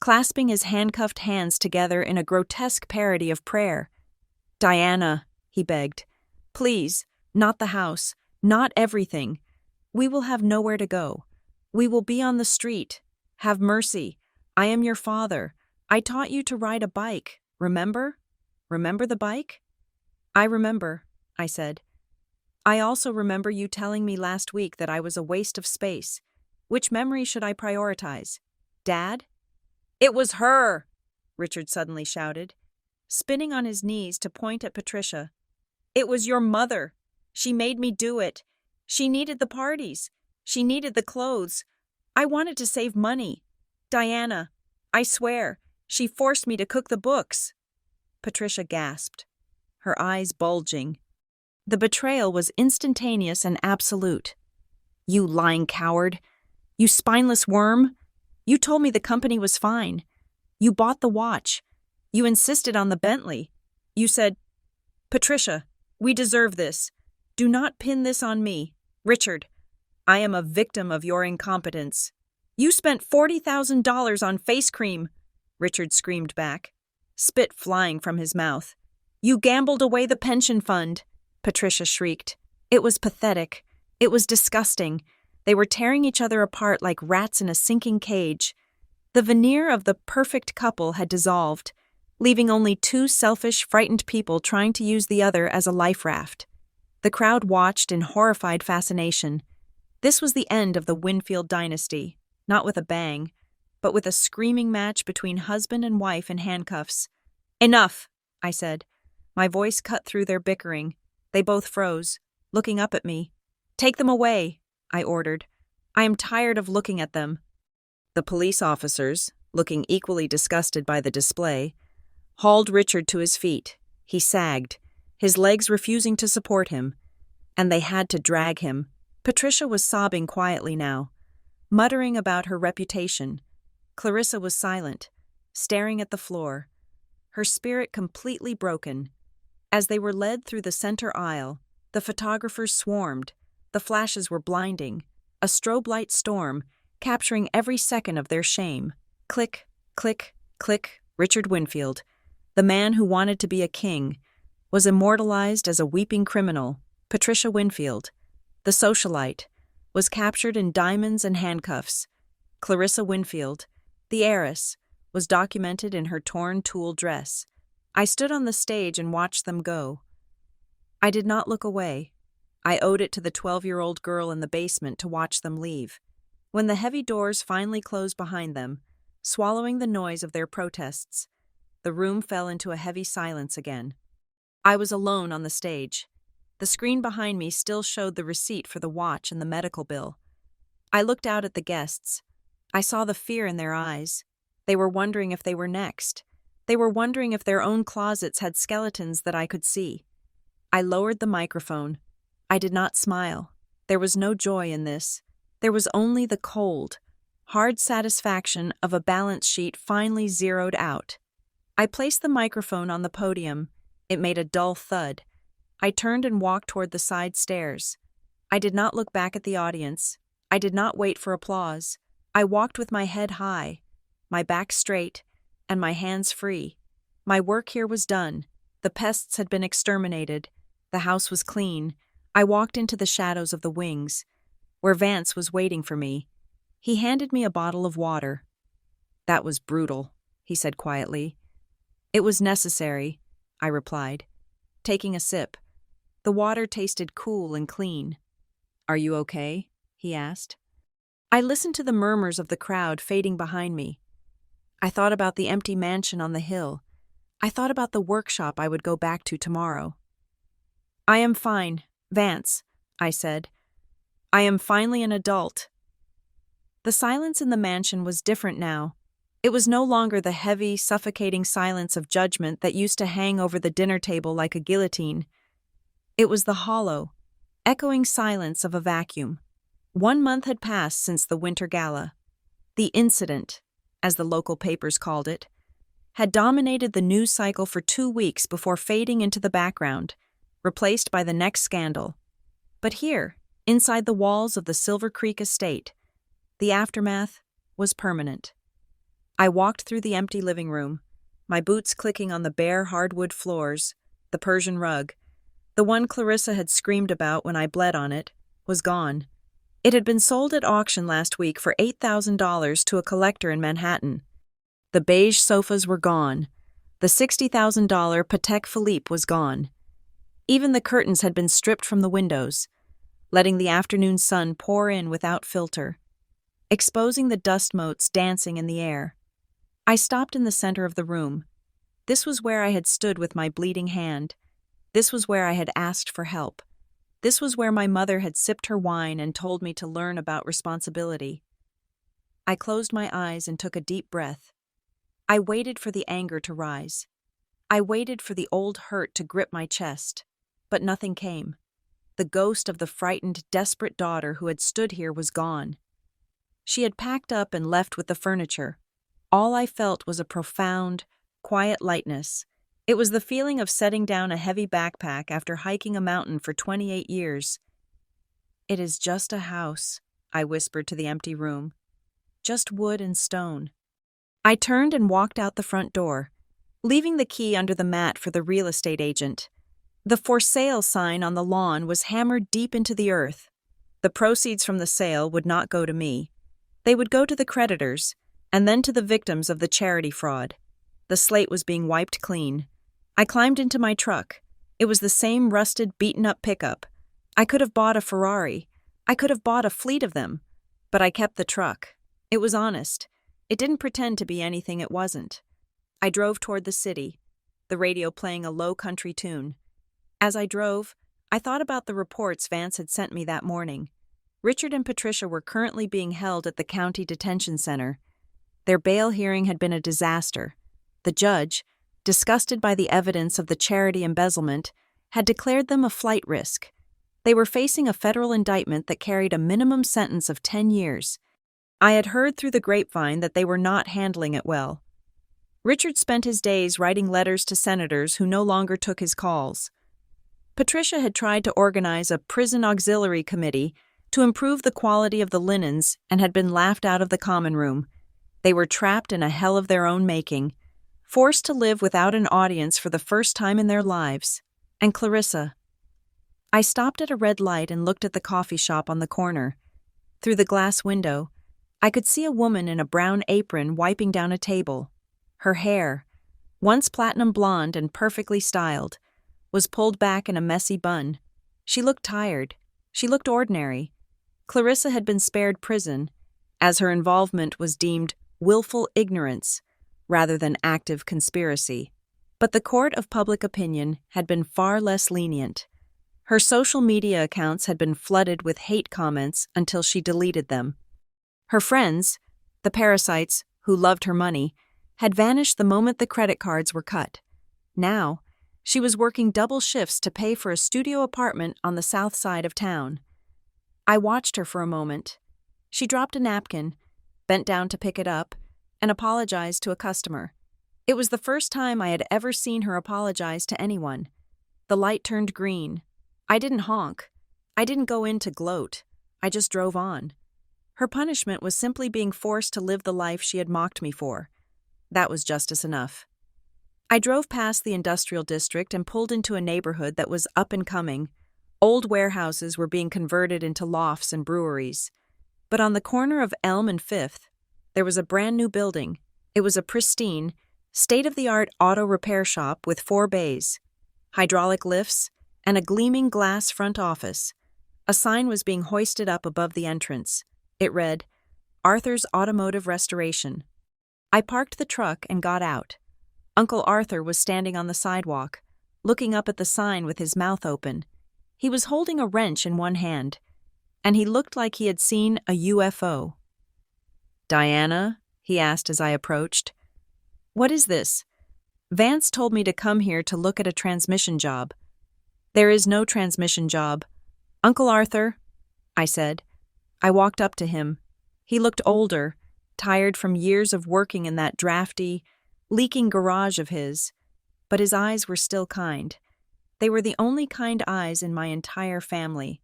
clasping his handcuffed hands together in a grotesque parody of prayer. Diana, he begged, please, not the house, not everything. We will have nowhere to go. We will be on the street. Have mercy. I am your father. I taught you to ride a bike, remember? Remember the bike? I remember, I said. I also remember you telling me last week that I was a waste of space. Which memory should I prioritize? Dad? It was her, Richard suddenly shouted, spinning on his knees to point at Patricia. It was your mother. She made me do it. She needed the parties. She needed the clothes. I wanted to save money. Diana, I swear, she forced me to cook the books. Patricia gasped, her eyes bulging. The betrayal was instantaneous and absolute. You lying coward. You spineless worm. You told me the company was fine. You bought the watch. You insisted on the Bentley. You said, Patricia, we deserve this. Do not pin this on me. Richard, I am a victim of your incompetence. You spent $40,000 on face cream, Richard screamed back, spit flying from his mouth. You gambled away the pension fund, Patricia shrieked. It was pathetic. It was disgusting. They were tearing each other apart like rats in a sinking cage. The veneer of the perfect couple had dissolved, leaving only two selfish, frightened people trying to use the other as a life raft. The crowd watched in horrified fascination. This was the end of the Winfield dynasty, not with a bang, but with a screaming match between husband and wife in handcuffs. Enough, I said. My voice cut through their bickering. They both froze, looking up at me. Take them away, I ordered. I am tired of looking at them. The police officers, looking equally disgusted by the display, hauled Richard to his feet. He sagged, his legs refusing to support him, and they had to drag him. Patricia was sobbing quietly now, muttering about her reputation. Clarissa was silent, staring at the floor, her spirit completely broken. As they were led through the center aisle, the photographers swarmed. The flashes were blinding, a strobe light storm, capturing every second of their shame. Click, click, click. Richard Winfield, the man who wanted to be a king, was immortalized as a weeping criminal. Patricia Winfield, the socialite, was captured in diamonds and handcuffs. Clarissa Winfield, the heiress, was documented in her torn tulle dress. I stood on the stage and watched them go. I did not look away. I owed it to the 12-year-old girl in the basement to watch them leave. When the heavy doors finally closed behind them, swallowing the noise of their protests, the room fell into a heavy silence again. I was alone on the stage. The screen behind me still showed the receipt for the watch and the medical bill. I looked out at the guests. I saw the fear in their eyes. They were wondering if they were next. They were wondering if their own closets had skeletons that I could see. I lowered the microphone. I did not smile. There was no joy in this. There was only the cold, hard satisfaction of a balance sheet finally zeroed out. I placed the microphone on the podium. It made a dull thud. I turned and walked toward the side stairs. I did not look back at the audience. I did not wait for applause. I walked with my head high, my back straight, and my hands free. My work here was done. The pests had been exterminated. The house was clean. I walked into the shadows of the wings, where Vance was waiting for me. He handed me a bottle of water. That was brutal, he said quietly. It was necessary, I replied, taking a sip. The water tasted cool and clean. Are you okay? He asked. I listened to the murmurs of the crowd fading behind me. I thought about the empty mansion on the hill. I thought about the workshop I would go back to tomorrow. I am fine, Vance, I said. I am finally an adult. The silence in the mansion was different now. It was no longer the heavy, suffocating silence of judgment that used to hang over the dinner table like a guillotine. It was the hollow, echoing silence of a vacuum. 1 month had passed since the winter gala. The incident, as the local papers called it, had dominated the news cycle for 2 weeks before fading into the background, replaced by the next scandal. But here, inside the walls of the Silver Creek estate, the aftermath was permanent. I walked through the empty living room, my boots clicking on the bare hardwood floors. The Persian rug, the one Clarissa had screamed about when I bled on it, was gone. It had been sold at auction last week for $8,000 to a collector in Manhattan. The beige sofas were gone. The $60,000 Patek Philippe was gone. Even the curtains had been stripped from the windows, letting the afternoon sun pour in without filter, exposing the dust motes dancing in the air. I stopped in the center of the room. This was where I had stood with my bleeding hand. This was where I had asked for help. This was where my mother had sipped her wine and told me to learn about responsibility. I closed my eyes and took a deep breath. I waited for the anger to rise. I waited for the old hurt to grip my chest, but nothing came. The ghost of the frightened, desperate daughter who had stood here was gone. She had packed up and left with the furniture. All I felt was a profound, quiet lightness. It was the feeling of setting down a heavy backpack after hiking a mountain for 28 years. "It is just a house," I whispered to the empty room. "Just wood and stone." I turned and walked out the front door, leaving the key under the mat for the real estate agent. The "for sale" sign on the lawn was hammered deep into the earth. The proceeds from the sale would not go to me. They would go to the creditors, and then to the victims of the charity fraud. The slate was being wiped clean. I climbed into my truck. It was the same rusted, beaten-up pickup. I could have bought a Ferrari. I could have bought a fleet of them. But I kept the truck. It was honest. It didn't pretend to be anything it wasn't. I drove toward the city, the radio playing a low country tune. As I drove, I thought about the reports Vance had sent me that morning. Richard and Patricia were currently being held at the county detention center. Their bail hearing had been a disaster. The judge, disgusted by the evidence of the charity embezzlement, had declared them a flight risk. They were facing a federal indictment that carried a minimum sentence of 10 years. I had heard through the grapevine that they were not handling it well. Richard spent his days writing letters to senators who no longer took his calls. Patricia had tried to organize a prison auxiliary committee to improve the quality of the linens and had been laughed out of the common room. They were trapped in a hell of their own making, forced to live without an audience for the first time in their lives. And Clarissa. I stopped at a red light and looked at the coffee shop on the corner. Through the glass window, I could see a woman in a brown apron wiping down a table. Her hair, once platinum blonde and perfectly styled, was pulled back in a messy bun. She looked tired. She looked ordinary. Clarissa had been spared prison, as her involvement was deemed willful ignorance rather than active conspiracy. But the court of public opinion had been far less lenient. Her social media accounts had been flooded with hate comments until she deleted them. Her friends, the parasites who loved her money, had vanished the moment the credit cards were cut. Now, she was working double shifts to pay for a studio apartment on the south side of town. I watched her for a moment. She dropped a napkin, bent down to pick it up, and apologized to a customer. It was the first time I had ever seen her apologize to anyone. The light turned green. I didn't honk. I didn't go in to gloat. I just drove on. Her punishment was simply being forced to live the life she had mocked me for. That was justice enough. I drove past the industrial district and pulled into a neighborhood that was up and coming. Old warehouses were being converted into lofts and breweries. But on the corner of Elm and Fifth, there was a brand new building. It was a pristine, state-of-the-art auto repair shop with 4 bays, hydraulic lifts, and a gleaming glass front office. A sign was being hoisted up above the entrance. It read, "Arthur's Automotive Restoration." I parked the truck and got out. Uncle Arthur was standing on the sidewalk, looking up at the sign with his mouth open. He was holding a wrench in one hand, and he looked like he had seen a UFO. "Diana?" he asked as I approached. "What is this?" "Vance told me to come here to look at a transmission job." "There is no transmission job." "Uncle Arthur," I said. I walked up to him. He looked older, tired from years of working in that drafty, leaking garage of his, but his eyes were still kind. They were the only kind eyes in my entire family.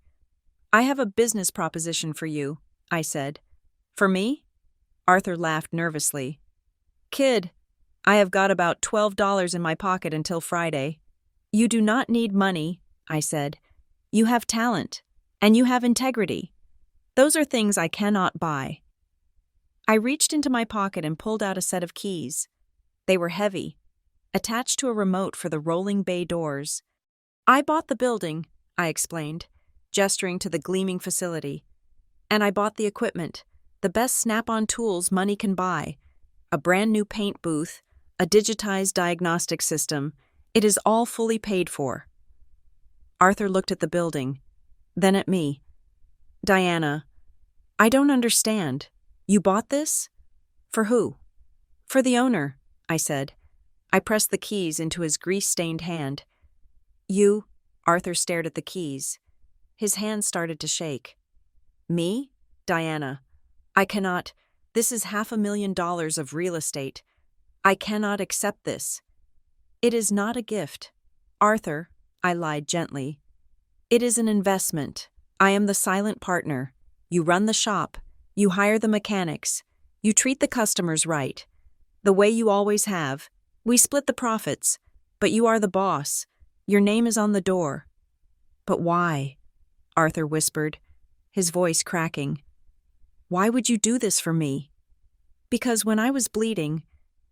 "I have a business proposition for you," I said. "For me?" Arthur laughed nervously. "Kid, I have got about $12 in my pocket until Friday." "You do not need money," I said. "You have talent, and you have integrity. Those are things I cannot buy." I reached into my pocket and pulled out a set of keys. They were heavy, attached to a remote for the rolling bay doors. I bought the building, I explained, gesturing to the gleaming facility. And I bought the equipment, the best snap-on tools money can buy, a brand new paint booth, a digitized diagnostic system. It is all fully paid for. Arthur looked at the building, then at me. Diana, I don't understand. You bought this? For who? For the owner, I said. I pressed the keys into his grease-stained hand. You? Arthur stared at the keys. His hand started to shake. Me? Diana, I cannot. This is $500,000 of real estate. I cannot accept this. It is not a gift. Arthur, I lied gently. It is an investment. I am the silent partner. You run the shop. You hire the mechanics. You treat the customers right. The way you always have. We split the profits. But you are the boss. Your name is on the door. But why? Arthur whispered, his voice cracking. Why would you do this for me? Because when I was bleeding,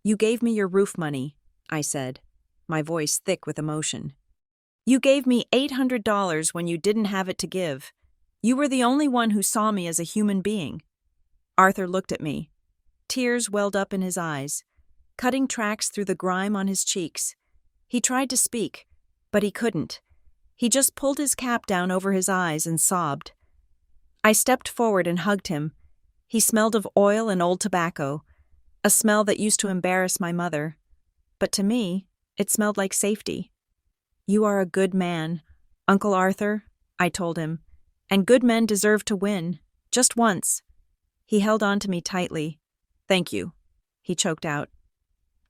you gave me your roof money, I said, my voice thick with emotion. You gave me $800 when you didn't have it to give. You were the only one who saw me as a human being. Arthur looked at me. Tears welled up in his eyes, cutting tracks through the grime on his cheeks. He tried to speak, but he couldn't. He just pulled his cap down over his eyes and sobbed. I stepped forward and hugged him. He smelled of oil and old tobacco, a smell that used to embarrass my mother. But to me, it smelled like safety. You are a good man, Uncle Arthur, I told him, and good men deserve to win, just once. He held on to me tightly. Thank you, he choked out.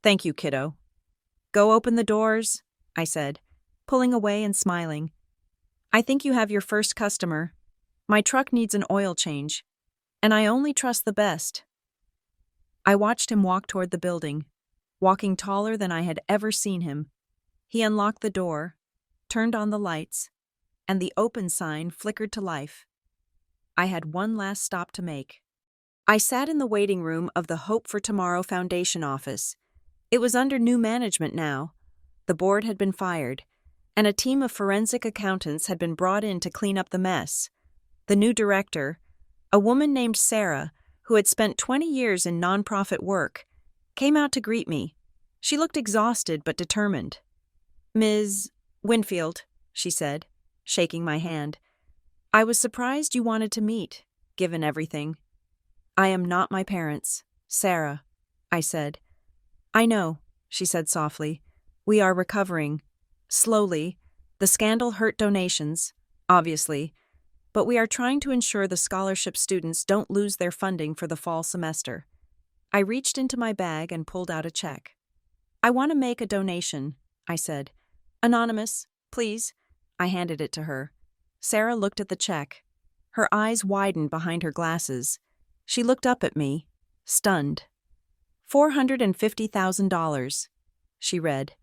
Thank you, kiddo. Go open the doors, I said, pulling away and smiling. I think you have your first customer. My truck needs an oil change, and I only trust the best. I watched him walk toward the building, walking taller than I had ever seen him. He unlocked the door, turned on the lights, and the open sign flickered to life. I had one last stop to make. I sat in the waiting room of the Hope for Tomorrow Foundation office. It was under new management now. The board had been fired, and a team of forensic accountants had been brought in to clean up the mess. The new director, a woman named Sarah, who had spent 20 years in nonprofit work, came out to greet me. She looked exhausted but determined. Ms. Winfield, she said, shaking my hand. I was surprised you wanted to meet, given everything. I am not my parents, Sarah, I said. I know, she said softly. We are recovering. Slowly. The scandal hurt donations, obviously, but we are trying to ensure the scholarship students don't lose their funding for the fall semester. I reached into my bag and pulled out a check. I want to make a donation, I said. Anonymous, please. I handed it to her. Sarah looked at the check. Her eyes widened behind her glasses. She looked up at me, stunned. $450,000, she read.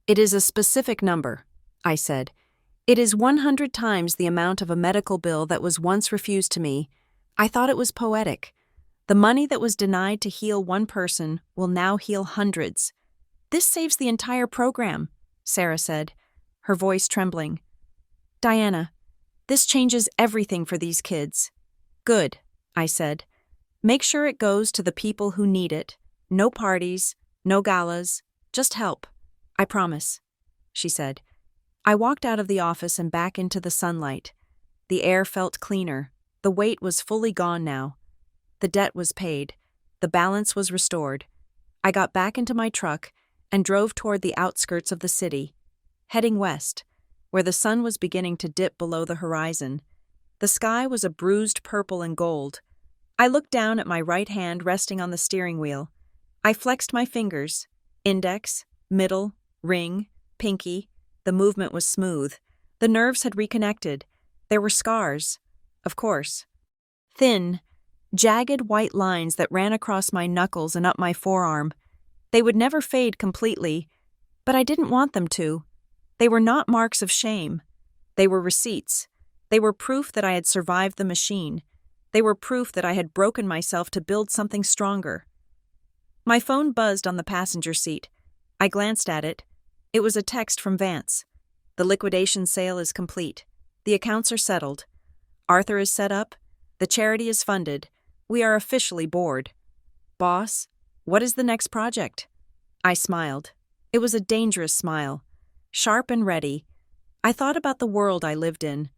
It is a specific number, I said. It is 100 times the amount of a medical bill that was once refused to me. I thought it was poetic. The money that was denied to heal one person will now heal hundreds. This saves the entire program, Sarah said, her voice trembling. Diana, this changes everything for these kids. Good, I said. Make sure it goes to the people who need it. No parties, no galas, just help. I promise, she said. I walked out of the office and back into the sunlight. The air felt cleaner. The weight was fully gone now. The debt was paid. The balance was restored. I got back into my truck and drove toward the outskirts of the city, heading west, where the sun was beginning to dip below the horizon. The sky was a bruised purple and gold. I looked down at my right hand resting on the steering wheel. I flexed my fingers, index, middle, ring, pinky. The movement was smooth. The nerves had reconnected. There were scars, of course. Thin, jagged white lines that ran across my knuckles and up my forearm. They would never fade completely, but I didn't want them to. They were not marks of shame. They were receipts. They were proof that I had survived the machine. They were proof that I had broken myself to build something stronger. My phone buzzed on the passenger seat. I glanced at it. It was a text from Vance. The liquidation sale is complete. The accounts are settled. Arthur is set up. The charity is funded. We are officially bored. Boss, what is the next project? I smiled. It was a dangerous smile. Sharp and ready. I thought about the world I lived in.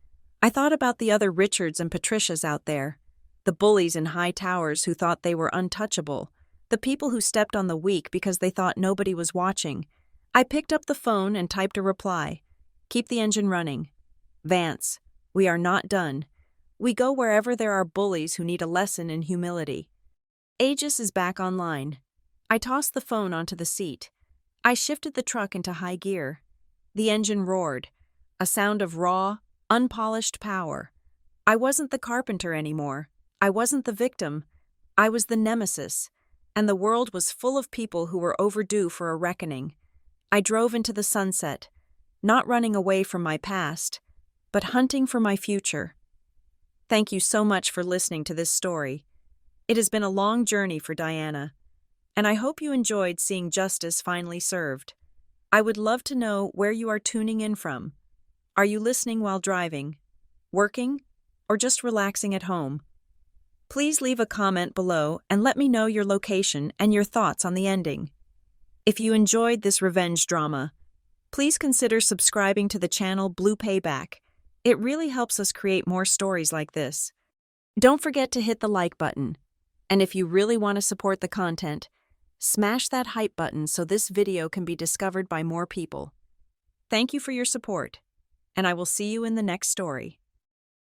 I thought about the other Richards and Patricias out there. The bullies in high towers who thought they were untouchable. The people who stepped on the weak because they thought nobody was watching. I picked up the phone and typed a reply. Keep the engine running. Vance, we are not done. We go wherever there are bullies who need a lesson in humility. Aegis is back online. I tossed the phone onto the seat. I shifted the truck into high gear. The engine roared, a sound of raw, unpolished power. I wasn't the carpenter anymore. I wasn't the victim. I was the nemesis, and the world was full of people who were overdue for a reckoning. I drove into the sunset, not running away from my past, but hunting for my future. Thank you so much for listening to this story. It has been a long journey for Diana, and I hope you enjoyed seeing justice finally served. I would love to know where you are tuning in from. Are you listening while driving, working, or just relaxing at home? Please leave a comment below and let me know your location and your thoughts on the ending. If you enjoyed this revenge drama, please consider subscribing to the channel Blue Payback. It really helps us create more stories like this. Don't forget to hit the like button. And if you really want to support the content, smash that hype button so this video can be discovered by more people. Thank you for your support, and I will see you in the next story.